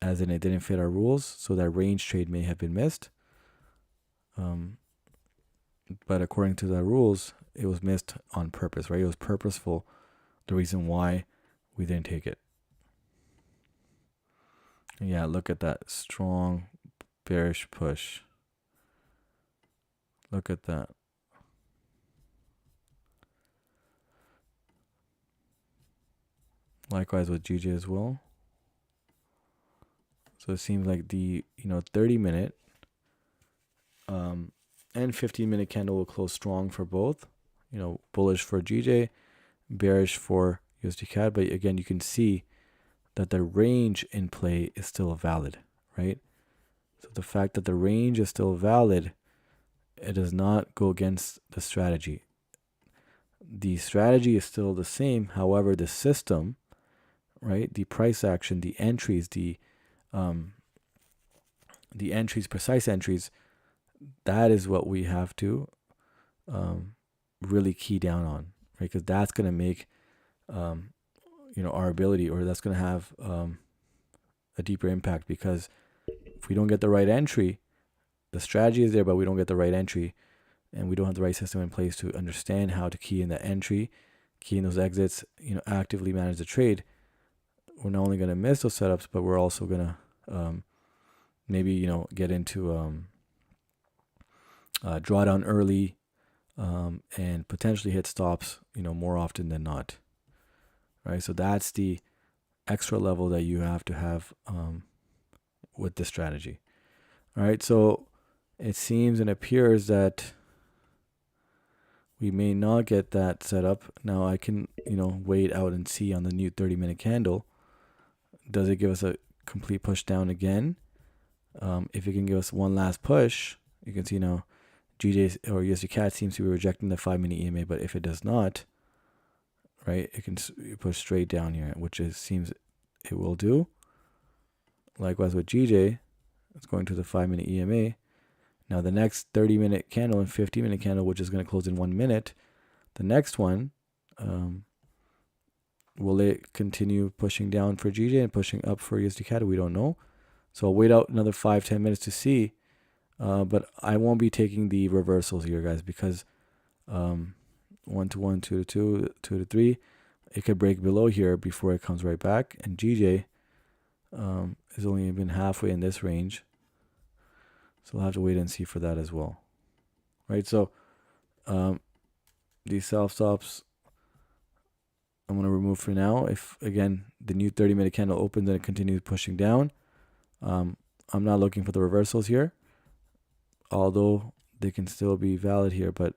as in it didn't fit our rules. So that range trade may have been missed. But according to the rules, it was missed on purpose, right? It was purposeful, the reason why we didn't take it. Yeah, look at that strong bearish push. Look at that. Likewise with GJ as well. So it seems like the 30-minute and 15-minute candle will close strong for both. Bullish for GJ, bearish for USD CAD. But again, you can see that the range in play is still valid, right? So the fact that the range is still valid, it does not go against the strategy. The strategy is still the same. However, the system, right, the price action, the entries, the entries, precise entries, that is what we have to really key down on, right? Because that's going to make our ability, or that's going to have a deeper impact. Because if we don't get the right entry, the strategy is there, but we don't get the right entry, and we don't have the right system in place to understand how to key in the entry, key in those exits, actively manage the trade, we're not only going to miss those setups, but we're also going to maybe get into drawdown early, and potentially hit stops more often than not, right? So that's the extra level that you have to have with this strategy. All right, so it seems and appears that we may not get that setup. Now I can wait out and see on the new 30-minute candle. Does it give us a complete push down again? If it can give us one last push, you can see now GJ or USD CAD seems to be rejecting the 5-minute EMA, but if it does not, right, it can push straight down here, which seems it will do. Likewise with GJ, it's going to the 5-minute EMA. Now the next 30-minute candle and 15-minute candle, which is going to close in 1 minute, the next one, will it continue pushing down for GJ and pushing up for USD CAD? We don't know. So I'll wait out another 5-10 minutes to see. But I won't be taking the reversals here, guys, because 1 to 1, 2 to 2, 2 to 3, it could break below here before it comes right back. And GJ is only been halfway in this range. So we'll have to wait and see for that as well. Right, so These self stops I'm going to remove for now. If again the new 30-minute candle opens and it continues pushing down, I'm not looking for the reversals here, although they can still be valid here, but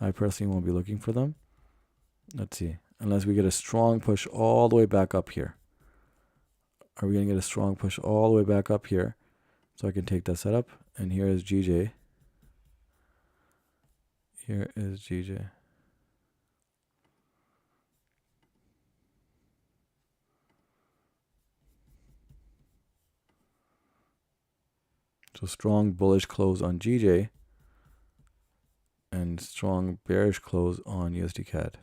I personally won't be looking for them. Let's see. Unless we get a strong push all the way back up here. Are we going to get a strong push all the way back up here? So I can take that setup. And here is GJ. Here is GJ. So strong bullish close on GJ. And strong bearish close on USD CAD.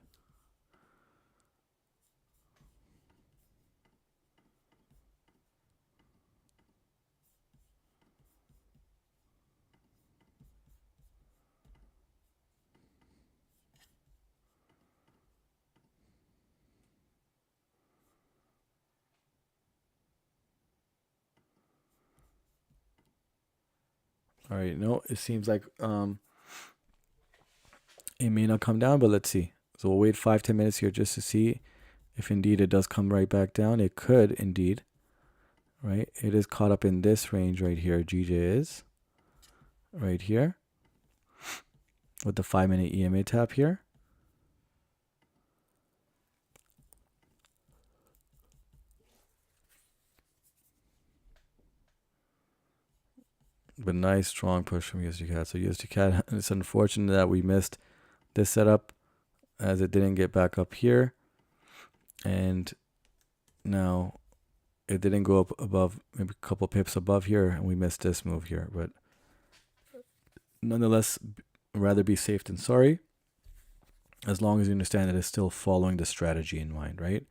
All right, no, it seems like it may not come down, but let's see. So we'll wait 5-10 minutes here just to see if indeed it does come right back down. It could indeed, right? It is caught up in this range right here. GJ is right here with the 5-minute EMA tap here. But nice strong push from USD CAD. So USD CAD, it's unfortunate that we missed this setup as it didn't get back up here. And now it didn't go up above, maybe a couple pips above here, and we missed this move here. But nonetheless, rather be safe than sorry, as long as you understand that it's still following the strategy in mind, right?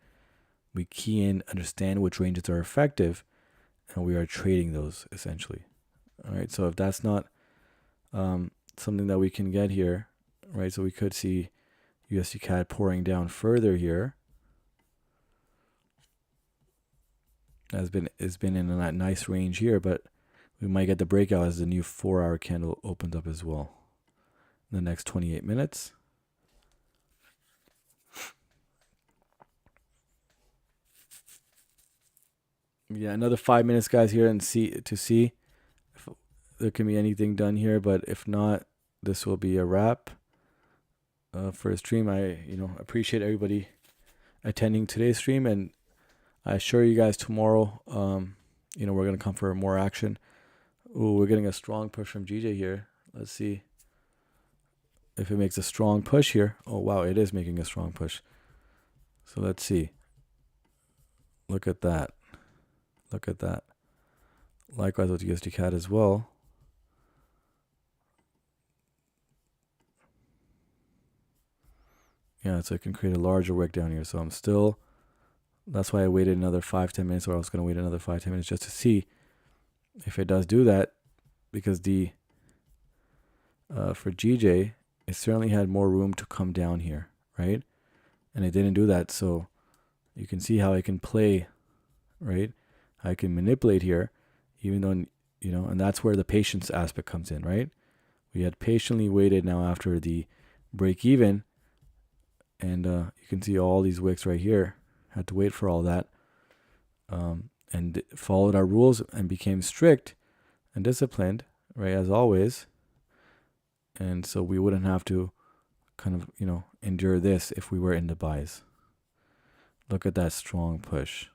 We key in, understand which ranges are effective, and we are trading those essentially. All right, so if that's not something that we can get here, right? So we could see USD CAD pouring down further here. It's been in that nice range here, but we might get the breakout as the new 4-hour candle opens up as well in the next 28 minutes. Yeah, another 5 minutes, guys, here and see if there can be anything done here. But if not, this will be a wrap for a stream. I appreciate everybody attending today's stream, and I assure you guys tomorrow, we're gonna come for more action. Ooh, we're getting a strong push from GJ here. Let's see if it makes a strong push here. Oh wow, it is making a strong push. So let's see. Look at that. Look at that. Likewise with USD CAD as well. Yeah, so it can create a larger wick down here. So I'm still, that's why I waited another 5-10 minutes, or I was going to wait another 5-10 minutes just to see if it does do that, because the for GJ, it certainly had more room to come down here, right? And it didn't do that. So you can see how I can play, right? I can manipulate here, even though, and that's where the patience aspect comes in, right? We had patiently waited now after the break even, and you can see all these wicks right here. Had to wait for all that, and followed our rules and became strict and disciplined, right, as always. And so we wouldn't have to kind of, endure this if we were in the buys. Look at that strong push.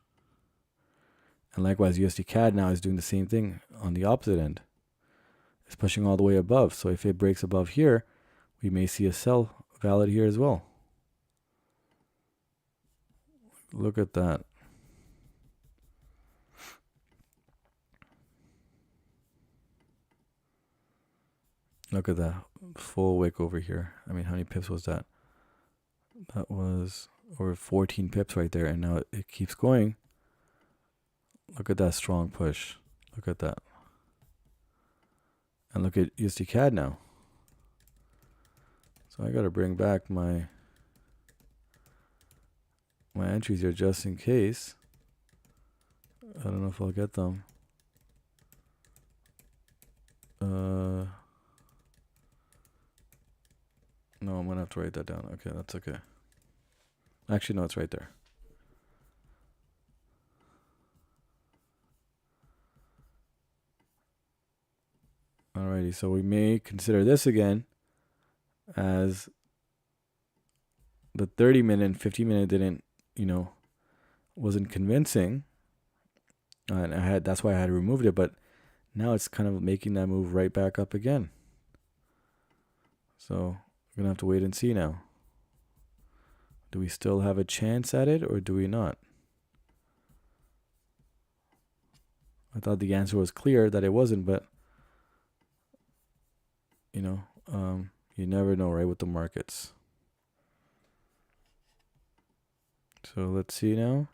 And likewise, USD CAD now is doing the same thing on the opposite end. It's pushing all the way above. So if it breaks above here, we may see a sell valid here as well. Look at that. Look at that full wick over here. I mean, how many pips was that? That was over 14 pips right there. And now it keeps going. Look at that strong push. Look at that. And look at USD CAD now. So I got to bring back my entries here just in case. I don't know if I'll get them. to write that down. Okay, that's okay. Actually, no, it's right there. Alrighty, so we may consider this again as the 30-minute and 50-minute didn't, wasn't convincing. And that's why I had removed it, but now it's kind of making that move right back up again. So we're going to have to wait and see now. Do we still have a chance at it or do we not? I thought the answer was clear that it wasn't, but you never know, right, with the markets. So let's see now.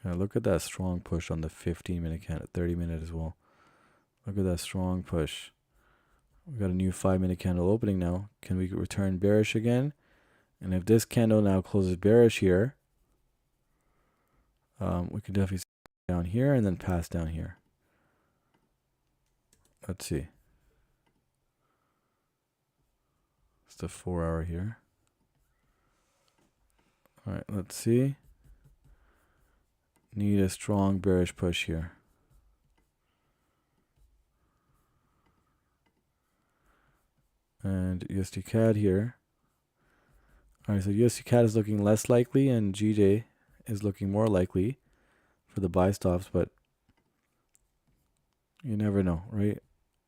Yeah, look at that strong push on the 15-minute candle, 30-minute as well. Look at that strong push. We got a new 5-minute candle opening now. Can we return bearish again? And if this candle now closes bearish here, we can definitely see down here and then pass down here. Let's see. It's the 4-hour here. All right, let's see. Need a strong bearish push here. And USD CAD here. All right, so USD CAD is looking less likely and GJ is looking more likely for the buy stops, but you never know, right?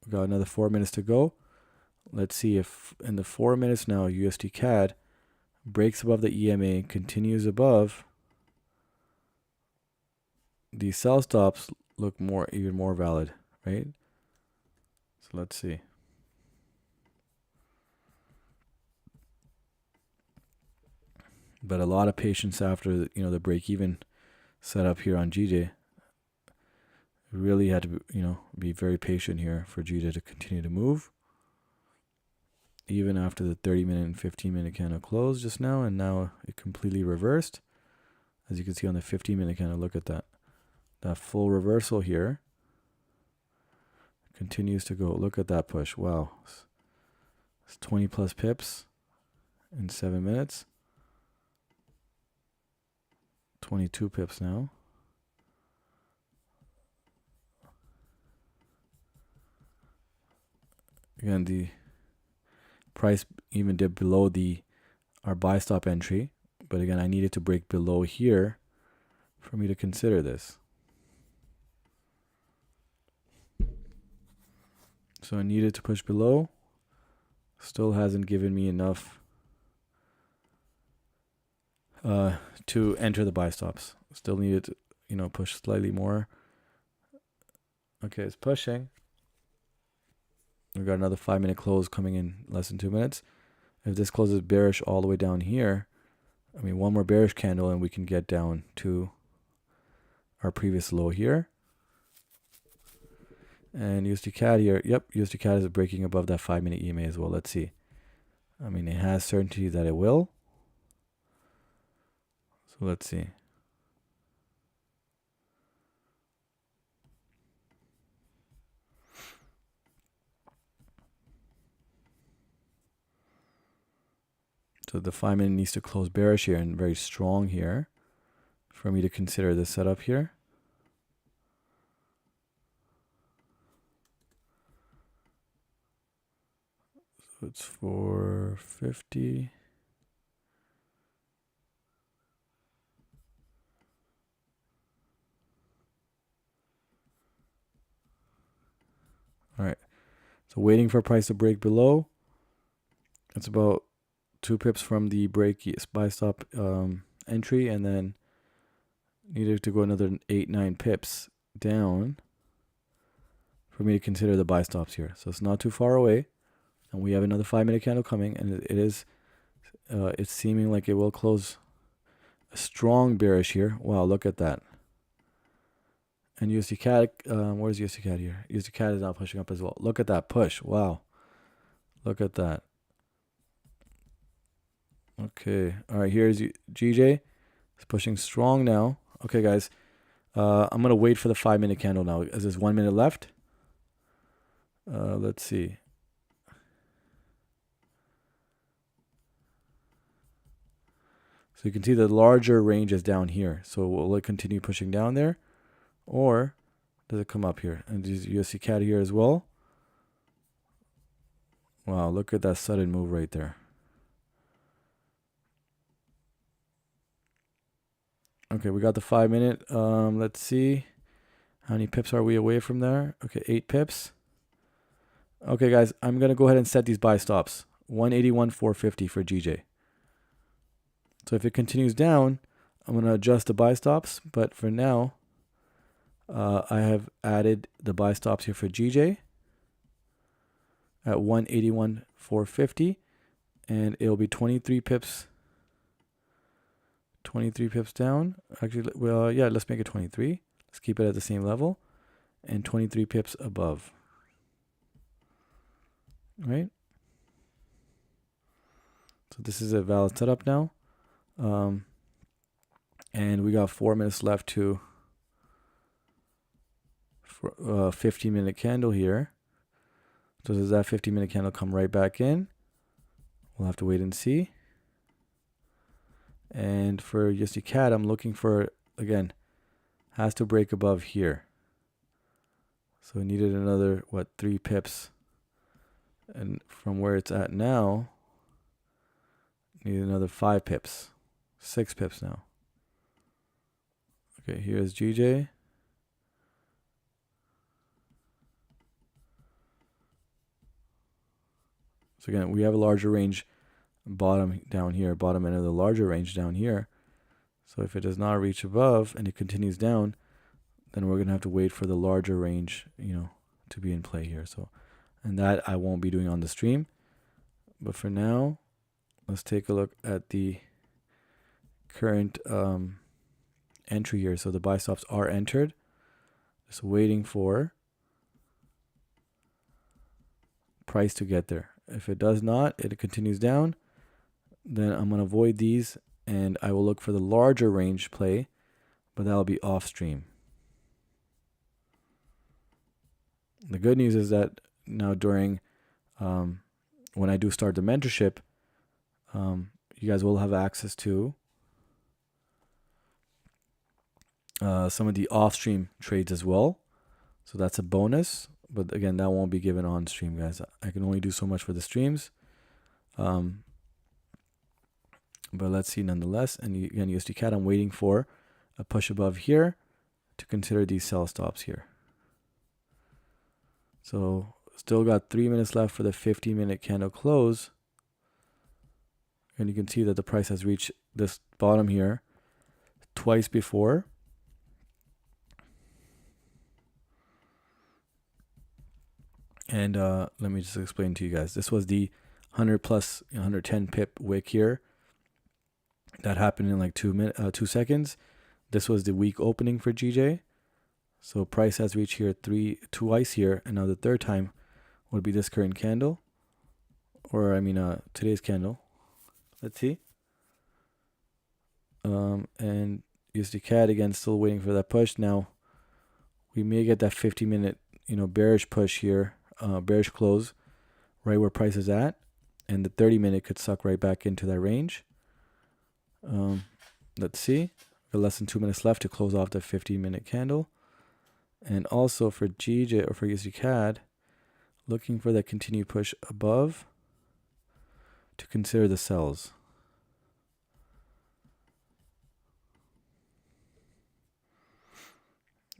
We got another 4 minutes to go. Let's see if in the 4 minutes now USD CAD breaks above the EMA, continues above. The sell stops look even more valid, right? So let's see. But a lot of patience after the break even setup here on GJ. Really had to be very patient here for GJ to continue to move. Even after the 30-minute and 15-minute candle closed just now, and now it completely reversed. As you can see on the 15-minute candle, look at that. That full reversal here continues to go. Look at that push. Wow. It's 20 plus pips in 7 minutes. 22 pips now. Again, the price even dipped below our buy stop entry. But again, I needed to break below here for me to consider this. So I needed to push below. Still hasn't given me enough to enter the buy stops. Still needed to push slightly more. Okay, it's pushing. We got another 5-minute close coming in less than 2 minutes. If this closes bearish all the way down here, one more bearish candle and we can get down to our previous low here. And USD CAD here, yep, USD CAD is breaking above that 5-minute EMA as well. Let's see. It has certainty that it will. So let's see. So the 5-minute needs to close bearish here and very strong here for me to consider this setup here. So it's 450. All right. So waiting for price to break below. It's about 2 pips from the break buy stop entry, and then needed to go another 8-9 pips down for me to consider the buy stops here. So it's not too far away, and we have another 5-minute candle coming, and it's seeming like it will close a strong bearish here. Wow, look at that. And USD CAD, where's USD CAD here? USD CAD is now pushing up as well. Look at that push. Wow, look at that. Okay, all right, here's GJ. It's pushing strong now. Okay, guys, I'm going to wait for the 5-minute candle now, as there's 1 minute left. Let's see. So you can see the larger range is down here. So will it continue pushing down there? Or does it come up here? And there's USD CAD here as well. Wow, look at that sudden move right there. Okay, we got the 5-minute. Let's see. How many pips are we away from there? Okay, 8 pips. Okay, guys, I'm going to go ahead and set these buy stops. 181.450 for GJ. So if it continues down, I'm going to adjust the buy stops. But for now, I have added the buy stops here for GJ at 181.450. And it'll be 23 pips. 23 pips down. Actually, well, yeah, let's make it 23. Let's keep it at the same level. And 23 pips above. Right? So this is a valid setup now. And we got 4 minutes left to 15-minute candle here. So does that 15-minute candle come right back in? We'll have to wait and see. And for USD CAD, I'm looking for, again, has to break above here. So we needed another, 3 pips. And from where it's at now, need another 5 pips. 6 pips now. Okay, here's GJ. So again, we have a larger range bottom down here, bottom end of the larger range down here. So if it does not reach above and it continues down, then we're going to have to wait for the larger range, to be in play here. So, and that I won't be doing on the stream. But for now, let's take a look at the current entry here. So the buy stops are entered. Just waiting for price to get there. If it does not, it continues down, then I'm going to avoid these and I will look for the larger range play, but that'll be off stream. The good news is that now during when I do start the mentorship, you guys will have access to some of the off-stream trades as well. So that's a bonus. But again, that won't be given on stream, guys. I can only do so much for the streams. But let's see nonetheless. And again, USD CAD, I'm waiting for a push above here to consider these sell stops here. So still got 3 minutes left for the 15-minute candle close. And you can see that the price has reached this bottom here twice before. And let me just explain to you guys. This was the 100 plus 110 pip wick here. That happened in like 2 seconds. This was the week opening for GJ. So price has reached here twice here. And now the third time would be this current candle. Or today's candle. Let's see. And USD CAD again, still waiting for that push. Now we may get that 50-minute bearish push here. Bearish close right where price is at, and the 30-minute could suck right back into that range. Let's see. We've got less than 2 minutes left to close off the 50-minute candle. And also for GJ or for USD CAD, looking for that continued push above to consider the sells.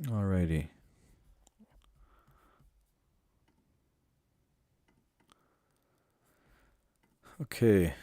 Alrighty. Okay.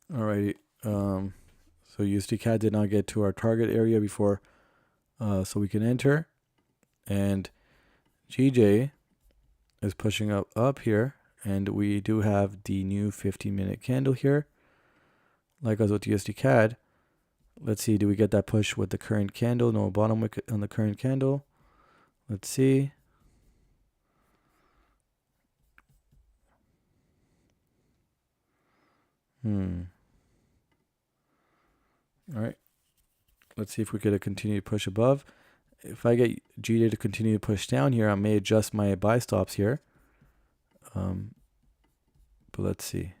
Alrighty. So USD CAD did not get to our target area before, so we can enter. And GJ is pushing up here, and we do have the new 15-minute candle here. Like us with USD CAD, let's see, do we get that push with the current candle? No bottom wick on the current candle. Let's see. All right. Let's see if we get a continued push above. If I get GJ to continue to push down here, I may adjust my buy stops here. But let's see.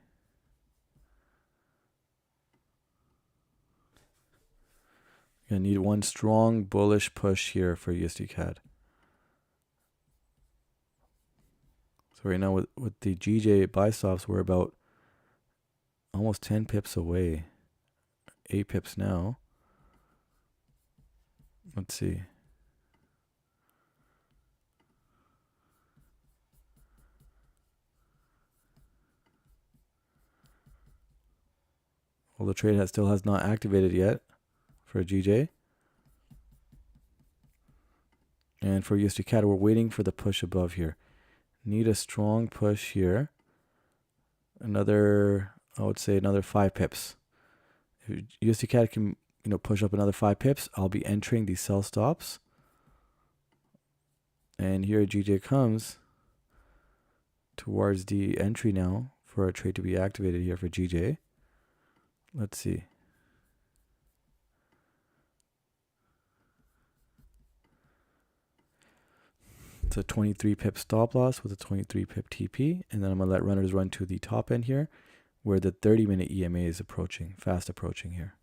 I need one strong bullish push here for USD CAD. So right now with the GJ buy stops, we're about almost 10 pips away. 8 pips now. Let's see. Well, the trade still has not activated yet for GJ. And for USD CAD, we're waiting for the push above here. Need a strong push here. Another, I would say another 5 pips. If USD CAD can, push up another 5 pips, I'll be entering the sell stops. And here GJ comes towards the entry now for a trade to be activated here for GJ. Let's see. It's a 23 pip stop loss with a 23 pip TP. And then I'm going to let runners run to the top end here where the 30-minute EMA is approaching, fast approaching here.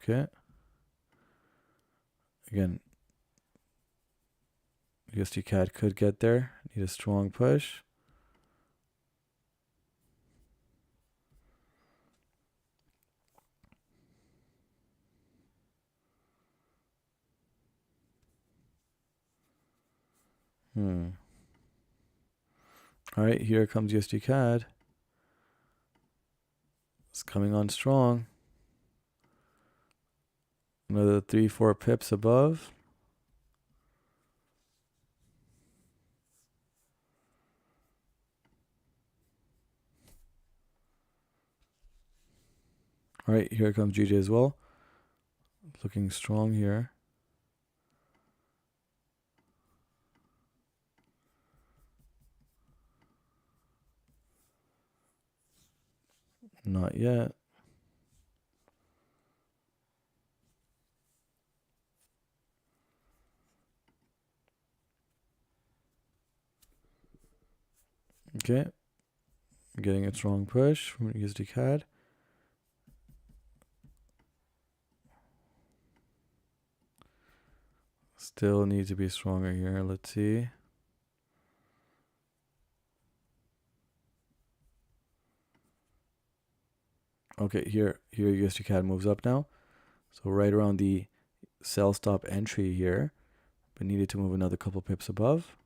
Okay. Again, USD CAD could get there. Need a strong push. All right, here comes USD CAD. It's coming on strong. Another 3-4 pips above. All right, here comes GJ as well. Looking strong here. Not yet. Okay. Getting a strong push from USD CAD. Still needs to be stronger here. Let's see. Okay, here USD CAD moves up now. So right around the sell stop entry here, but needed to move another couple pips above.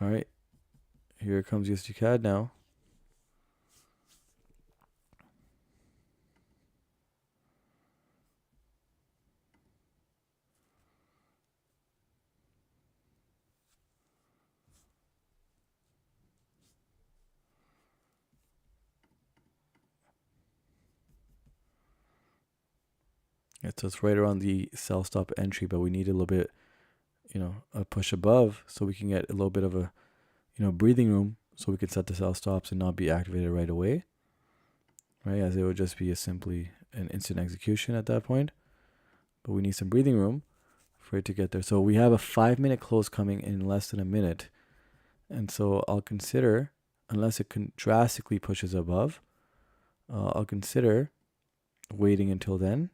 All right, here comes USD CAD now. So it's right around the sell stop entry, but we need a little bit, a push above so we can get a little bit of a, breathing room so we can set the sell stops and not be activated right away. Right, as it would just be simply an instant execution at that point. But we need some breathing room for it to get there. So we have a 5-minute close coming in less than a minute. And so I'll consider, unless it drastically pushes above, I'll consider waiting until then.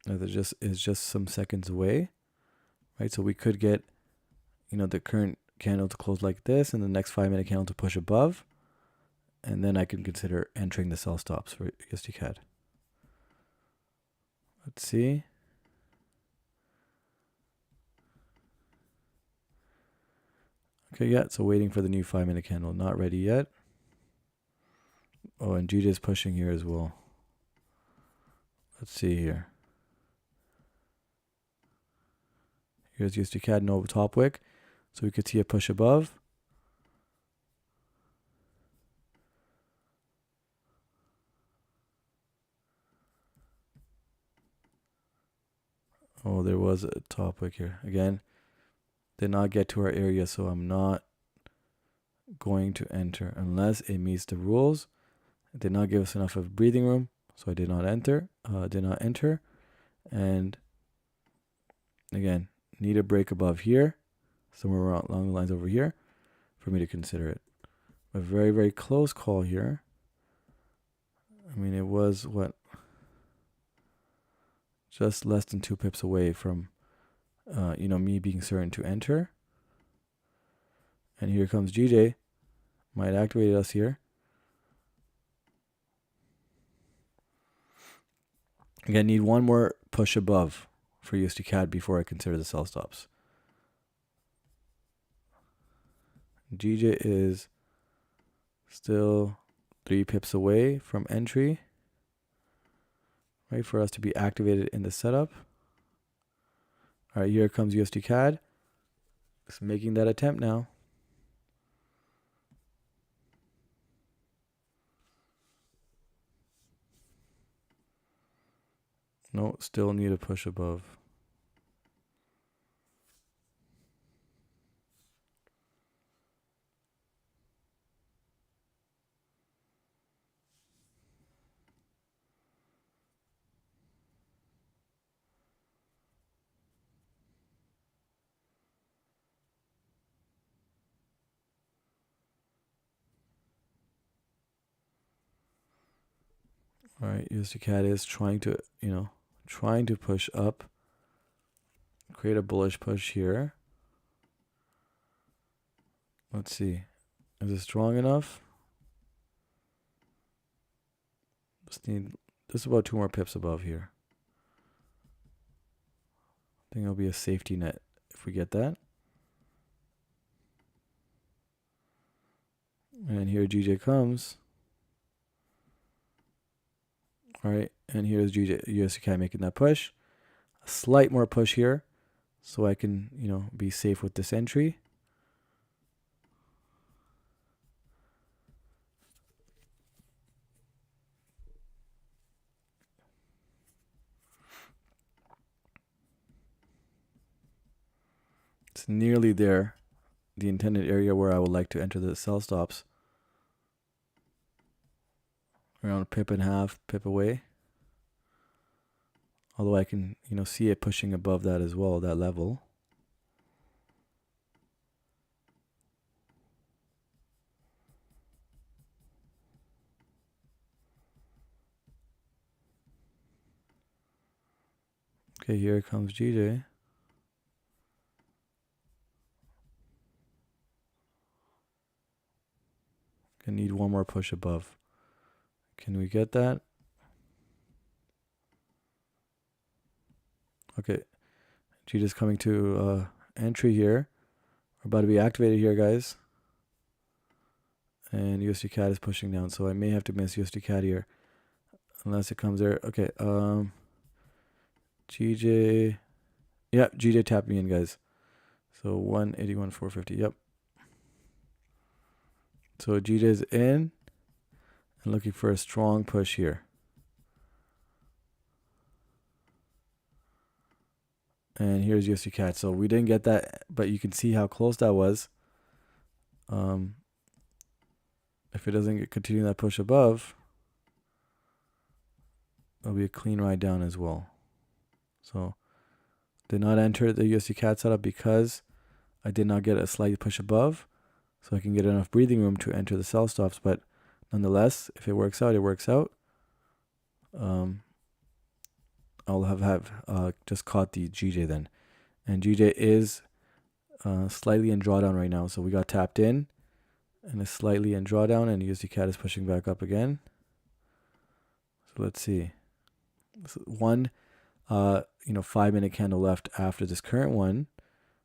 It is just some seconds away, right? So we could get, the current candle to close like this and the next 5-minute candle to push above. And then I can consider entering the sell stops for USD CAD. Let's see. Okay, yeah, so waiting for the new 5-minute candle. Not ready yet. Oh, and GJ is pushing here as well. Let's see here. Here's USD CAD, no top wick. So we could see a push above. Oh, there was a top wick here. Again, did not get to our area, so I'm not going to enter unless it meets the rules. It did not give us enough of breathing room, so I did not enter. And again, need a break above here, somewhere around along the lines over here, for me to consider it. A very, very close call here. I mean, it was what? Just less than 2 pips away from, me being certain to enter. And here comes GJ. Might activate us here. Again, need one more push above for USD CAD before I consider the sell stops. GJ is still 3 pips away from entry. Right, for us to be activated in the setup. All right, here comes USD CAD. It's making that attempt now. No, still need a push above. All right, USD CAD is trying to push up, create a bullish push here. Let's see, is it strong enough? Just about 2 more pips above here. I think it'll be a safety net if we get that. And here GJ comes. All right, and here's USD CAD making that push. A slight more push here, so I can, be safe with this entry. It's nearly there, the intended area where I would like to enter the sell stops. Around a pip and a half, pip away. Although I can, see it pushing above that as well, that level. Okay, here comes GJ. Gonna need one more push above. Can we get that? Okay, GJ's coming to entry here. We're about to be activated here, guys. And USD CAD is pushing down, so I may have to miss USD CAD here. Unless it comes there. Okay, GJ. Yeah, GJ tapped me in, guys. So 181,450. Yep. So GJ is in and looking for a strong push here. And here's USD CAD. So we didn't get that, but you can see how close that was. If it doesn't continue that push above, it'll be a clean ride down as well. So did not enter the USD CAD setup because I did not get a slight push above, so I can get enough breathing room to enter the sell stops. But nonetheless, if it works out, it works out. I'll have just caught the GJ then, and GJ is slightly in drawdown right now. So we got tapped in, and is slightly in drawdown, and USD CAD is pushing back up again. So let's see. So one 5-minute candle left after this current one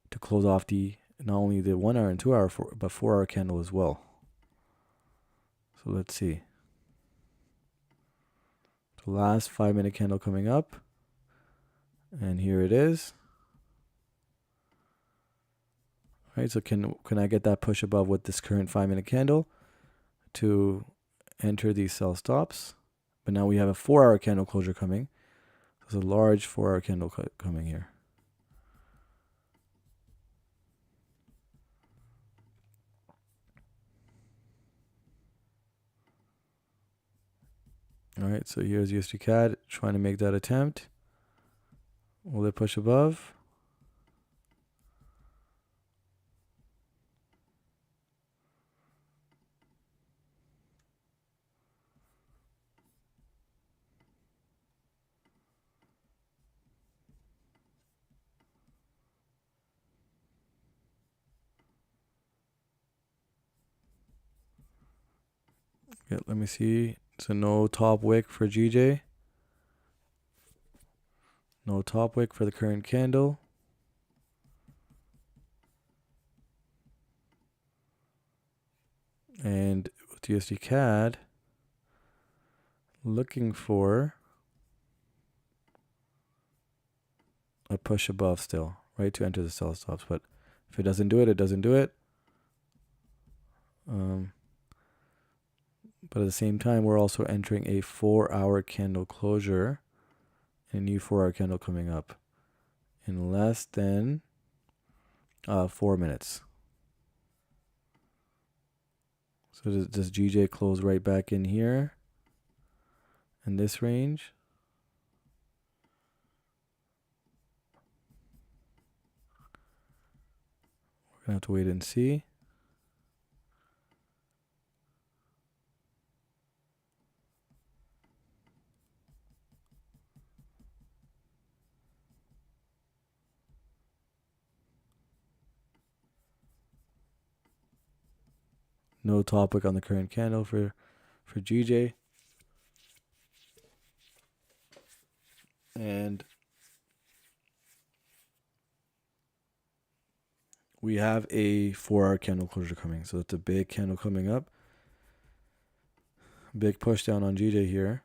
to close off the not only the 1 hour and 2 hour, but 4 hour candle as well. So let's see. The last 5-minute candle coming up. And here it is. All right, so can I get that push above with this current 5-minute candle to enter these sell stops? But now we have a 4 hour candle closure coming. There's a large 4 hour candle coming here. All right, so here's USD CAD trying to make that attempt. Will it push above? Yeah, let me see. So no top wick for GJ. No top wick for the current candle. And with USD CAD, looking for a push above still, right, to enter the sell stops. But if it doesn't do it, it doesn't do it. But at the same time, we're also entering a 4 hour candle closure and a new 4 hour candle coming up in less than 4 minutes. So does GJ close right back in here in this range? We're going to have to wait and see. No topic on the current candle for GJ. And we have a 4 hour candle closure coming. So it's a big candle coming up. Big push down on GJ here.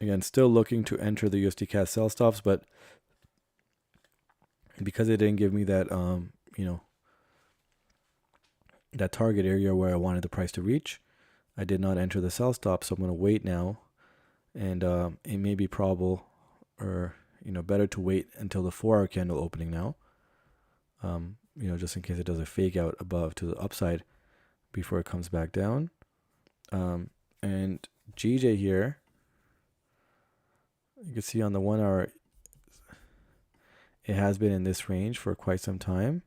Again, still looking to enter the USD CAD sell stops, but because it didn't give me that, that target area where I wanted the price to reach, I did not enter the sell stop. So I'm going to wait now, and it may be probable, or better to wait until the 4 hour candle opening now. Just in case it does a fake out above to the upside before it comes back down. And GJ here, you can see on the 1 hour, it has been in this range for quite some time,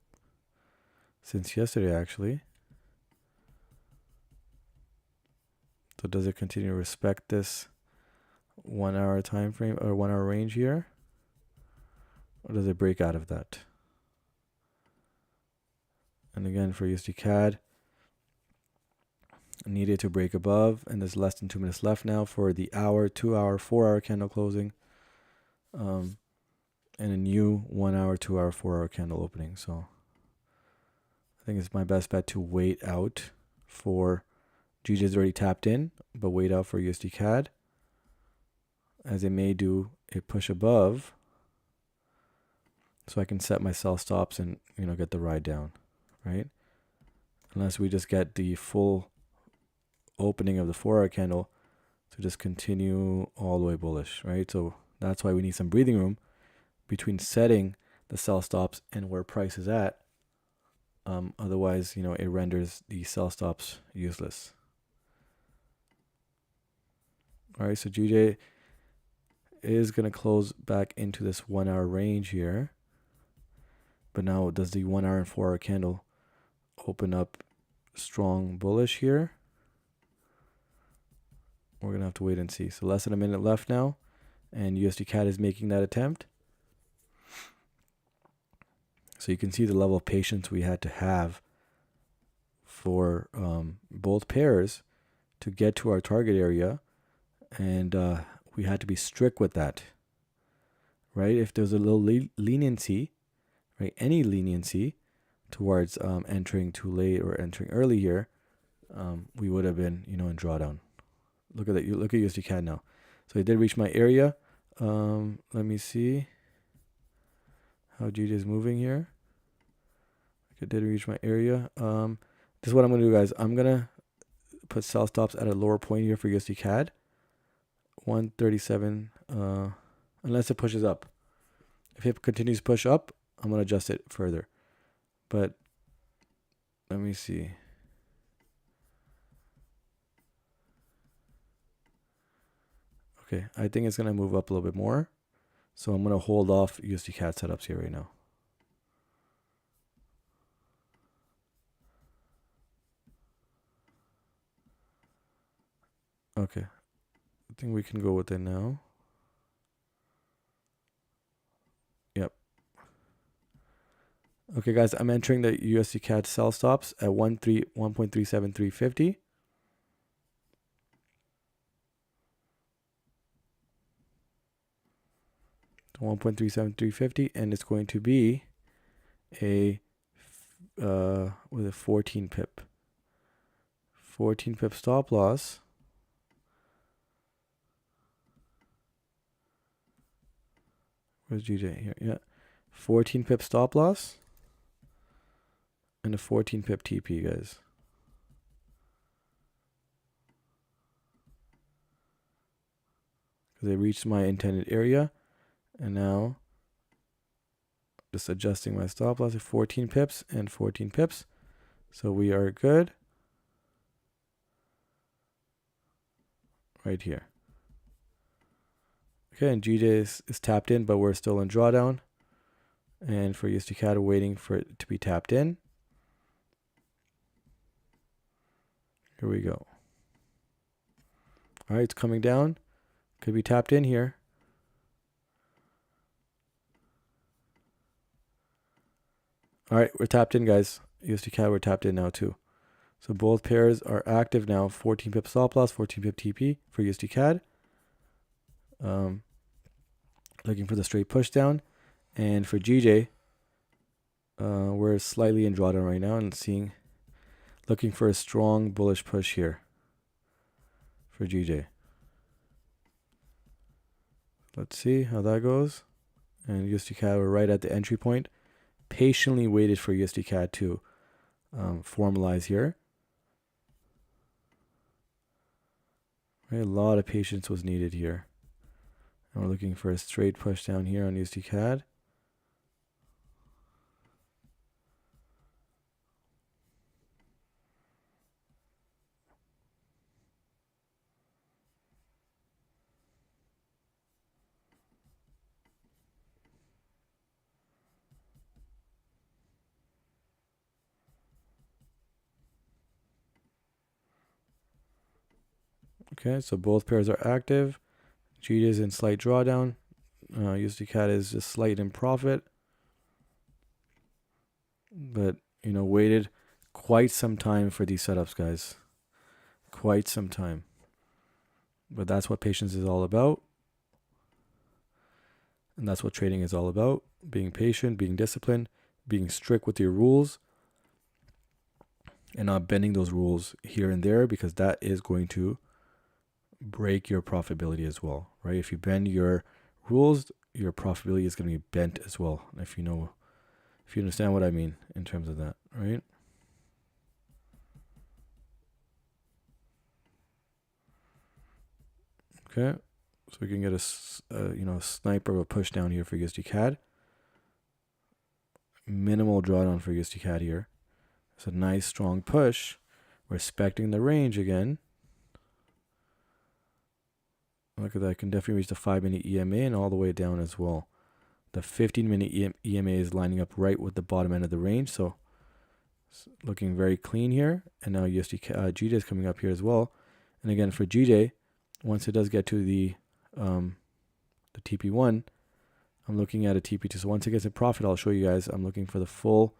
since yesterday actually. So does it continue to respect this 1 hour time frame or 1 hour range here, or does it break out of that? And again, for USD CAD, needed to break above, and there's less than 2 minutes left now for the hour, 2 hour, 4 hour candle closing, and a new 1 hour, 2 hour, 4 hour candle opening. So I think it's my best bet to wait out for GJ's already tapped in, but wait out for USD CAD, as it may do a push above, so I can set my sell stops and get the ride down, right? Unless we just get the full opening of the 4 hour candle to just continue all the way bullish, right? So that's why we need some breathing room between setting the sell stops and where price is at. Otherwise, it renders the sell stops useless. All right, so GJ is going to close back into this 1 hour range here. But now does the 1 hour and 4 hour candle open up strong bullish here? We're going to have to wait and see. So less than a minute left now, and USD CAD is making that attempt. So you can see the level of patience we had to have for both pairs to get to our target area. And we had to be strict with that, right? If there's a little leniency, right, any leniency towards entering too late or entering early here, we would have been, in drawdown. Look at that. You look at USD CAD now. So it did reach my area. Let me see how GJ is moving here. It did reach my area. This is what I'm going to do, guys. I'm going to put sell stops at a lower point here for USD CAD. 137, unless it pushes up. If it continues to push up, I'm going to adjust it further. But let me see. Okay, I think it's going to move up a little bit more. So I'm going to hold off USD CAD setups here right now. Okay, I think we can go with it now. Yep. Okay, guys, I'm entering the USD CAD sell stops at 1.37350. To 1.37350, and it's going to be a with a 14 pip. 14 pip stop loss. Where's GJ here? Yeah. 14 pip stop loss. And a 14 pip TP, guys. Because they reached my intended area. And now, just adjusting my stop loss at 14 pips and 14 pips. So we are good. Right here. Okay, and GJ is tapped in, but we're still in drawdown. And for USD CAD, we're waiting for it to be tapped in. Here we go. All right, it's coming down. Could be tapped in here. All right, we're tapped in, guys. USD CAD, we're tapped in now too. So both pairs are active now. 14 pip stop loss, 14 pip TP for USD CAD. Looking for the straight push down. And for GJ, we're slightly in drawdown right now and looking for a strong bullish push here for GJ. Let's see how that goes. And USD CAD, we're right at the entry point. Patiently waited for USD CAD to formalize here. Right, a lot of patience was needed here. And we're looking for a straight push down here on USD CAD. Okay, so both pairs are active. GJ is in slight drawdown. USD CAD is just slight in profit. But, waited quite some time for these setups, guys. Quite some time. But that's what patience is all about. And that's what trading is all about. Being patient, being disciplined, being strict with your rules. And not bending those rules here and there, because that is going to break your profitability as well, right? If you bend your rules, your profitability is going to be bent as well. If you understand what I mean in terms of that, right? Okay, so we can get a sniper of a push down here for USD CAD. Minimal drawdown for USD CAD here. It's a nice strong push, respecting the range again. Look at that, I can definitely reach the 5-minute EMA and all the way down as well. The 15-minute EMA is lining up right with the bottom end of the range, so it's looking very clean here. And now GJ is coming up here as well. And again, for GJ, once it does get to the TP1, I'm looking at a TP2. So once it gets in profit, I'll show you guys. I'm looking for the full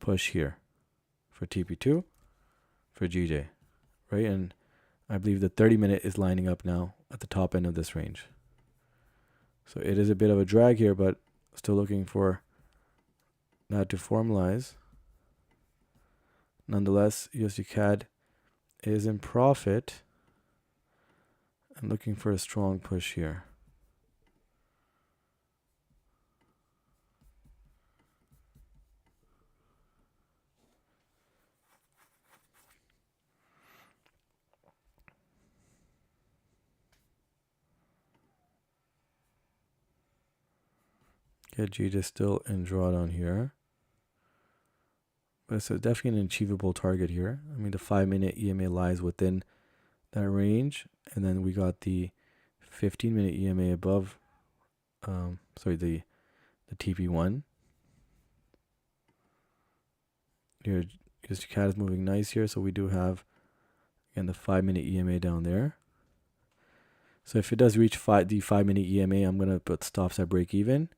push here for TP2 for GJ, right? And I believe the 30-minute is lining up now at the top end of this range. So it is a bit of a drag here, but still looking for that to formalize. Nonetheless, USD CAD is in profit and looking for a strong push here. Okay, GJ still in drawdown here. But it's definitely an achievable target here. I mean, the 5-minute EMA lies within that range. And then we got the 15-minute EMA above, the TP1. Here, USD CAD is moving nice here. So we do have, again, the 5-minute EMA down there. So if it does reach the 5-minute EMA, I'm going to put stops at break even.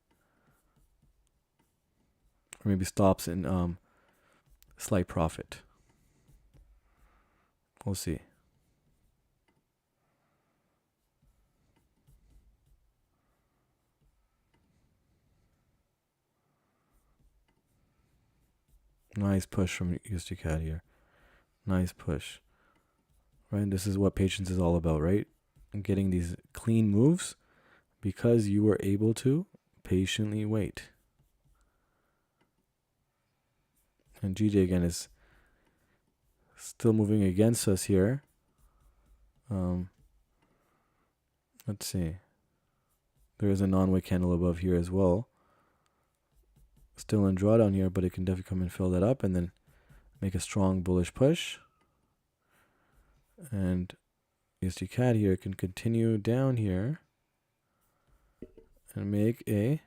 Or maybe stops in slight profit. We'll see. Nice push from USD CAD here. Nice push. Right? And this is what patience is all about, right? And getting these clean moves because you were able to patiently wait. And GJ again is still moving against us here. Let's see. There is a non-wick candle above here as well. Still in drawdown here, but it can definitely come and fill that up and then make a strong bullish push. And USD CAD here can continue down here and make a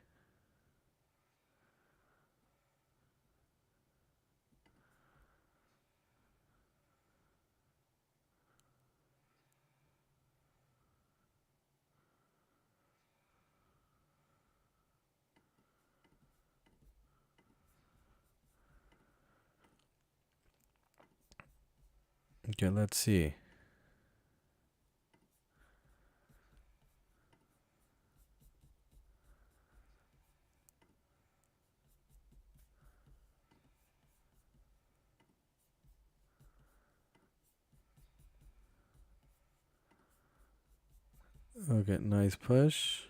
okay, let's see. Okay, nice push.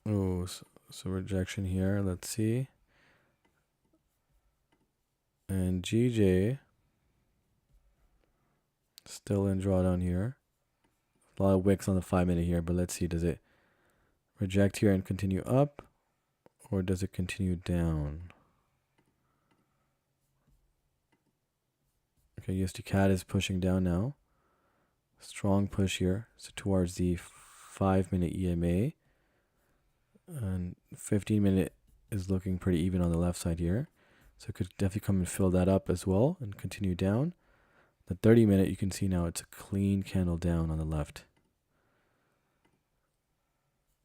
Oh, so rejection here. Let's see. And GJ still in drawdown here. A lot of wicks on the 5-minute here, but let's see. Does it reject here and continue up? Or does it continue down? Okay, USD CAD is pushing down now. Strong push here. So towards the 5-minute EMA. And 15-minute is looking pretty even on the left side here. So it could definitely come and fill that up as well and continue down. The 30-minute, you can see now it's a clean candle down on the left.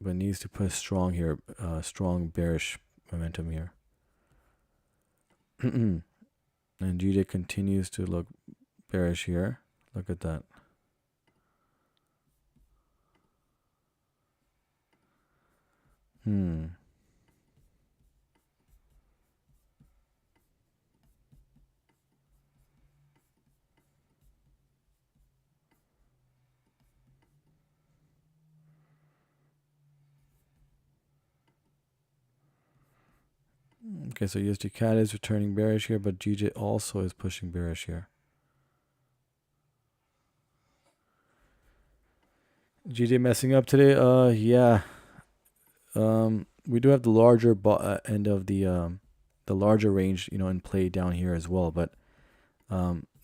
But it needs to push strong here, strong bearish momentum here. And GJ continues to look bearish here. Look at that. Okay, so USD CAD is returning bearish here, but GJ also is pushing bearish here. GJ messing up today? Yeah. We do have the larger end of the larger range, in play down here as well. But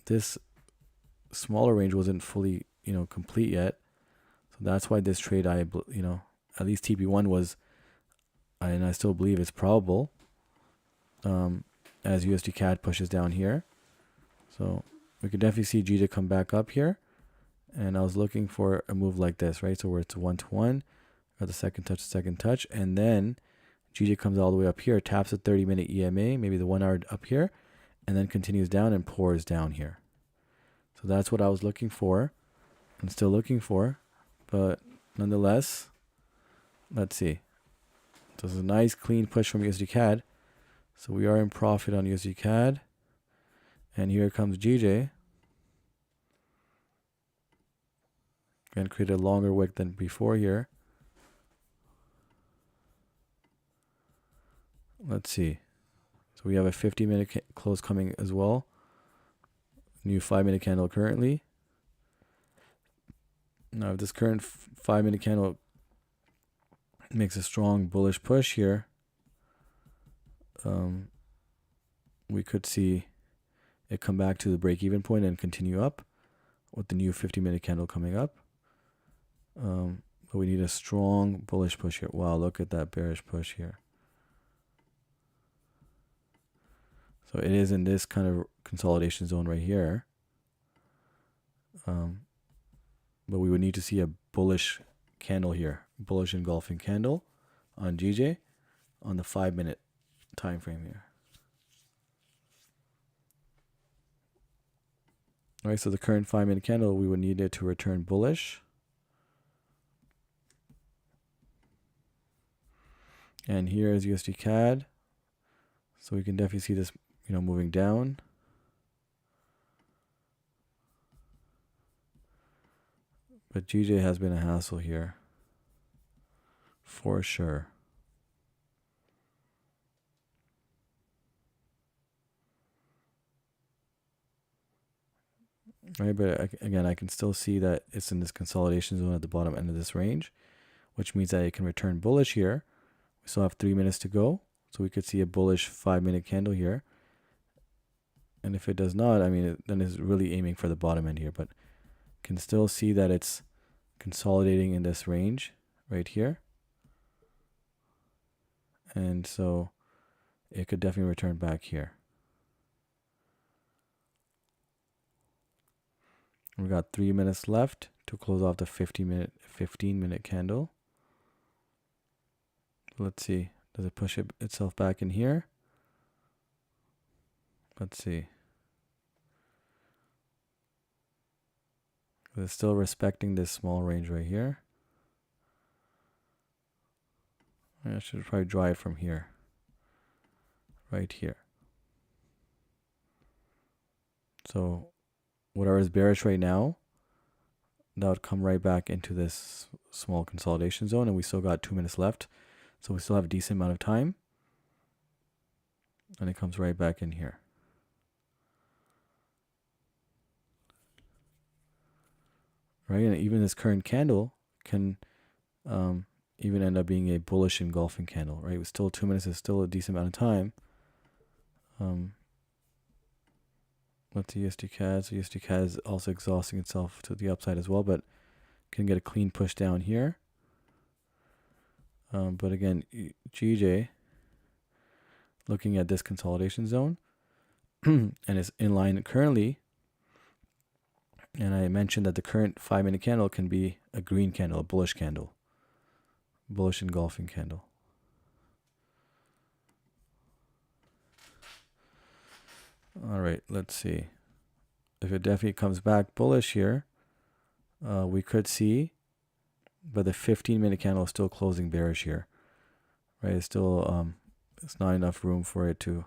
this smaller range wasn't fully, complete yet. So that's why this trade I at least TP1 was, and I still believe it's probable, as USD CAD pushes down here. So we could definitely see GJ come back up here. And I was looking for a move like this, right? So where it's 1-to-1, got the second touch, and then GJ comes all the way up here, taps a 30-minute EMA, maybe the 1 hour up here, and then continues down and pours down here. So that's what I was looking for. I'm still looking for, but nonetheless, let's see. So this is a nice clean push from USD CAD. So we are in profit on USD CAD. And here comes GJ. And create a longer wick than before here. Let's see. So we have a 50-minute close coming as well. New 5-minute candle currently. Now if this current 5-minute candle makes a strong bullish push here, we could see it come back to the break-even point and continue up with the new 50-minute candle coming up. But we need a strong bullish push here. Wow, look at that bearish push here. So it is in this kind of consolidation zone right here. But we would need to see a bullish candle here, bullish engulfing candle on GJ on the 5-minute time frame here. All right, so the current 5-minute candle, we would need it to return bullish. And here is USD CAD. So we can definitely see this, moving down. But GJ has been a hassle here, for sure. Right, but again, I can still see that it's in this consolidation zone at the bottom end of this range, which means that it can return bullish here. We still have 3 minutes to go, so we could see a bullish 5-minute candle here. And if it does not, then it's really aiming for the bottom end here, but can still see that it's consolidating in this range right here. And so it could definitely return back here. We got 3 minutes left to close off the 15-minute candle. Let's see. Does it push itself back in here? Let's see. It's still respecting this small range right here. I should probably draw it from here. Right here. So whatever is bearish right now, that would come right back into this small consolidation zone, and we still got 2 minutes left. So we still have a decent amount of time. And it comes right back in here. Right, and even this current candle can even end up being a bullish engulfing candle, right? With still 2 minutes is still a decent amount of time. Let's see USD CAD. So USD CAD is also exhausting itself to the upside as well, but can get a clean push down here. But again, GJ looking at this consolidation zone and is in line currently. And I mentioned that the current 5-minute candle can be a green candle, a bullish candle, bullish engulfing candle. All right, let's see. If it definitely comes back bullish here, we could see, but the 15-minute candle is still closing bearish here, right? It's still, it's not enough room for it to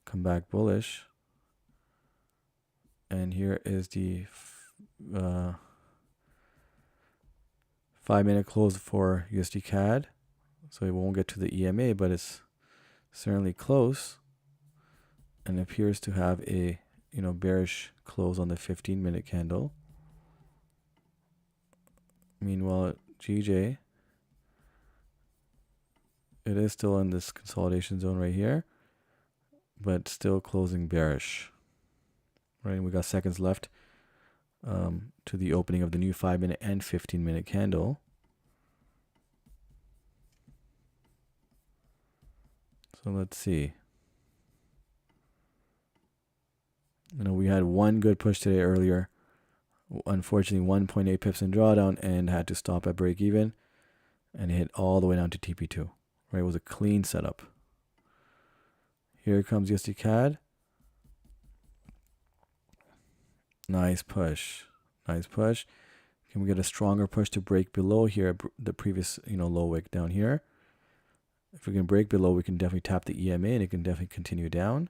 come back bullish. And here is the 5-minute close for USD CAD. So it won't get to the EMA, but it's certainly close. And appears to have a bearish close on the 15-minute candle. Meanwhile, GJ, it is still in this consolidation zone right here, but still closing bearish. Right, and we got seconds left to the opening of the new 5-minute and 15-minute candle. So let's see. We had one good push today earlier. Unfortunately, 1.8 pips in drawdown and had to stop at break even and hit all the way down to TP2. Right, it was a clean setup. Here comes USD CAD. Nice push. Nice push. Can we get a stronger push to break below here, the previous low wick down here? If we can break below, we can definitely tap the EMA and it can definitely continue down.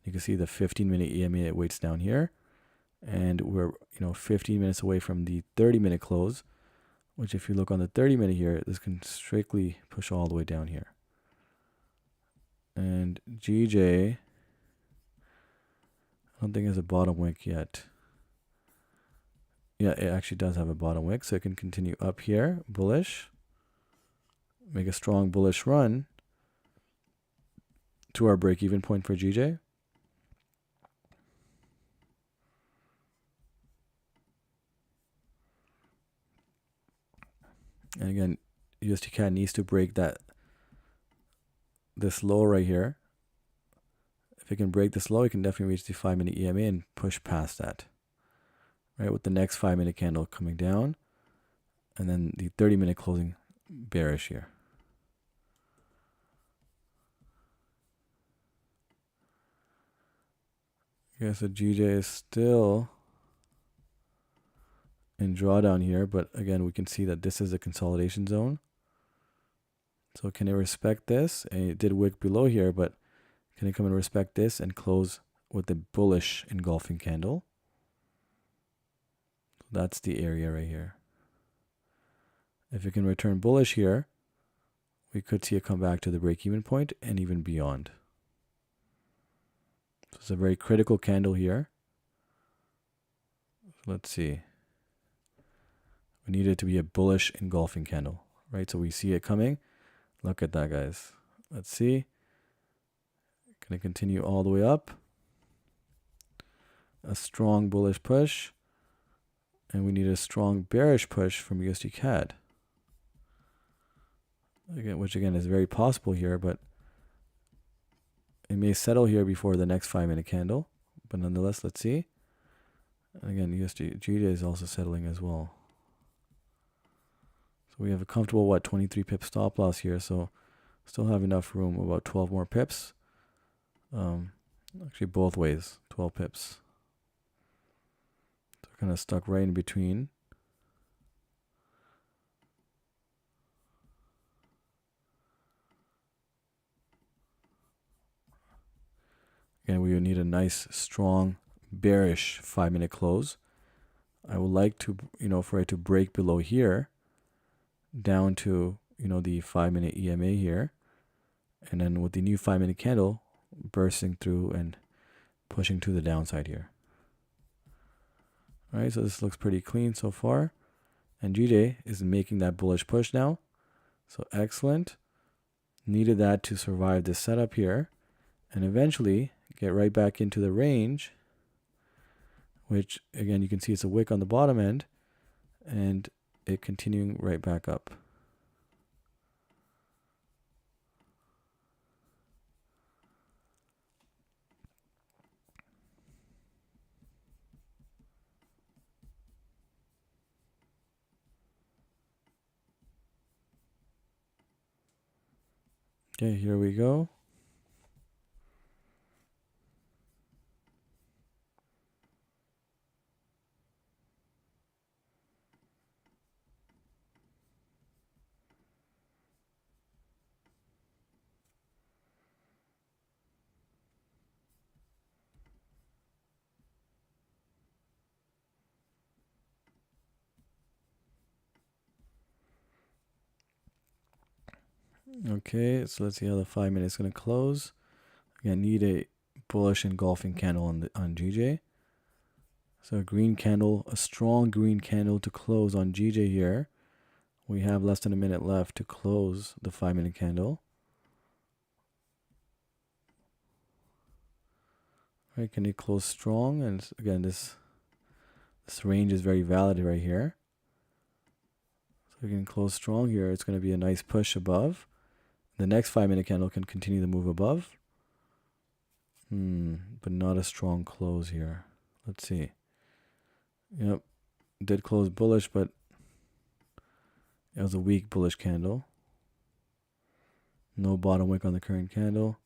You can see the 15-minute EMA it waits down here. And we're 15 minutes away from the 30-minute close, which if you look on the 30-minute here, this can strictly push all the way down here. And GJ, I don't think it has a bottom wick yet. Yeah, it actually does have a bottom wick, so it can continue up here, bullish. Make a strong bullish run to our break-even point for GJ. And again, USD CAD needs to break this low right here. If it can break this low, it can definitely reach the 5-minute EMA and push past that. Right, with the next 5-minute candle coming down, and then the 30-minute closing bearish here. Okay, so GJ is still in drawdown here, but again, we can see that this is a consolidation zone. So can it respect this? And it did wick below here, but can it come and respect this and close with the bullish engulfing candle? That's the area right here. If it can return bullish here, we could see it come back to the break-even point and even beyond. So it's a very critical candle here. So let's see. We need it to be a bullish engulfing candle, right? So we see it coming. Look at that, guys. Let's see. Can it continue all the way up? A strong bullish push. And we need a strong bearish push from USD CAD. Again, which again is very possible here, but it may settle here before the next 5-minute candle. But nonetheless, let's see. And again, USD GJ is also settling as well. So we have a comfortable 23 pip stop loss here. So still have enough room, about 12 more pips. Actually both ways, 12 pips. So kind of stuck right in between. Again, we would need a nice, strong, bearish 5-minute close. I would like to, for it to break below here, down to, the 5-minute EMA here. And then with the new 5-minute candle bursting through and pushing to the downside here. All right, so this looks pretty clean so far. And GJ is making that bullish push now. So excellent. Needed that to survive this setup here. And eventually get right back into the range, which again, you can see it's a wick on the bottom end and it continuing right back up. Okay, here we go. Okay, so let's see how the 5 minutes is going to close. Again, need a bullish engulfing candle on GJ. So a green candle, a strong green candle to close on GJ here. We have less than a minute left to close the 5-minute candle. All right, can it close strong? And again, this range is very valid right here. So we can close strong here. It's going to be a nice push above. The next 5-minute candle can continue to move above. But not a strong close here. Let's see. Yep. Did close bullish, but it was a weak bullish candle. No bottom wick on the current candle.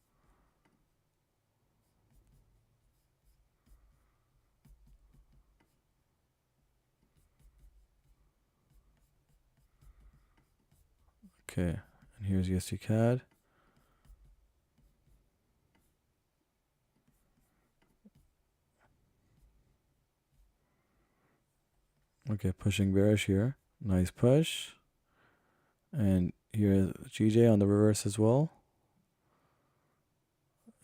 Okay, and here's USD CAD. Okay, pushing bearish here. Nice push. And here's GJ on the reverse as well.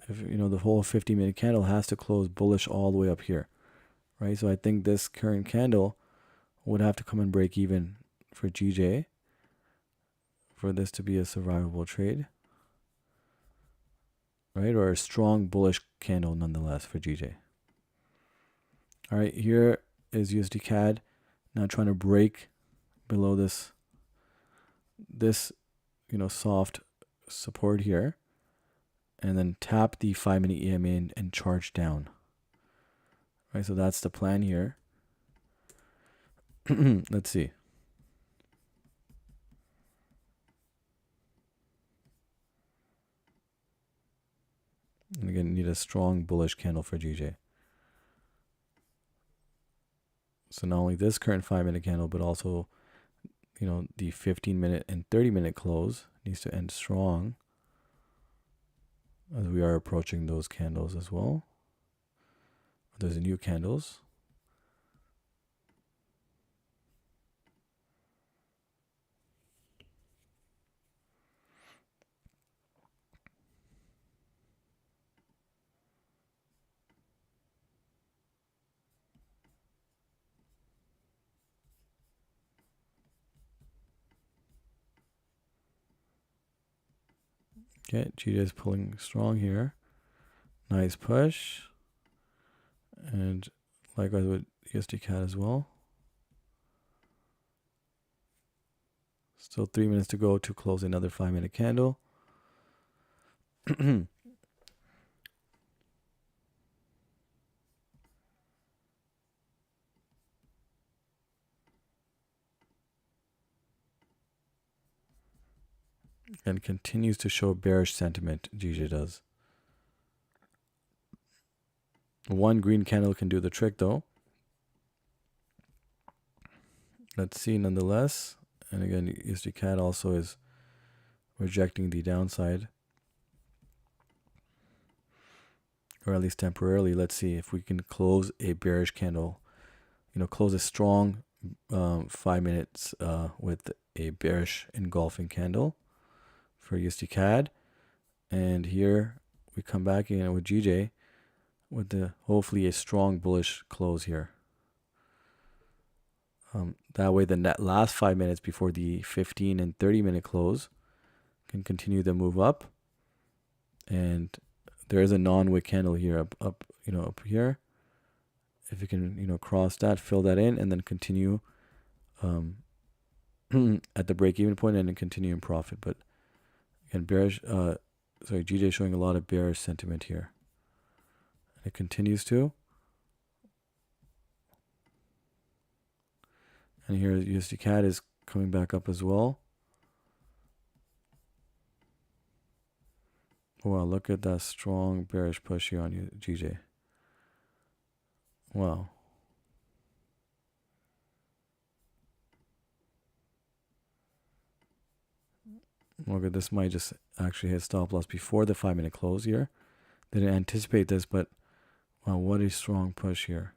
If you know, the whole 50-minute candle has to close bullish all the way up here, right? So I think this current candle would have to come and break even for GJ for this to be a survivable trade, right? Or a strong bullish candle nonetheless for GJ. All right, here is USD CAD now trying to break below this soft support here, and then tap the 5-minute EMA and charge down. Right, so that's the plan here. Let's see. And again, need a strong bullish candle for GJ. So not only this current 5-minute candle, but also, the 15-minute and 30-minute close needs to end strong, as we are approaching those candles as well. There's new candles. Okay, GJ is pulling strong here. Nice push. And likewise with USD CAD as well. Still 3 minutes to go to close another 5-minute candle. And continues to show bearish sentiment, GJ does. One green candle can do the trick though. Let's see nonetheless. And again, USD CAD also is rejecting the downside, or at least temporarily. Let's see if we can close a bearish candle, close a strong 5 minutes with a bearish engulfing candle for USD CAD. And here we come back in with GJ with hopefully a strong bullish close here. That way the net last 5 minutes before the 15 and 30-minute close can continue to move up. And there is a non-wick candle here up here. If you can, cross that, fill that in, and then continue at the break-even point and then continue in profit. But again, GJ showing a lot of bearish sentiment here. It continues to. And here USD CAD is coming back up as well. Wow, look at that strong bearish push here on GJ. Wow. Look at this, might just actually hit stop loss before the 5-minute close here. Didn't anticipate this, but wow, what a strong push here.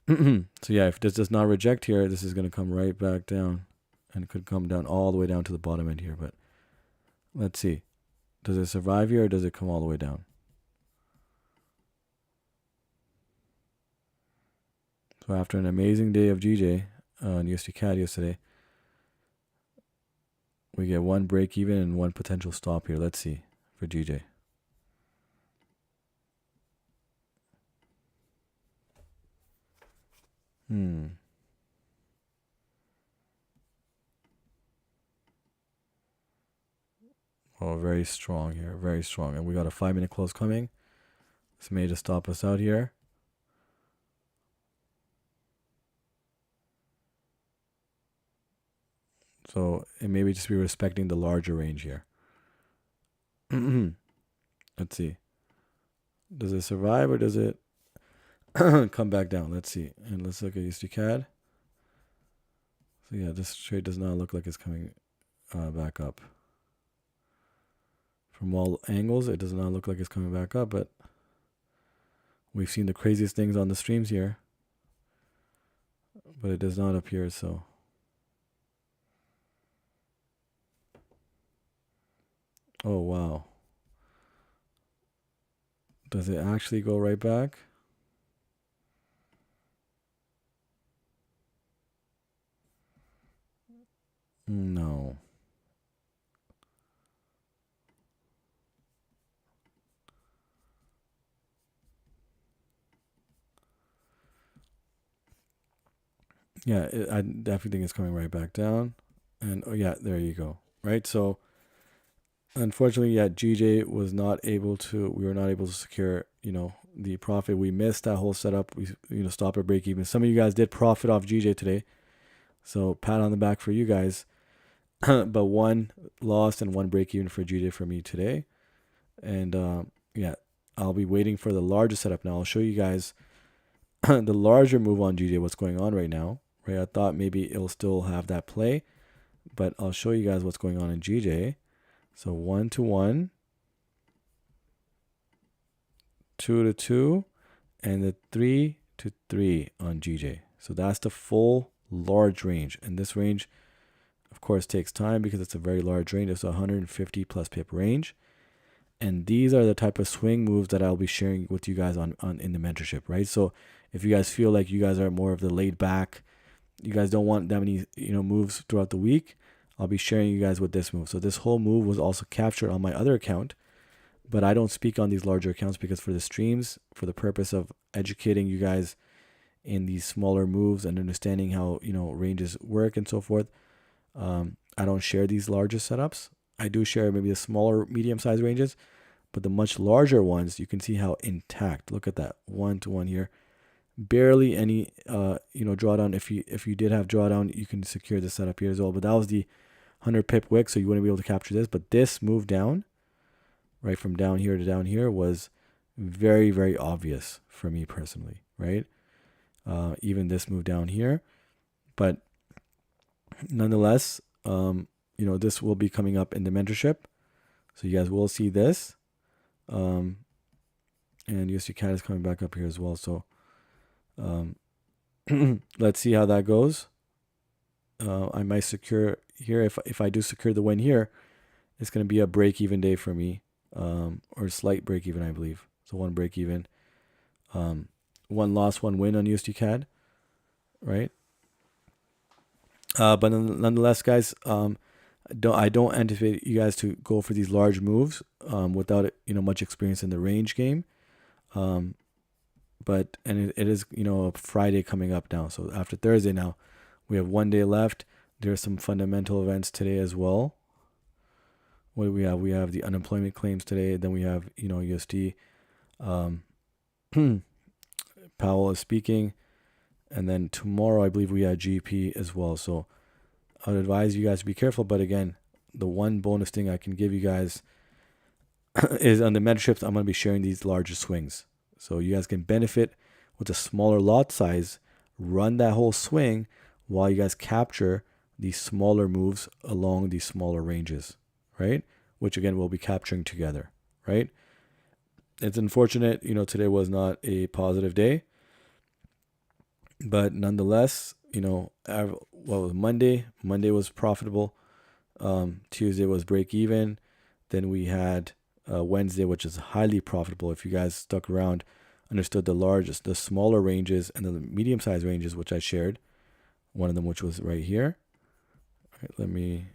So yeah, if this does not reject here, this is going to come right back down and could come down all the way down to the bottom end here. But let's see. Does it survive here or does it come all the way down? So after an amazing day of GJ on USD CAD yesterday, we get one break even and one potential stop here. Let's see for GJ. Hmm. Oh, very strong here. Very strong. And we got a 5-minute close coming. This may just stop us out here. So it may just be respecting the larger range here. Let's see. Does it survive or does it come back down? Let's see. And let's look at USD CAD. So yeah, this trade does not look like it's coming back up. From all angles, it does not look like it's coming back up, but we've seen the craziest things on the streams here. But it does not appear so. Oh, wow. Does it actually go right back? No. Yeah, I definitely think it's coming right back down. And oh yeah, there you go. Right? So unfortunately, yeah, GJ was not able to, we were not able to secure, the profit. We missed that whole setup. We, stop at break even. Some of you guys did profit off GJ today. So pat on the back for you guys. But one lost and one break even for GJ for me today. And yeah, I'll be waiting for the larger setup now. I'll show you guys the larger move on GJ, what's going on right now. Right, I thought maybe it'll still have that play, but I'll show you guys what's going on in GJ. So 1 to 1, 2 to 2, and the 3 to 3 on GJ. So that's the full large range. And this range, of course, takes time because it's a very large range. It's a 150 plus pip range. And these are the type of swing moves that I'll be sharing with you guys on in the mentorship, right? So if you guys feel like you guys are more of the laid back, you guys don't want that many, moves throughout the week, I'll be sharing you guys with this move. So this whole move was also captured on my other account, but I don't speak on these larger accounts because for the streams, for the purpose of educating you guys in these smaller moves and understanding how, ranges work and so forth, I don't share these larger setups. I do share maybe the smaller, medium-sized ranges, but the much larger ones, you can see how intact. Look at that 1 to 1 here. Barely any drawdown. If you did have drawdown, you can secure the setup here as well. But that was the 100 pip wick, so you wouldn't be able to capture this. But this move down, right from down here to down here, was very, very obvious for me personally, right? Even this move down here, but nonetheless, this will be coming up in the mentorship, so you guys will see this. And USD CAD is coming back up here as well. So let's see how that goes. I might secure here. If I do secure the win here, it's going to be a break-even day for me, or slight break-even, I believe. So one break-even, one loss, one win on USD CAD, right? But nonetheless, guys, I don't anticipate you guys to go for these large moves without much experience in the range game. But it is a Friday coming up now. So after Thursday now, we have 1 day left. There's some fundamental events today as well. What do we have? We have the unemployment claims today. Then we have USD. Powell is speaking, and then tomorrow I believe we have GP as well. So I would advise you guys to be careful. But again, the one bonus thing I can give you guys is on the mentorships, I'm going to be sharing these larger swings. So you guys can benefit with a smaller lot size, run that whole swing while you guys capture these smaller moves along these smaller ranges, right? Which again, we'll be capturing together, right? It's unfortunate, today was not a positive day, but nonetheless, what was Monday? Monday was profitable. Tuesday was break even. Then we had Wednesday, which is highly profitable. If you guys stuck around, understood the smaller ranges and the medium-sized ranges, which I shared. One of them, which was right here. All right, let me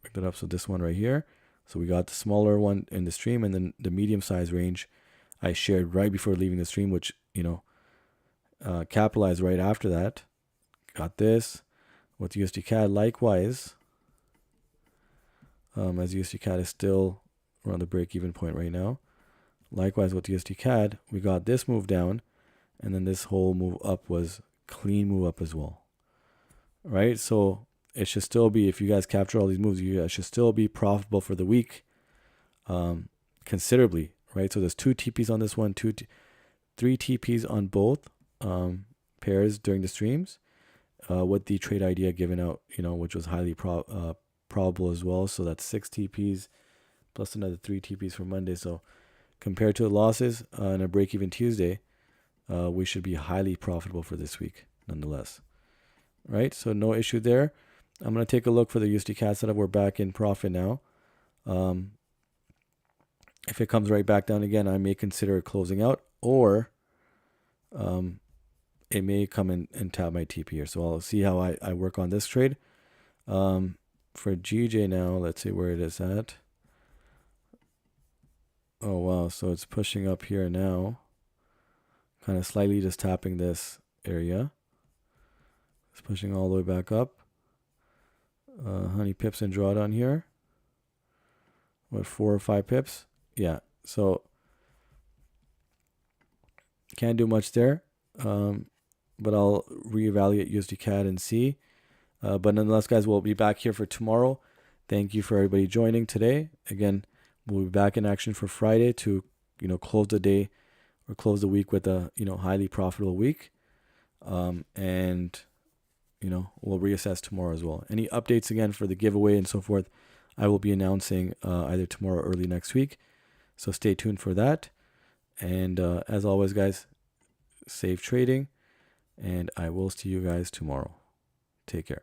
pick that up. So this one right here. So we got the smaller one in the stream, and then the medium-sized range I shared right before leaving the stream, which capitalized right after that. got this. With USD CAD, likewise, as USD CAD is still around the break-even point right now. Likewise with USD CAD, we got this move down, and then this whole move up was clean move up as well. Right? So it should still be, if you guys capture all these moves, you guys should still be profitable for the week, considerably. Right? So there's 2 TPs on this one, 3 TPs on both pairs during the streams, with the trade idea given out, which was highly probable as well. So that's 6 TPs plus another 3 TPs for Monday. So compared to the losses on a break-even Tuesday, we should be highly profitable for this week nonetheless. Right? So no issue there. I'm going to take a look for the USD CAD setup. We're back in profit now. If it comes right back down again, I may consider closing out, or it may come in and tap my TP here. So I'll see how I work on this trade. For GJ now, let's see where it is at. Oh, wow. So it's pushing up here now. Kind of slightly just tapping this area. It's pushing all the way back up. Honey pips and drawdown here. What, 4 or 5 pips? Yeah. So can't do much there. But I'll reevaluate USD CAD and see. But nonetheless, guys, we'll be back here for tomorrow. Thank you for everybody joining today. Again, we'll be back in action for Friday to, close the day or close the week with a, highly profitable week. And, we'll reassess tomorrow as well. Any updates again for the giveaway and so forth, I will be announcing either tomorrow or early next week. So stay tuned for that. And as always, guys, safe trading. And I will see you guys tomorrow. Take care.